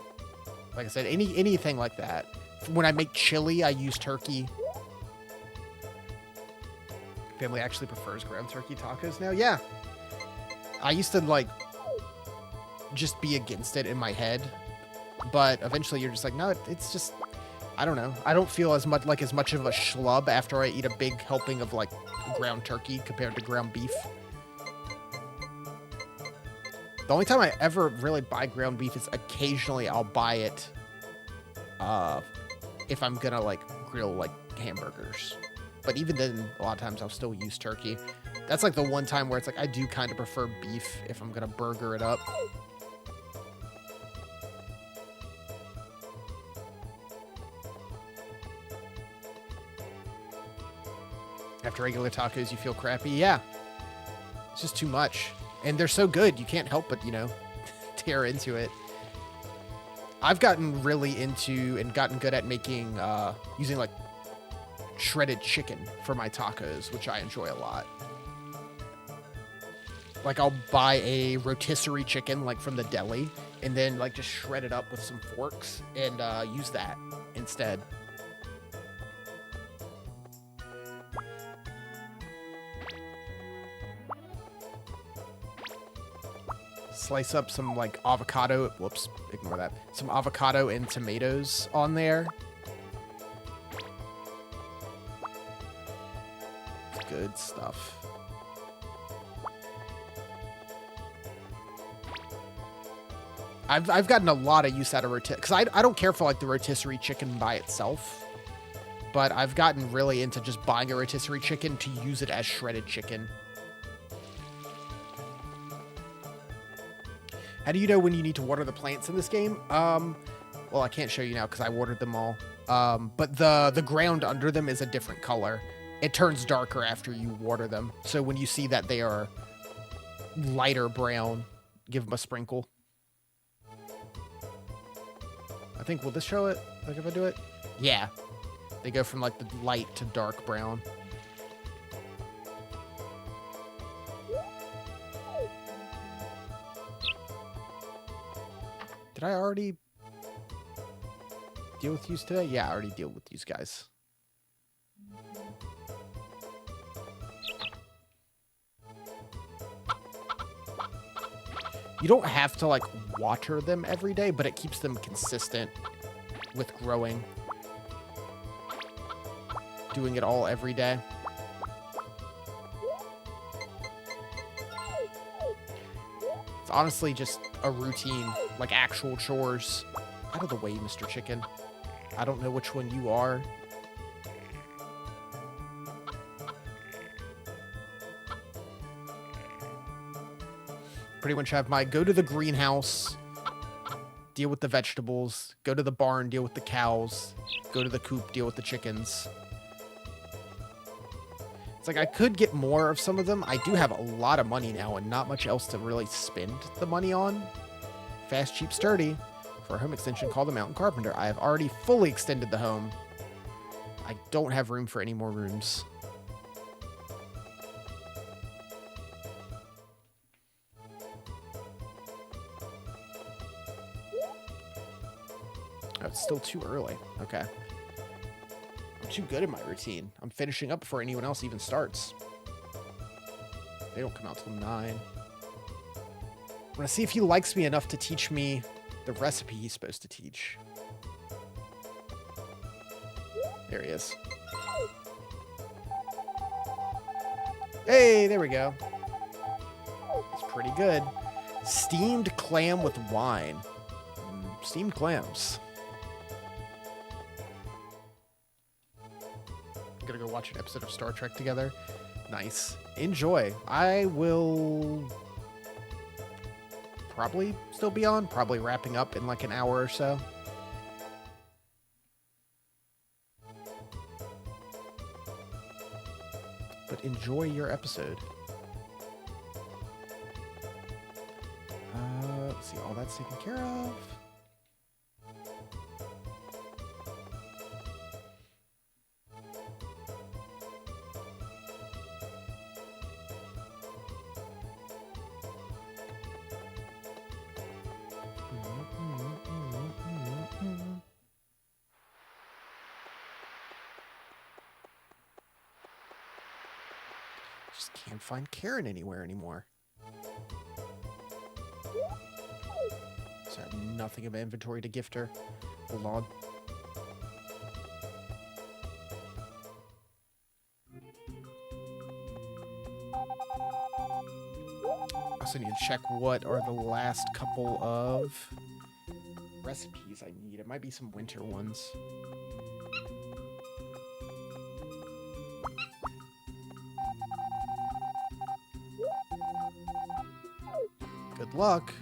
Like I said, anything like that. When I make chili, I use turkey. Family actually prefers ground turkey tacos now. Yeah. I used to, like, just be against it in my head. But eventually you're just like, no, it's just, I don't know. I don't feel as much of a schlub after I eat a big helping of, like, ground turkey compared to ground beef. The only time I ever really buy ground beef is occasionally I'll buy it if I'm gonna like grill like hamburgers. But even then, a lot of times I'll still use turkey. That's like the one time where it's like I do kind of prefer beef if I'm gonna burger it up. After regular tacos, you feel crappy? Yeah. It's just too much. And they're so good, you can't help but, you know, tear into it. I've gotten really into and gotten good at making, using like shredded chicken for my tacos, which I enjoy a lot. Like I'll buy a rotisserie chicken like from the deli and then like just shred it up with some forks and use that instead. Slice up some like avocado, whoops, ignore that. Some avocado and tomatoes on there. Good stuff. I've gotten a lot of use out of rotisserie, because I don't care for like the rotisserie chicken by itself, but I've gotten really into just buying a rotisserie chicken to use it as shredded chicken. How do you know when you need to water the plants in this game? Well, I can't show you now because I watered them all. But the ground under them is a different color. It turns darker after you water them. So when you see that they are lighter brown, give them a sprinkle. I think, will this show it? Like if I do it? Yeah. They go from like the light to dark brown. Did I already deal with these today? Yeah, I already deal with these guys. You don't have to like water them every day, but it keeps them consistent with growing. Doing it all every day. It's honestly just a routine, like actual chores. Out of the way, Mr. Chicken. I don't know which one you are. Pretty much have my go to the greenhouse, deal with the vegetables, go to the barn, deal with the cows, go to the coop, deal with the chickens. It's like I could get more of some of them. I do have a lot of money now and not much else to really spend the money on. Fast, cheap, sturdy. For a home extension, call the Mountain Carpenter. I have already fully extended the home. I don't have room for any more rooms. Oh, it's still too early. Okay. I'm too good in my routine. I'm finishing up before anyone else even starts. They don't come out till 9. I'm gonna see if he likes me enough to teach me the recipe he's supposed to teach. There he is. Hey, there we go. It's pretty good. Steamed clam with wine. Steamed clams. I'm gonna go watch an episode of Star Trek together. Nice. Enjoy. I will probably still be on. Probably wrapping up in like an hour or so. But enjoy your episode. Let's see. All that's taken care of. Just can't find Karen anywhere anymore. So I have nothing of inventory to gift her. Hold on. I also need to check what are the last couple of recipes I need. It might be some winter ones. Good luck.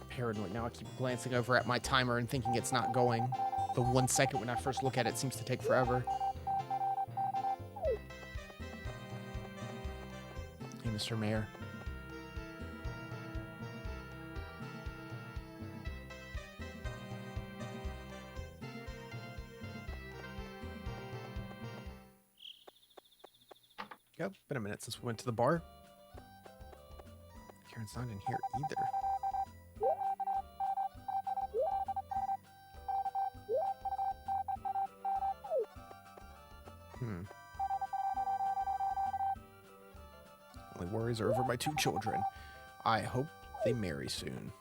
Paranoid. Now I keep glancing over at my timer and thinking it's not going. The 1 second when I first look at it seems to take forever. Hey, Mr. Mayor. Yep, been a minute since we went to the bar. Karen's not in here either. Only worries are over my 2 children. I hope they marry soon.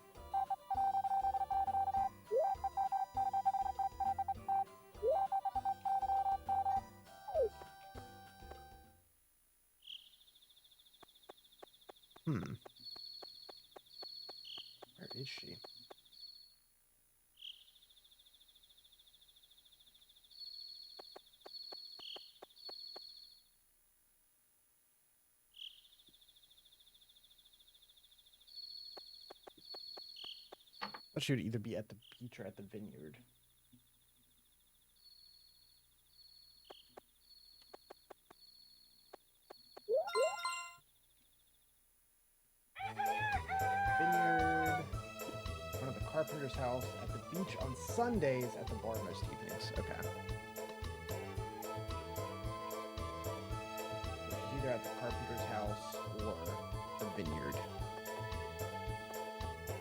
Where is she? I thought she would either be at the beach or at the vineyard. Vineyard, in front of the carpenter's house, at the beach on Sundays, at the bar most evenings. Okay. So she's either at the carpenter's house or the vineyard.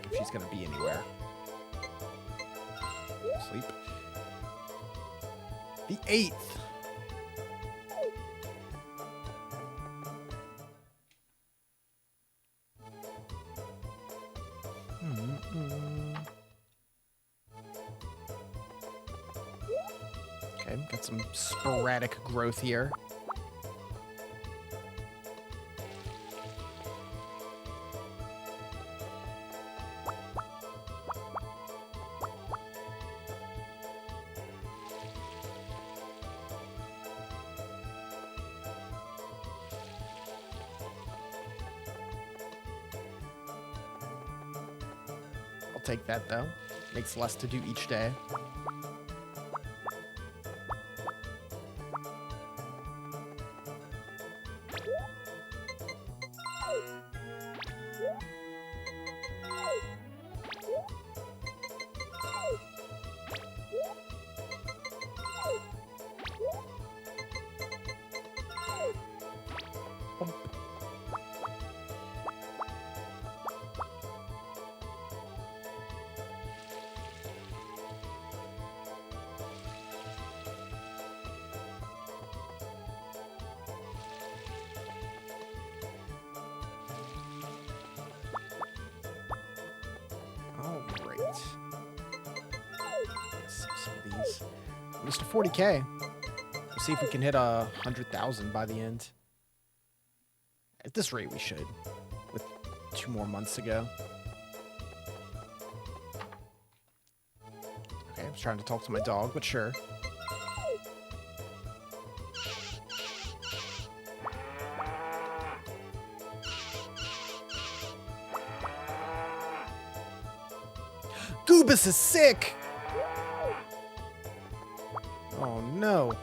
If she's gonna be anywhere. Sleep. The 8th. Okay, got some sporadic growth here. Take that though. Makes less to do each day. Mr. 40K. Let's see if we can hit 100,000 by the end. At this rate, we should. With 2 more months ago. Okay, I was trying to talk to my dog, but sure. Goobus is sick! Oh no.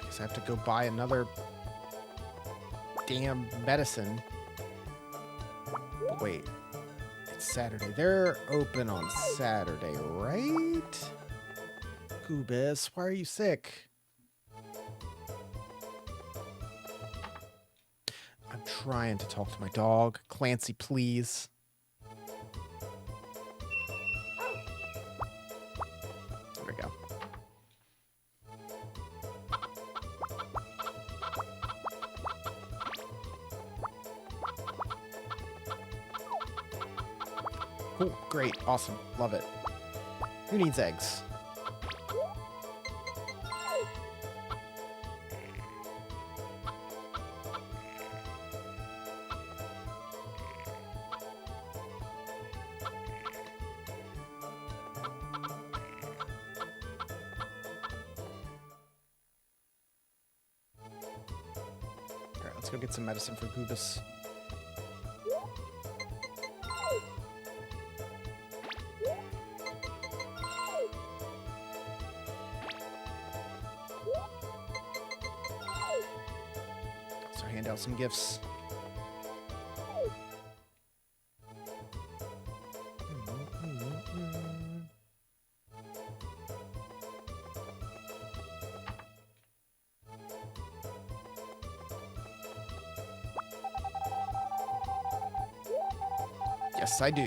I guess I have to go buy another damn medicine. But wait, it's Saturday. They're open on Saturday, right? Goobus, why are you sick? I'm trying to talk to my dog. Clancy, please. There we go. Cool, great, awesome, love it. Who needs eggs? Let's go get some medicine for Goobus. So hand out some gifts. Yes, I do.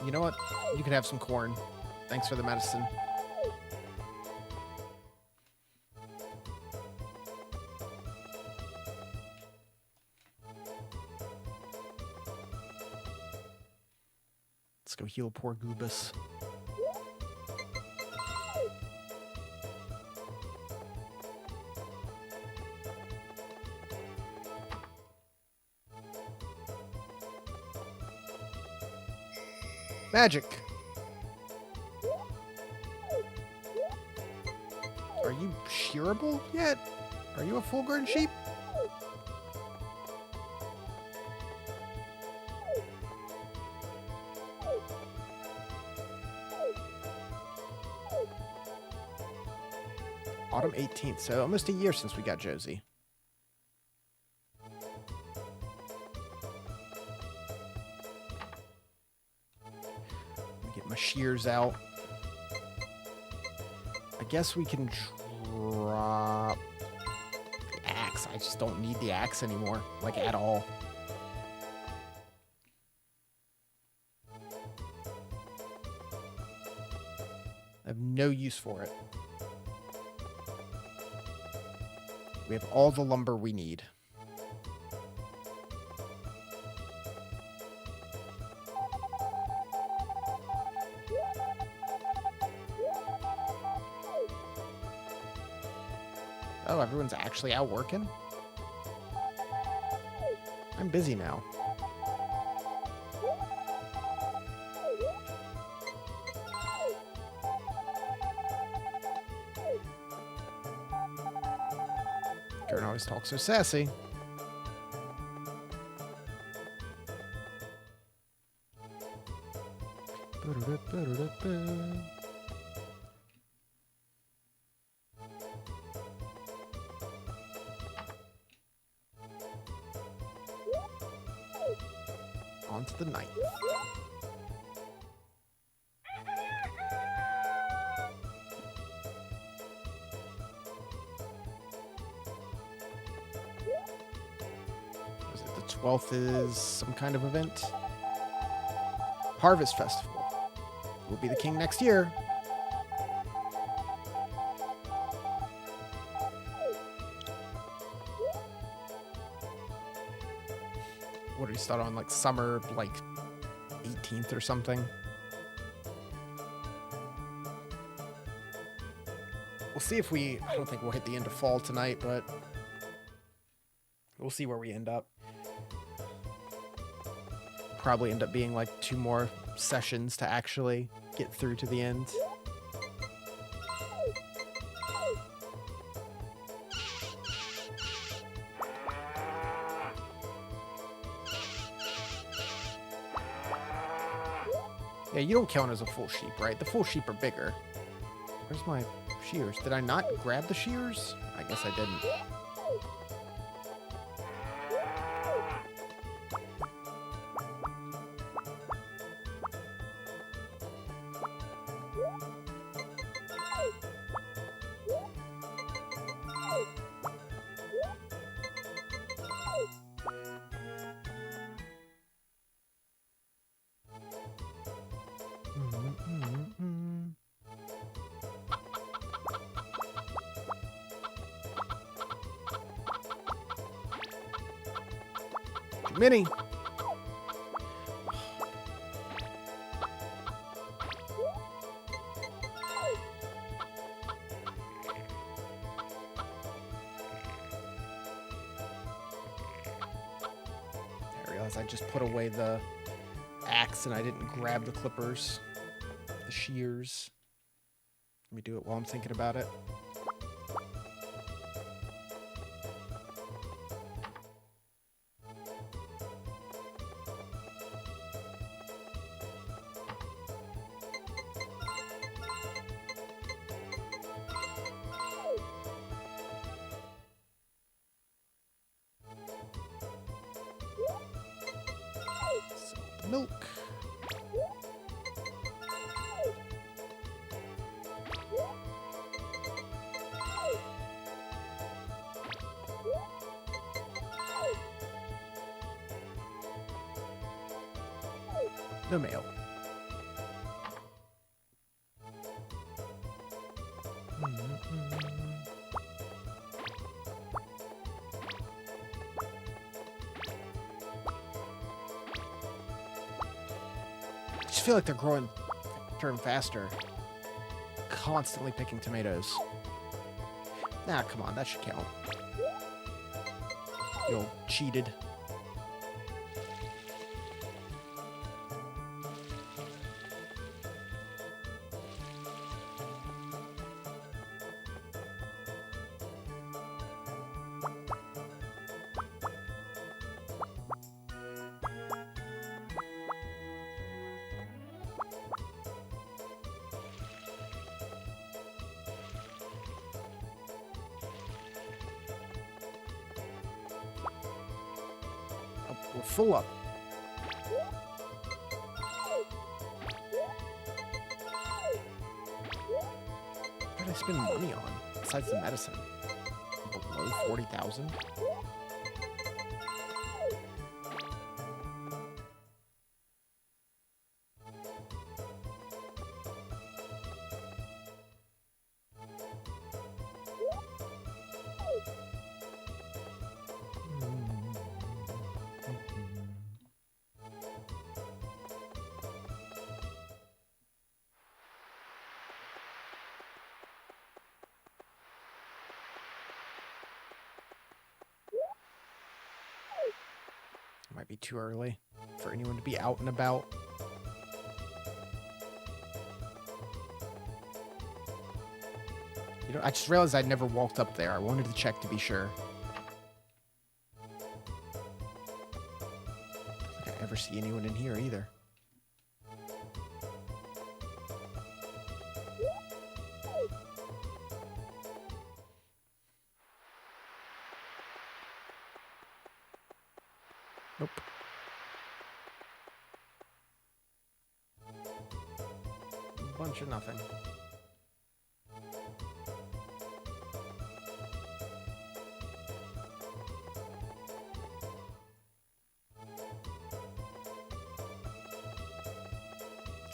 You know what? You can have some corn. Thanks for the medicine. Let's go heal poor Goobus. Magic. Are you shearable yet? Are you a full-grown sheep? Autumn 18th, so almost a year since we got Josie. Get my shears out. I guess we can drop the axe. I just don't need the axe anymore, like at all. I have no use for it. We have all the lumber we need. Oh, everyone's actually out working? I'm busy now. Gurn always talks so sassy. On to the 9th. Was it the 12th is some kind of event? Harvest Festival. We'll be the king next year. What did he start on, like summer, like 18th or something? We'll see if I don't think we'll hit the end of fall tonight, but we'll see where we end up. Probably end up being like 2 more sessions to actually get through to the end. Yeah, you don't count as a full sheep, right? The full sheep are bigger. Where's my shears? Did I not grab the shears? I guess I didn't. Mini. I realized I just put away the axe and I didn't grab the clippers, the shears. Let me do it while I'm thinking about it. So, milk. No mail. I just feel like they're growing faster. Constantly picking tomatoes. Nah, come on, that should count. You old cheated. Oh, we're full up. What did I spend money on besides the medicine? Below 40,000? Might be too early for anyone to be out and about. You know, I just realized I'd never walked up there. I wanted to check to be sure. I don't think I ever see anyone in here either. Nope. Bunch of nothing.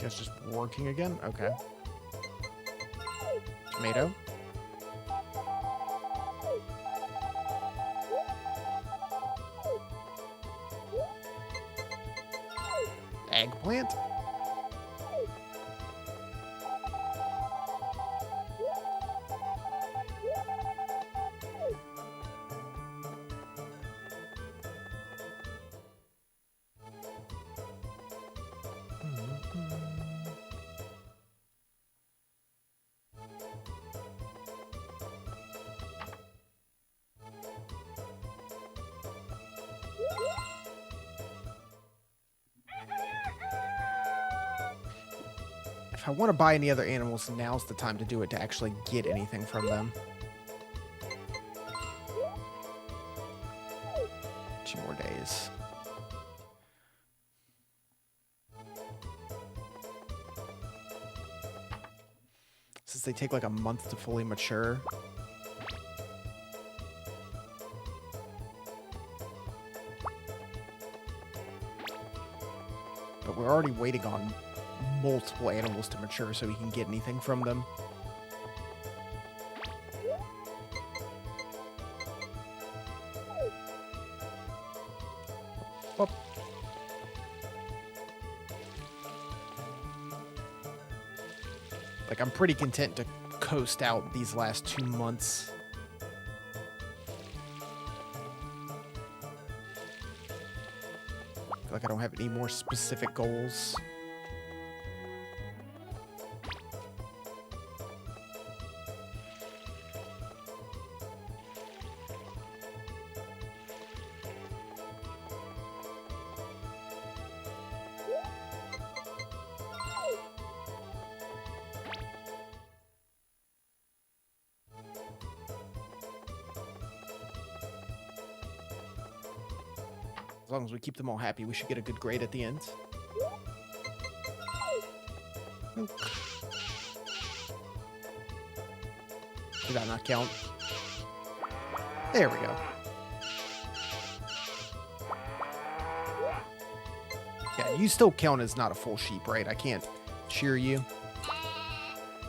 Guess just working again? Okay. Tomato. Eggplant. If I want to buy any other animals, now's the time to do it to actually get anything from them. 2 more days. Since they take like a month to fully mature. But we're already waiting on multiple animals to mature so we can get anything from them. Oh. Like, I'm pretty content to coast out these last 2 months. I feel like I don't have any more specific goals. long as we keep them all happy, we should get a good grade at the end. Nope. Did that not count? There we go. Yeah, you still count as not a full sheep, right? I can't shear you.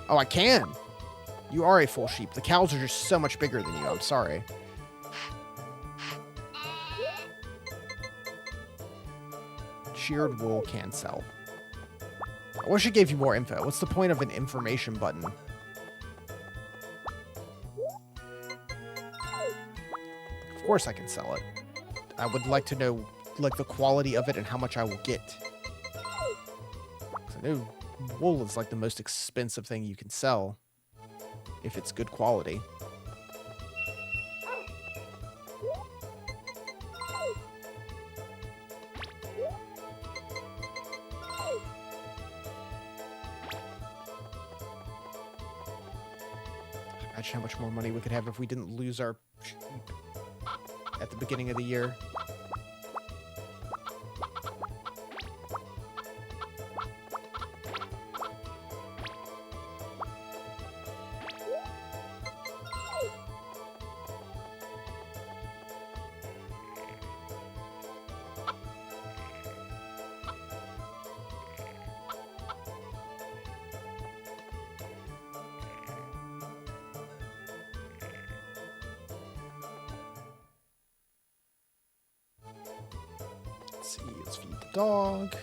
Oh, I can. You are a full sheep. The cows are just so much bigger than you. I'm sorry. Sheared wool can sell. I wish it gave you more info. What's the point of an information button? Of course I can sell it. I would like to know, like, the quality of it and how much I will get. 'Cause I know wool is, like, the most expensive thing you can sell if it's good quality. Imagine how much more money we could have if we didn't lose our sheep at the beginning of the year. Let's see, let's feed the dog.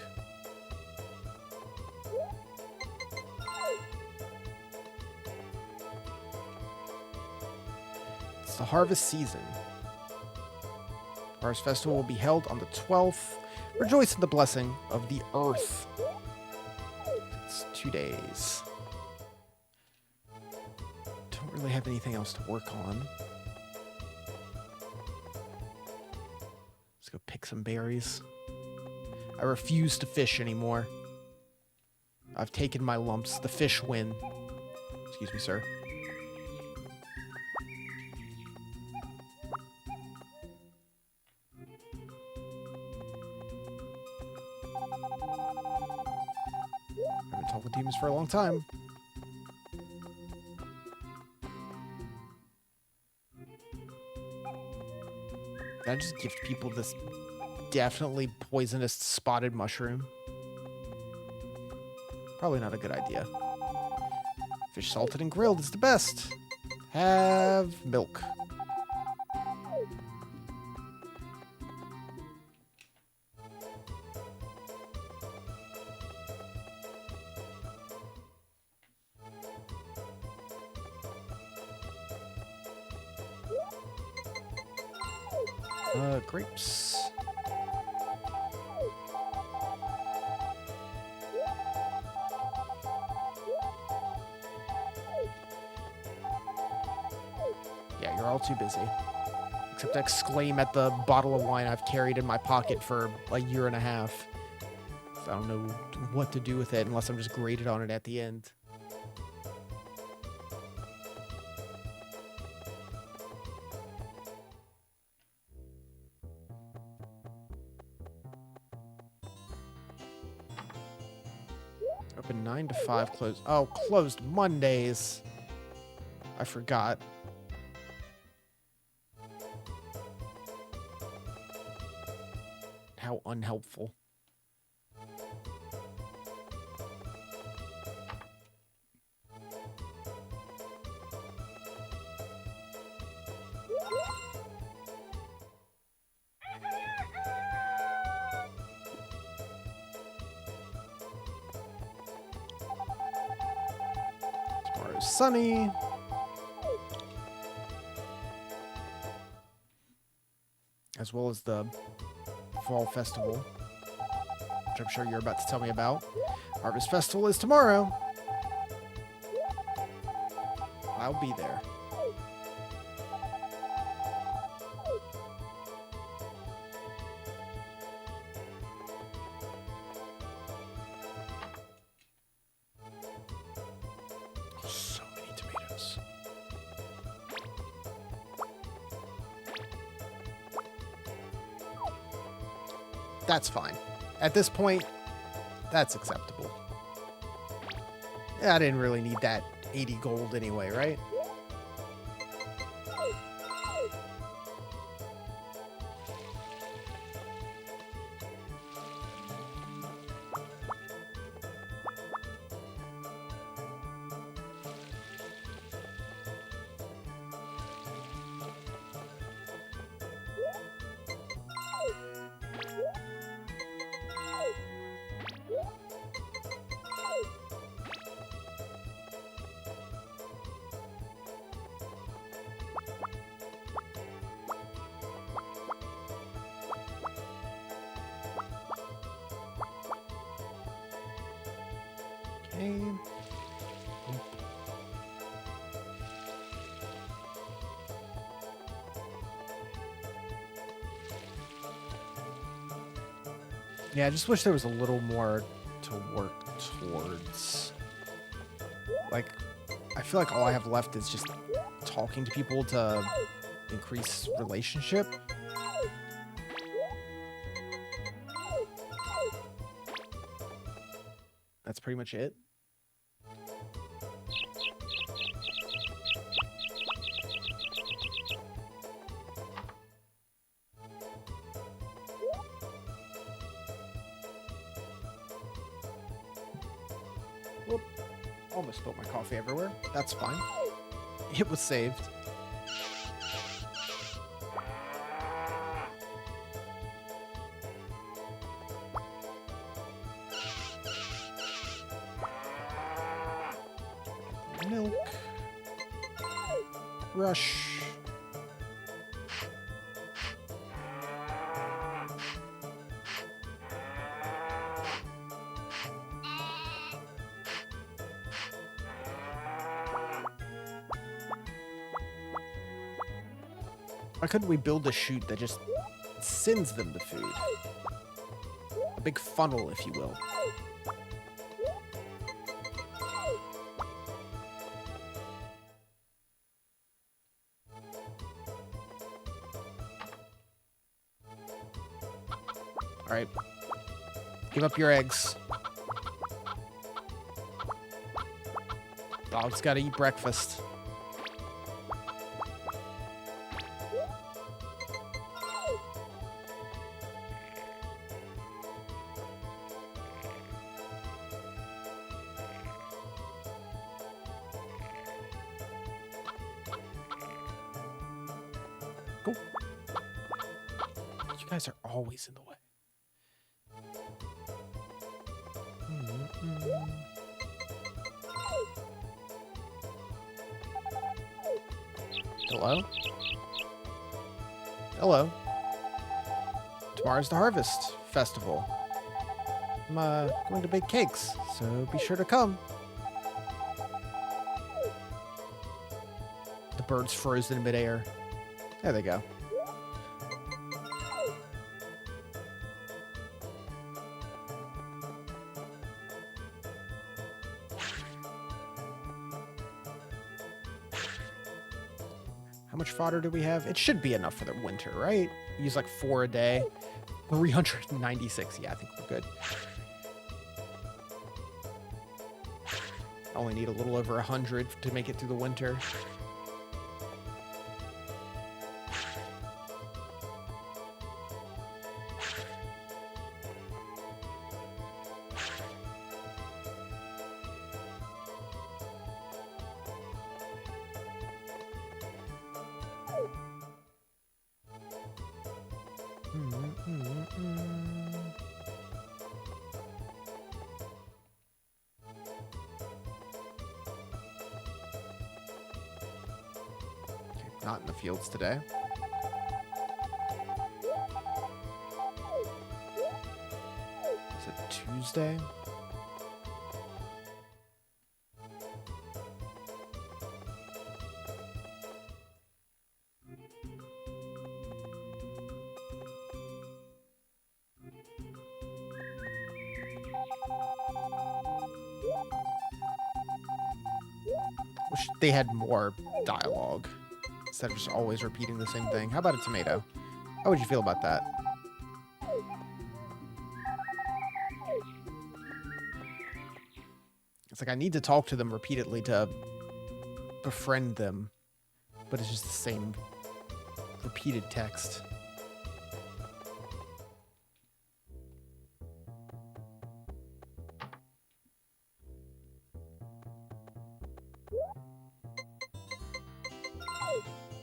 It's the harvest season. Harvest Festival will be held on the 12th. Rejoice in the blessing of the earth. It's 2 days. Don't really have anything else to work on. Let's go pick some berries. I refuse to fish anymore. I've taken my lumps. The fish win. Excuse me, sir. I haven't talked with demons for a long time. Can I just gift people this definitely poisonous spotted mushroom? Probably not a good idea. Fish salted and grilled is the best. Have milk. Grapes. Yeah, you're all too busy. Except to exclaim at the bottle of wine I've carried in my pocket for a year and a half. I don't know what to do with it unless I'm just graded on it at the end. Open 9 to 5, closed. Oh, closed Mondays. I forgot. How unhelpful. Tomorrow's sunny. As well as the Fall Festival, which I'm sure you're about to tell me about. Harvest Festival is tomorrow. I'll be there. So many tomatoes. That's fine. At this point, that's acceptable. Yeah, I didn't really need that 80 gold anyway, right? Okay. Yeah, I just wish there was a little more to work towards. Like, I feel like all I have left is just talking to people to increase relationship. That's pretty much it. Whoop. Almost spilled my coffee everywhere. That's fine. It was saved. Milk. Rush. Why couldn't we build a chute that just sends them the food? A big funnel, if you will. Alright. Give up your eggs. Dog's gotta eat breakfast. Go. You guys are always in the way. Hello? Hello. Tomorrow's the Harvest Festival. I'm going to bake cakes, so be sure to come. The bird's frozen in midair. There they go. How much fodder do we have? It should be enough for the winter, right? Use like 4 a day. 396. Yeah, I think we're good. I only need a little over 100 to make it through the winter. Not in the fields today. Is it Tuesday? Wish they had more dialogue instead of just always repeating the same thing. How about a tomato? How would you feel about that? It's like I need to talk to them repeatedly to befriend them, but it's just the same repeated text.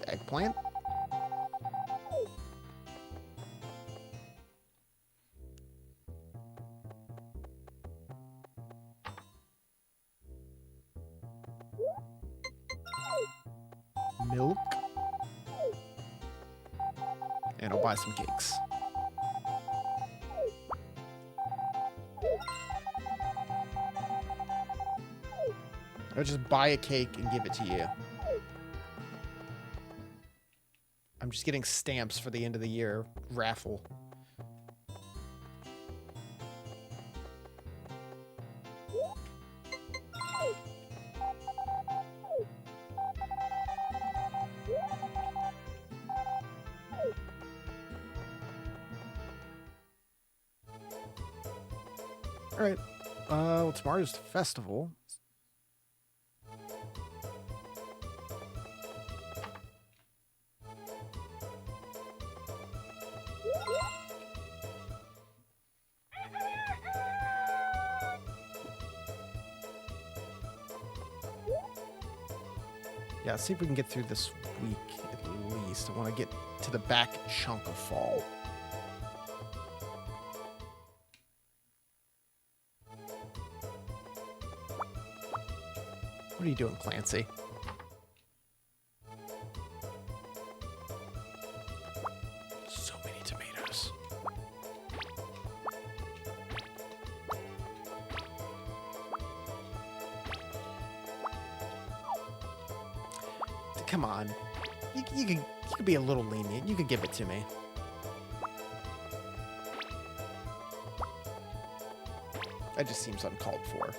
Eggplant? Milk? And I'll buy some cakes. I'll just buy a cake and give it to you. I'm just getting stamps for the end of the year raffle. All right. Well, tomorrow's the festival. Yeah, let's see if we can get through this week at least. I want to get to the back chunk of fall. What are you doing, Clancy? So many tomatoes. Come on. You could be a little lenient. You could give it to me. That just seems uncalled for.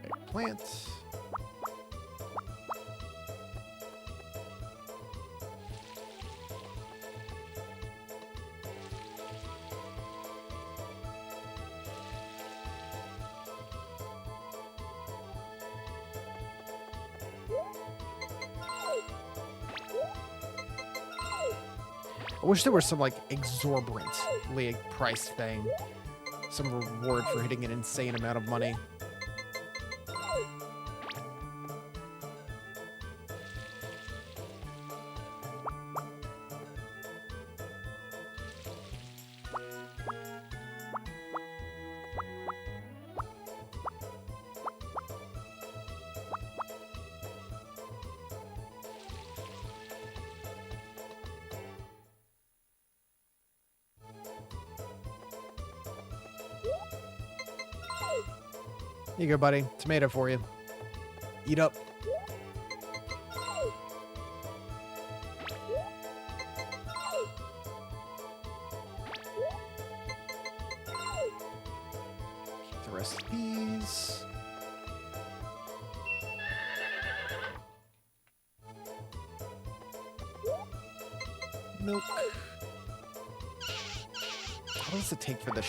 Eggplant. I wish there was some, like, exorbitantly priced thing. Some reward for hitting an insane amount of money. Here you go, buddy. Tomato for you. Eat up. Keep the rest of these. Milk. How long does it take for the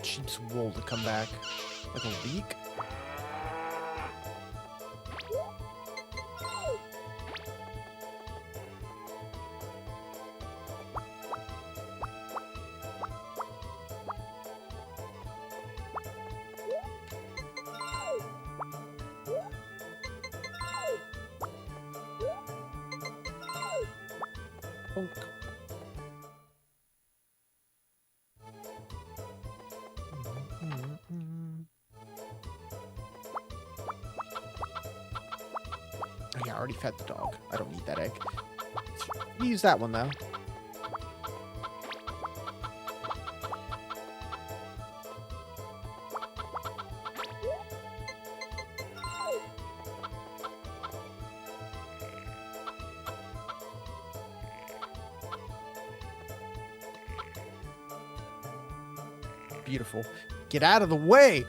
sheep's wool to come back? Like a week? Bonk. Oh yeah, I already fed the dog. I don't need that egg. Use that one, though. Beautiful. Get out of the way!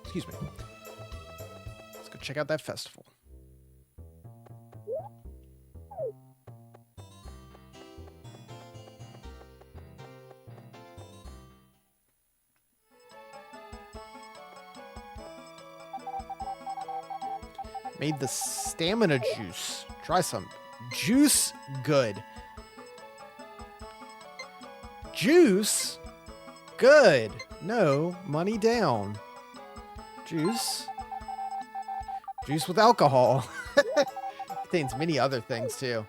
Excuse me. Let's go check out that festival. Made the stamina juice. Try some. Juice, good. Juice, good. No, money down. Juice. Juice with alcohol. Contains many other things, too.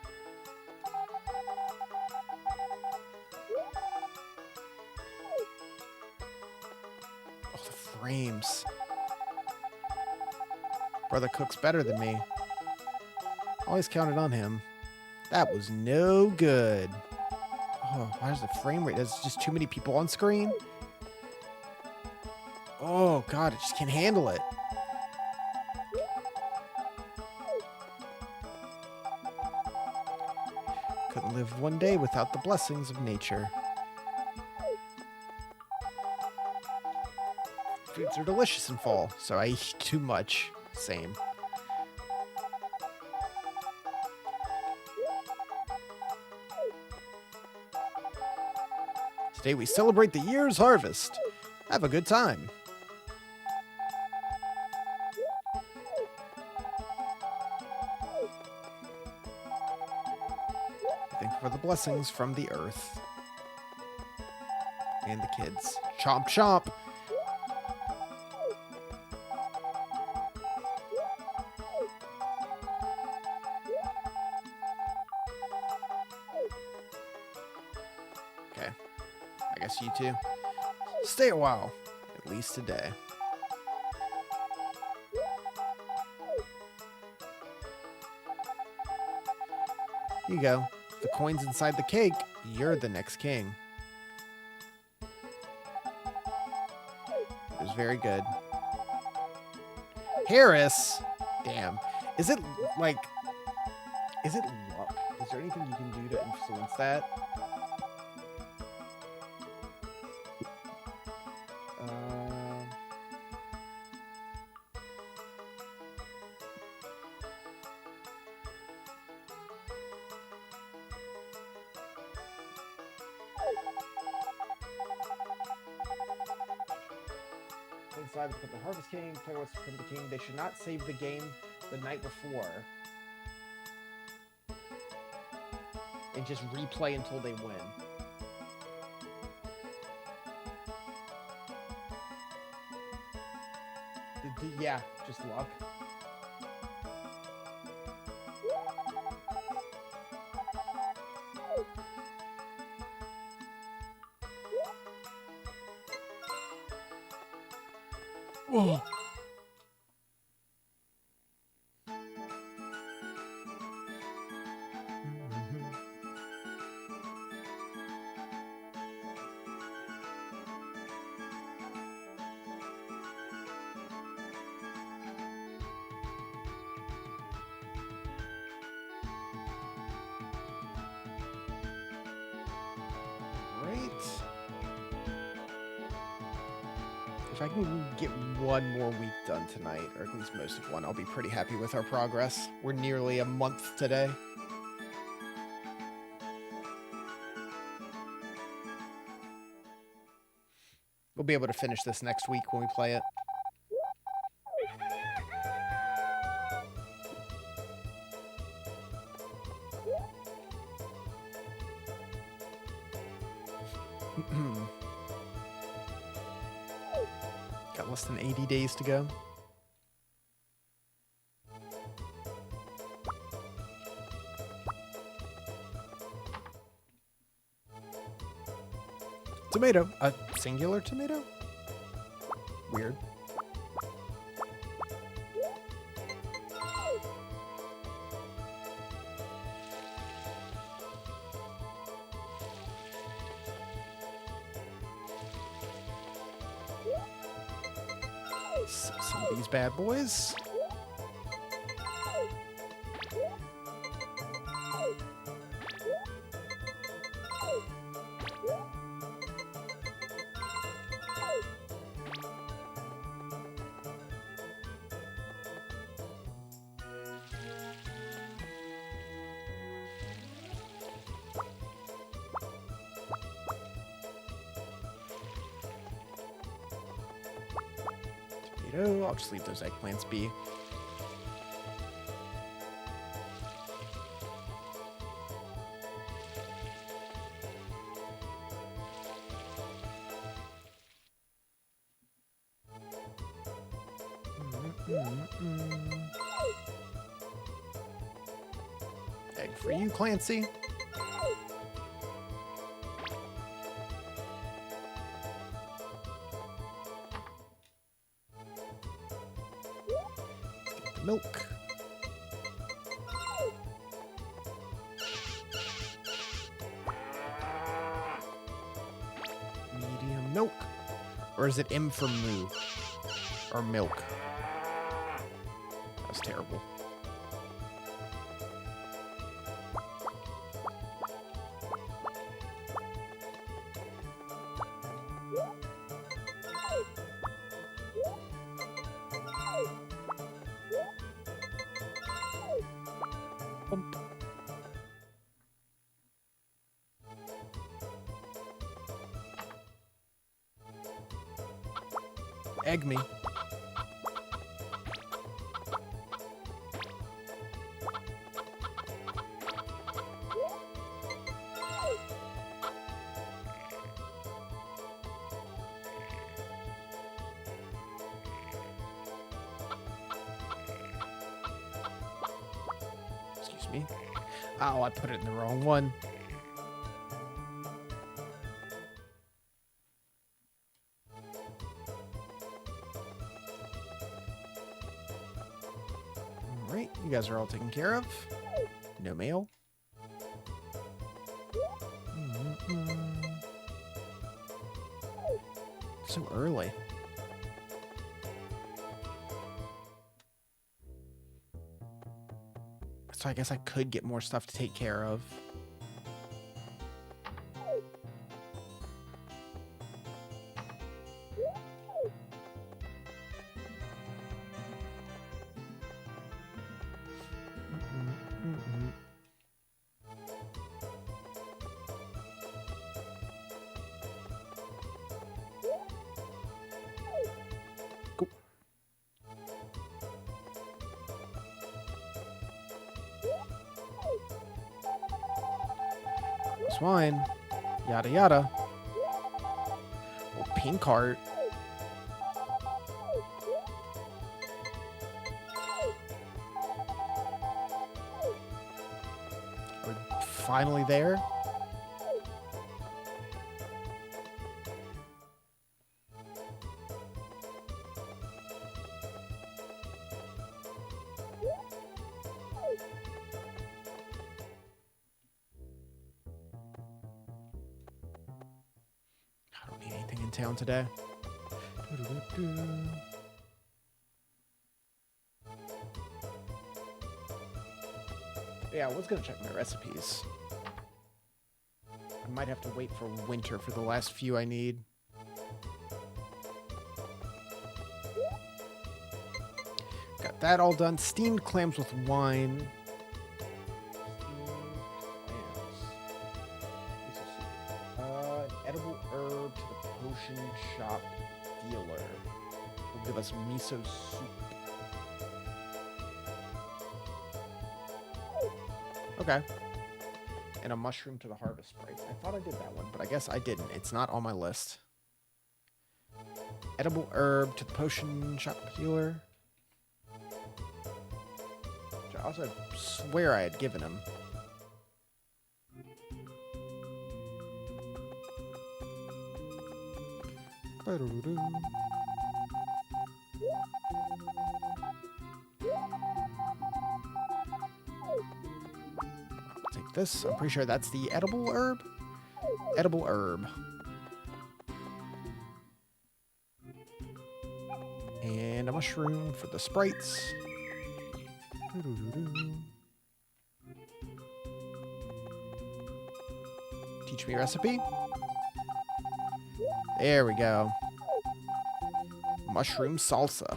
Oh, the frames. Brother cooks better than me. Always counted on him. That was no good. Oh, why is the frame rate? There's just too many people on screen. Oh, God, I just can't handle it. Couldn't live one day without the blessings of nature. Foods are delicious in fall, so I eat too much. Same. Today we celebrate the year's harvest. Have a good time. Thankful for the blessings from the earth. And the kids. Chomp chomp. Okay. I guess you two. Stay a while. At least today. Here you go. The coin's inside the cake. You're the next king. It was very good. Harris! Damn. Is it, like... Is it luck? Is there anything you can do to influence that? Inside become the Harvest King, player wants to become the king. They should not save the game the night before and just replay until they win. Yeah, just luck. Whoa. If I can get one more week done tonight, or at least most of one, I'll be pretty happy with our progress. We're nearly a month today. We'll be able to finish this next week when we play it. Got less than 80 days to go. Tomato. A singular tomato? Weird. Some of these bad boys. I'll just leave those eggplants be. Egg for you, Clancy. Milk. Medium milk. Or is it M for moo? Or milk? That was terrible. Bump. Egg me. Excuse me. Oh, I put it in the wrong one. Alright, you guys are all taken care of. No mail. So early. So I guess I could get more stuff to take care of. Cool. Swine. Yada yada. Oh, pink heart. Are we finally there? I don't need anything in town today. Yeah, I was gonna check my recipes. I might have to wait for winter for the last few I need. Got that all done. Steamed clams with wine. Edible herb to the potion shop dealer. Will give us miso soup. Okay. And a mushroom to the harvest sprite. I thought I did that one, but I guess I didn't. It's not on my list. Edible herb to the potion shop dealer. Which I also swear I had given him. I'll take this. I'm pretty sure that's the edible herb. Edible herb. And a mushroom for the sprites. Teach me a recipe. There we go. Mushroom salsa.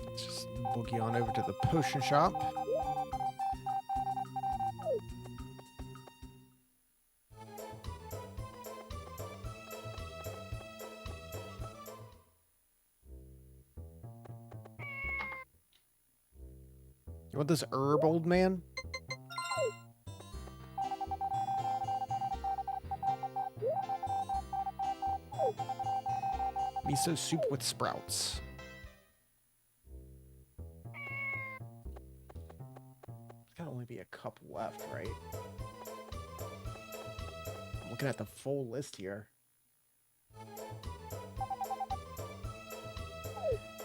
Let's just boogie on over to the potion shop. You want this herb, old man? Miso soup with sprouts. There's gotta only be a cup left, right? I'm looking at the full list here.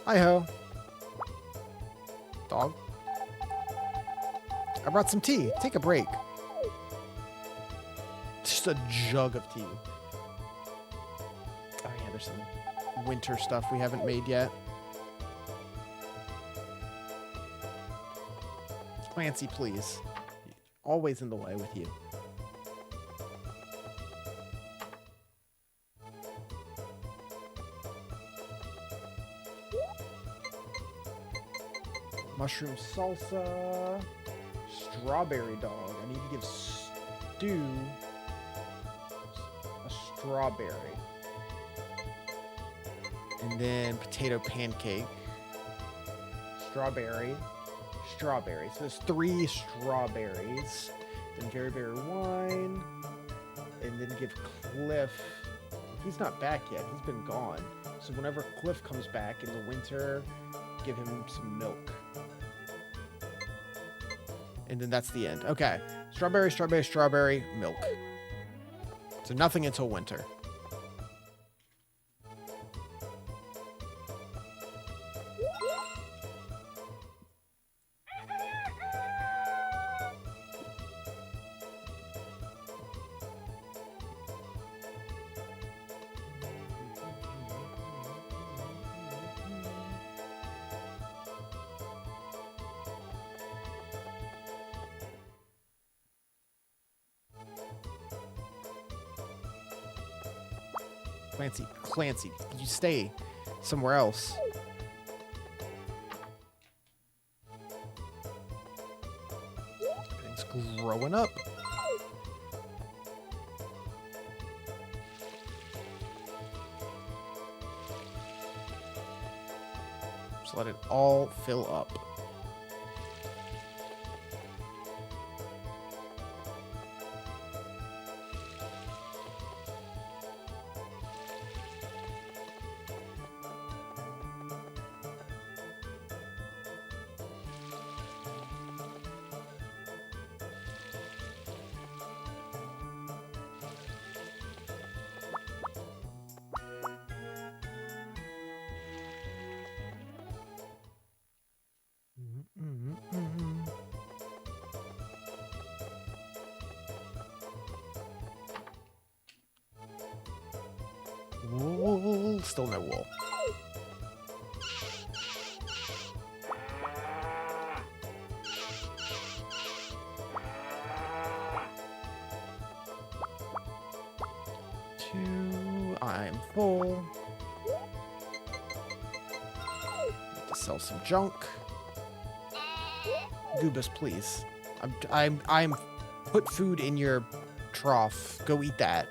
Hi-ho. Dog. I brought some tea. Take a break. Just a jug of tea. Oh yeah, there's some winter stuff we haven't made yet. Clancy, please. Always in the way with you. Mushroom salsa. Strawberry dog. I need to give Stew a strawberry. And then potato pancake. Strawberry. Strawberry. So there's 3 strawberries. Then very wine. And then give Cliff... He's not back yet. He's been gone. So whenever Cliff comes back in the winter, give him some milk. And then that's the end. Okay. Strawberry, strawberry, strawberry, milk. So nothing until winter. Clancy, you stay somewhere else. Everything's growing up. Just let it all fill up. Wool. Still no wool. I'm full. Need to sell some junk. Goobus, please. I'm put food in your trough. Go eat that.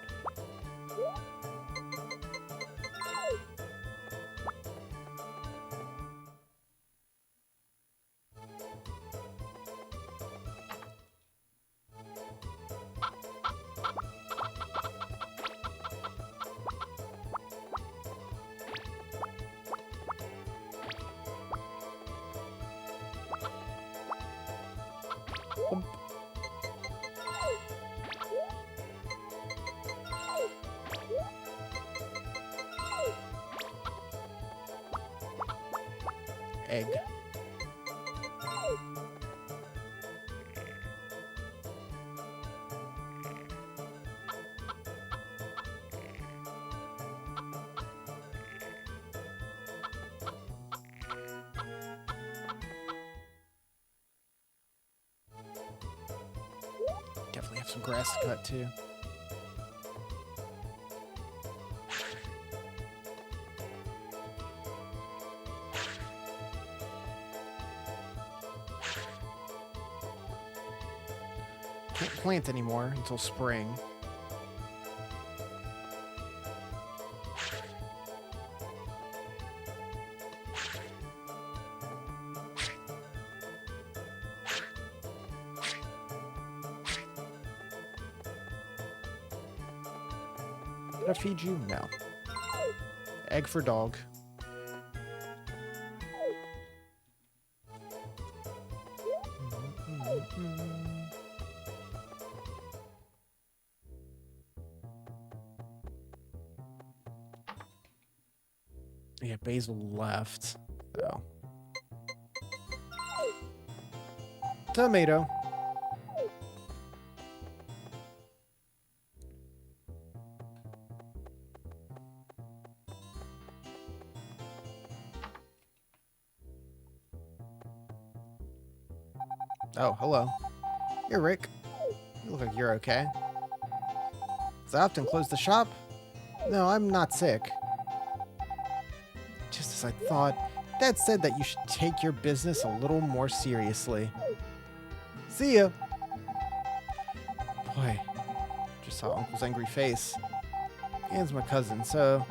Egg. have some grass to cut too. Can't plant anymore until spring. Did I feed you? No. Egg for dog. Yeah, Basil left, though. Tomato. Oh, hello. You're Rick. You look like you're okay. Does I often close the shop? No, I'm not sick. Just as I thought, Dad said that you should take your business a little more seriously. See ya. Boy, just saw Uncle's angry face. Anne's my cousin, so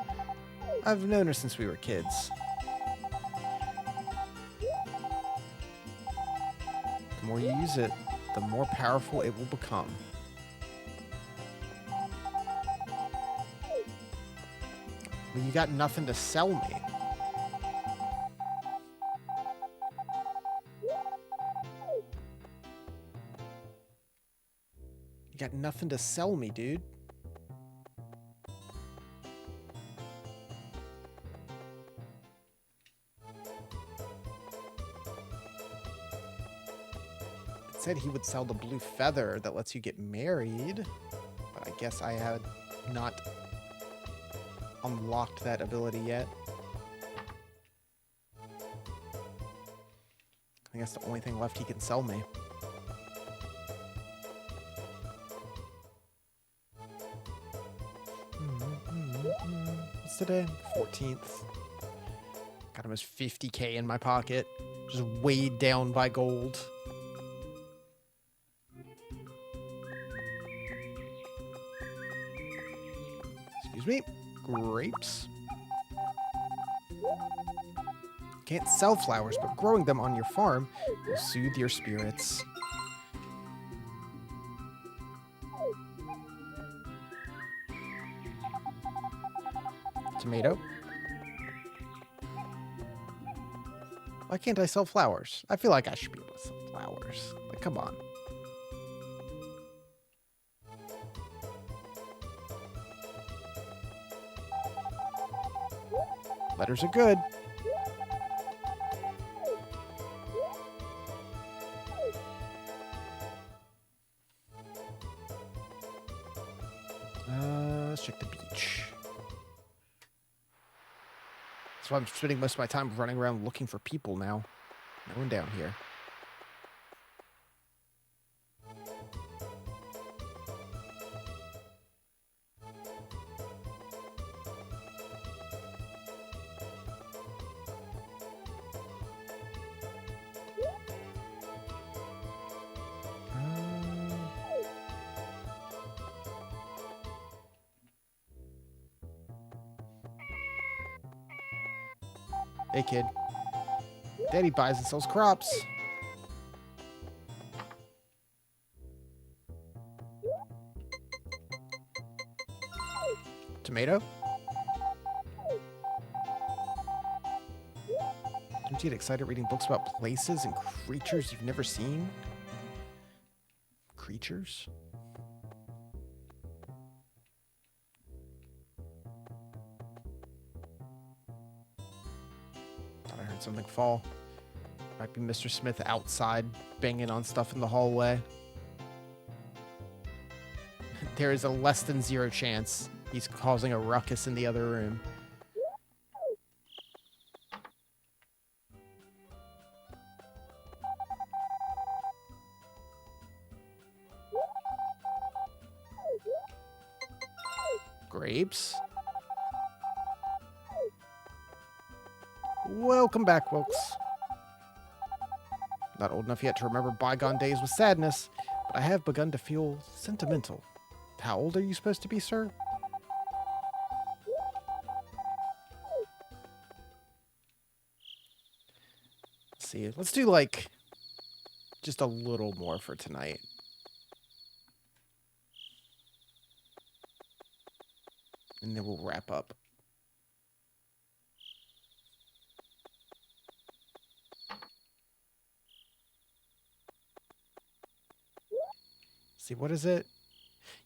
I've known her since we were kids. The more you use it, the more powerful it will become. Well, you got nothing to sell me. You got nothing to sell me, dude. It said he would sell the blue feather that lets you get married, but I guess I had not unlocked that ability yet. I think that's the only thing left he can sell me. What's today? 14th. Got almost 50k in my pocket, just weighed down by gold. Excuse me. Grapes. Can't sell flowers, but growing them on your farm will soothe your spirits. Tomato. Why can't I sell flowers? I feel like I should be able to sell flowers. Like, come on. Letters are good. Let's check the beach. That's why I'm spending most of my time running around looking for people now. No one down here. Hey, kid. Daddy buys and sells crops. Tomato? Don't you get excited reading books about places and creatures you've never seen? Creatures? Thought I heard something fall. Might be Mr. Smith outside banging on stuff in the hallway. There is a less than 0 chance he's causing a ruckus in the other room. grapes. Welcome back, Wilkes. Not old enough yet to remember bygone days with sadness, but I have begun to feel sentimental. How old are you supposed to be, sir? Let's see. Let's do, like, just a little more for tonight. And then we'll wrap up. See, what is it?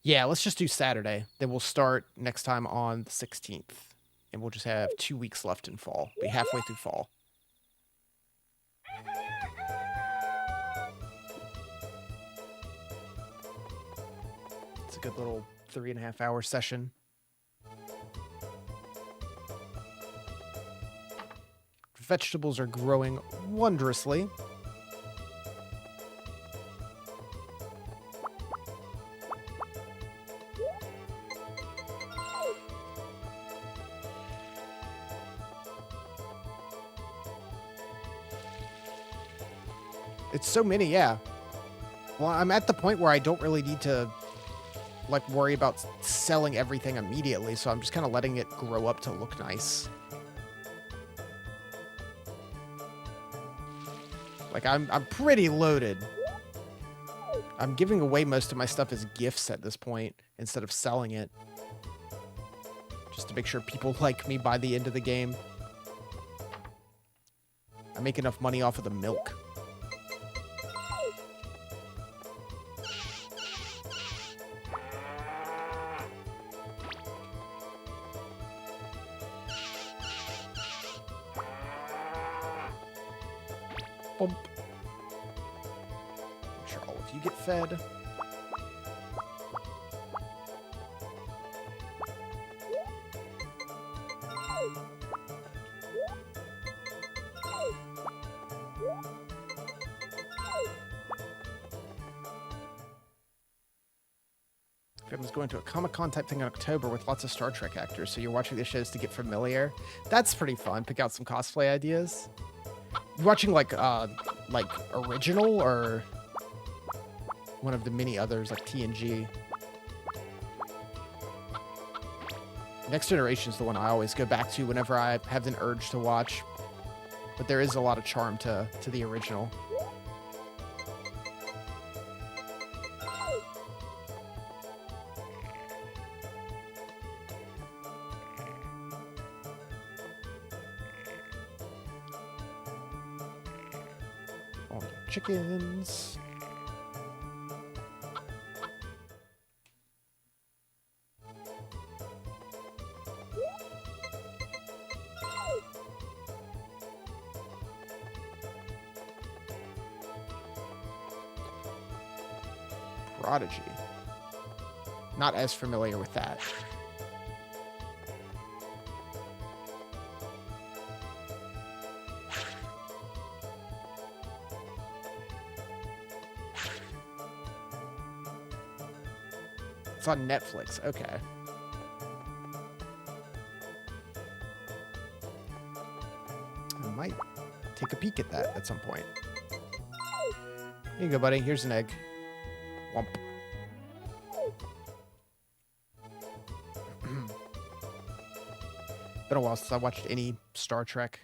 Yeah, let's just do Saturday. Then we'll start next time on the 16th. And we'll just have 2 weeks left in fall. Be halfway through fall. It's a good little 3.5-hour session. Vegetables are growing wondrously. It's so many, yeah. Well, I'm at the point where I don't really need to, like, worry about selling everything immediately, so I'm just kind of letting it grow up to look nice. Like, I'm pretty loaded. I'm giving away most of my stuff as gifts at this point, instead of selling it. Just to make sure people like me by the end of the game. I make enough money off of the milk. Bump. Make sure all of you get fed. Family's going to a Comic-Con type thing in October with lots of Star Trek actors, so you're watching the shows to get familiar. That's pretty fun. Pick out some cosplay ideas. You watching like original or one of the many others like TNG? Next Generation is the one I always go back to whenever I have an urge to watch, but there is a lot of charm to the original. Chickens. Prodigy. Not as familiar with that. It's on Netflix. Okay. I might take a peek at that at some point. Here you go, buddy. Here's an egg. Womp. Been a while since I watched any Star Trek.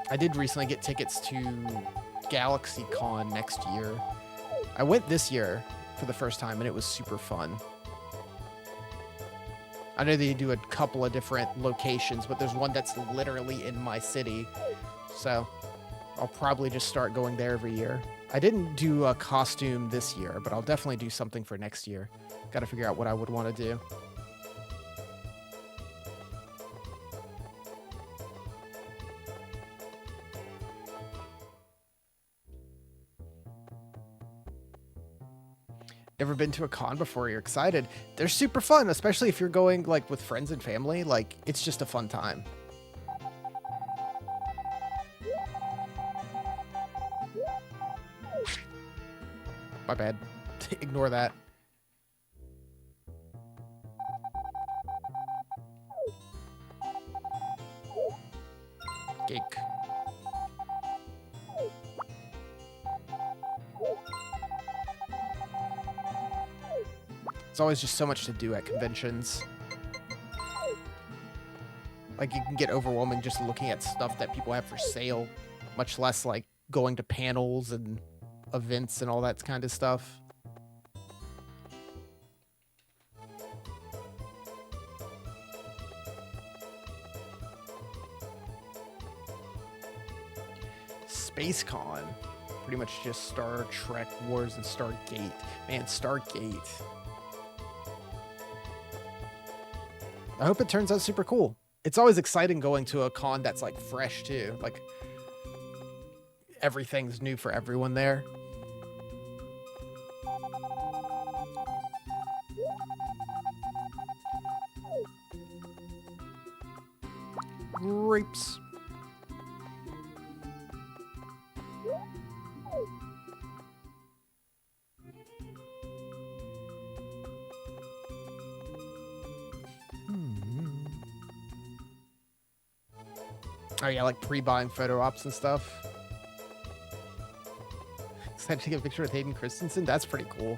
I did recently get tickets to GalaxyCon next year. I went this year for the first time, and it was super fun. I know they do a couple of different locations, but there's one that's literally in my city. So I'll probably just start going there every year. I didn't do a costume this year, but I'll definitely do something for next year. Got to figure out what I would want to do. Never been to a con before, you're excited. They're super fun, especially if you're going like with friends and family. Like, it's just a fun time. My bad. Ignore that. Geek. It's always just so much to do at conventions. Like, you can get overwhelming just looking at stuff that people have for sale, much less, like, going to panels and events and all that kind of stuff. SpaceCon. Pretty much just Star Trek Wars and Stargate. Man, Stargate. I hope it turns out super cool. It's always exciting going to a con that's like fresh too. Like everything's new for everyone there. Grapes. Oh yeah, like pre-buying photo ops and stuff. Excited to get a picture with Hayden Christensen? That's pretty cool.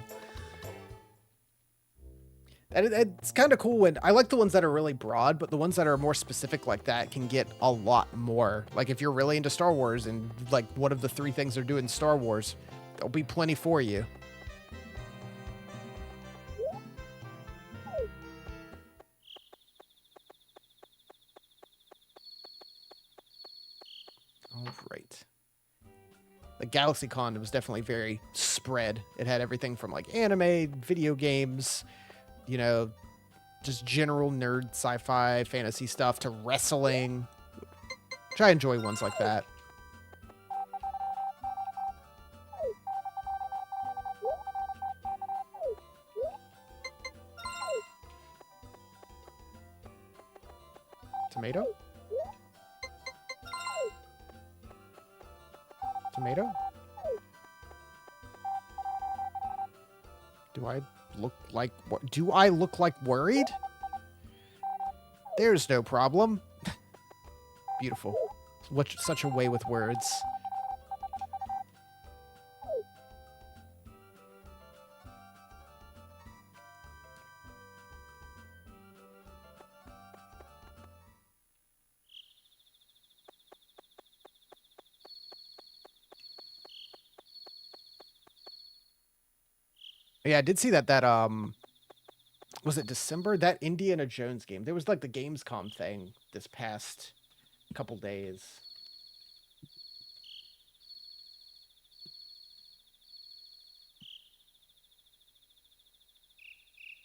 And it's kind of cool when I like the ones that are really broad, but the ones that are more specific like that can get a lot more. Like if you're really into Star Wars and like one of the 3 things they're doing in Star Wars, there'll be plenty for you. All right. The GalaxyCon was definitely very spread. It had everything from like anime, video games, you know, just general nerd sci-fi fantasy stuff to wrestling. Which I enjoy ones like that. Tomato? Tomato? Do I look like what? Do I look like worried? There's no problem. Beautiful. Such a way with words. Yeah, I did see that was it December? That Indiana Jones game. There was like the Gamescom thing this past couple days.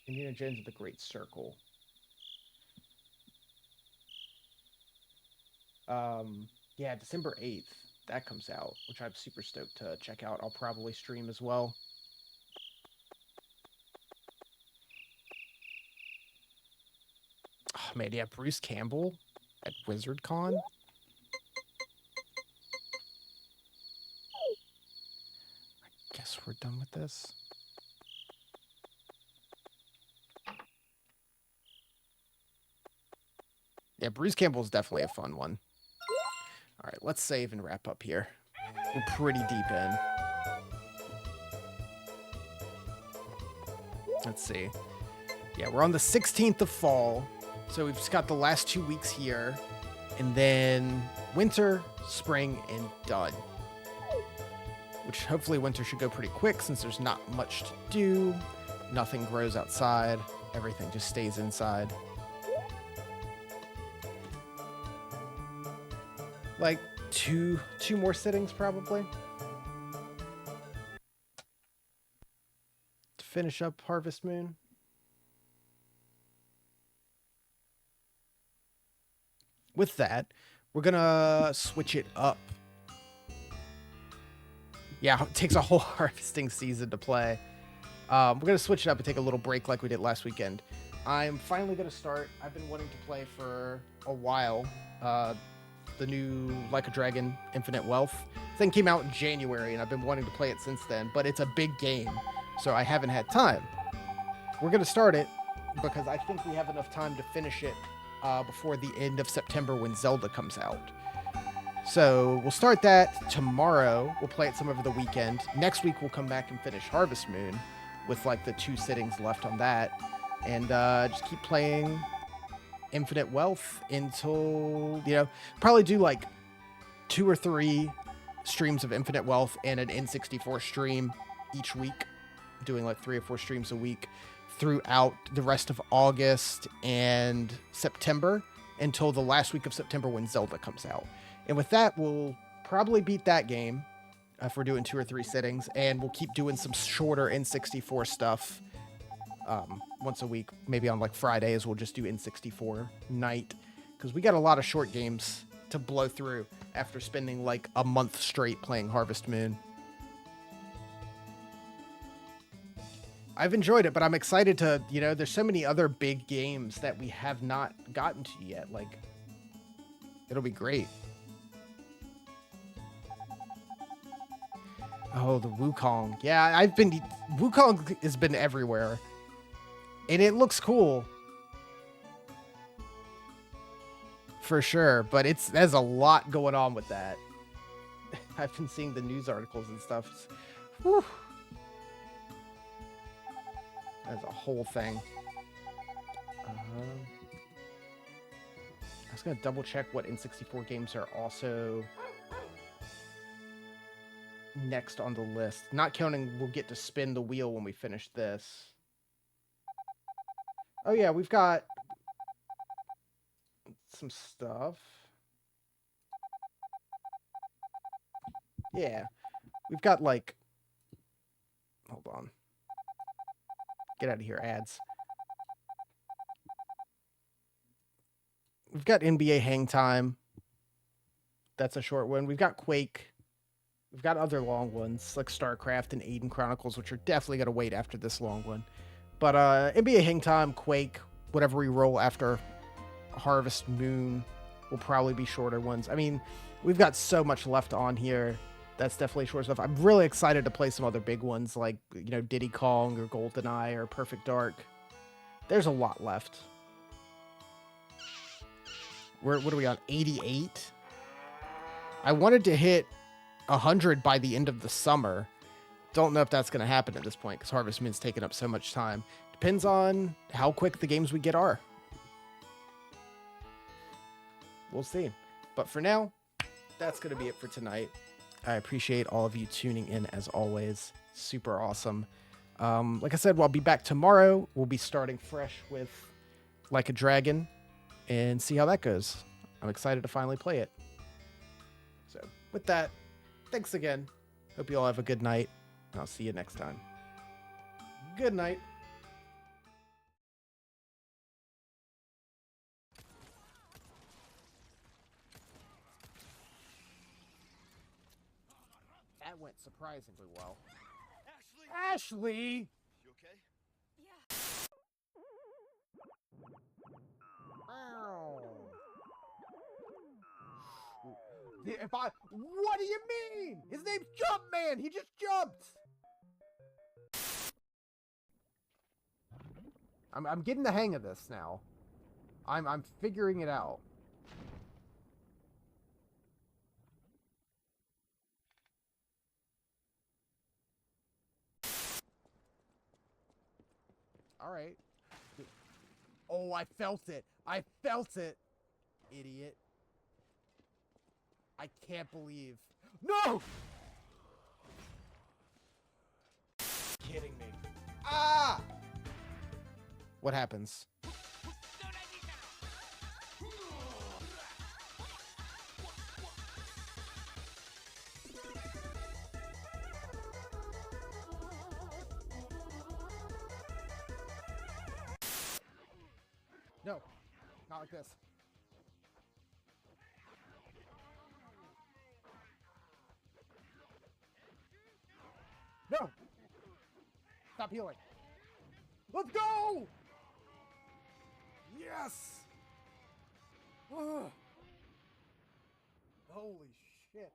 Indiana Jones of the Great Circle. Yeah, December 8th. That comes out, which I'm super stoked to check out. I'll probably stream as well. Oh, man, yeah, Bruce Campbell at WizardCon. I guess we're done with this. Yeah, Bruce Campbell is definitely a fun one. All right, let's save and wrap up here. We're pretty deep in. Let's see. Yeah, we're on the 16th of fall. So we've just got the last 2 weeks here. And then winter, spring, and done. Which hopefully winter should go pretty quick since there's not much to do. Nothing grows outside. Everything just stays inside. Like two more sittings probably. To finish up Harvest Moon. With that, we're gonna switch it up. Yeah, it takes a whole harvesting season to play. We're gonna switch it up and take a little break like we did last weekend. I'm finally gonna start. I've been wanting to play for a while. the new Like a Dragon Infinite Wealth. Thing came out in January, and I've been wanting to play it since then, but it's a big game, so I haven't had time. We're going to start it because I think we have enough time to finish it before the end of September when Zelda comes out. So we'll start that tomorrow. We'll play it some over the weekend. Next week, we'll come back and finish Harvest Moon with like the 2 sittings left on that. And just keep playing Infinite Wealth until, probably do like 2 or 3 streams of Infinite Wealth and an N64 stream each week, doing like 3 or 4 streams a week throughout the rest of August and September until the last week of September when Zelda comes out. And with that, we'll probably beat that game if we're doing 2 or 3 sittings, and we'll keep doing some shorter N64 stuff once a week. Maybe on like Fridays, we'll just do N64 night, because we got a lot of short games to blow through after spending like a month straight playing Harvest Moon. I've enjoyed it, but I'm excited to, there's so many other big games that we have not gotten to yet. Like, it'll be great. Oh, the Wukong. Yeah, Wukong has been everywhere. And it looks cool. For sure, but there's a lot going on with that. I've been seeing the news articles and stuff. Whew. That's a whole thing. I was going to double check what N64 games are also next on the list. Not counting we'll get to spin the wheel when we finish this. Oh yeah, we've got some stuff. Yeah. We've got like... Hold on. Get out of here, ads. We've got NBA Hang Time. That's a short one. We've got Quake. We've got other long ones, like StarCraft and Aiden Chronicles, which are definitely going to wait after this long one. But NBA Hang Time, Quake, whatever we roll after Harvest Moon will probably be shorter ones. I mean, we've got so much left on here. That's definitely short stuff. I'm really excited to play some other big ones like, Diddy Kong or GoldenEye or Perfect Dark. There's a lot left. What are we on? 88? I wanted to hit 100 by the end of the summer. Don't know if that's going to happen at this point because Harvest Moon's taken up so much time. Depends on how quick the games we get are. We'll see. But for now, that's going to be it for tonight. I appreciate all of you tuning in as always. Super awesome. Like I said, I'll be back tomorrow. We'll be starting fresh with Like a Dragon and see how that goes. I'm excited to finally play it. So with that, thanks again. Hope you all have a good night. And I'll see you next time. Good night. That went surprisingly well. Ashley! You okay? Yeah. Ow. What do you mean? His name's Jumpman! He just jumped! I'm getting the hang of this now. I'm figuring it out. All right. Oh, I felt it. I felt it. Idiot. I can't believe. No! Kidding me. Ah! What happens? No, not like this. No! Stop healing. Let's go! Yes! Ugh. Holy shit.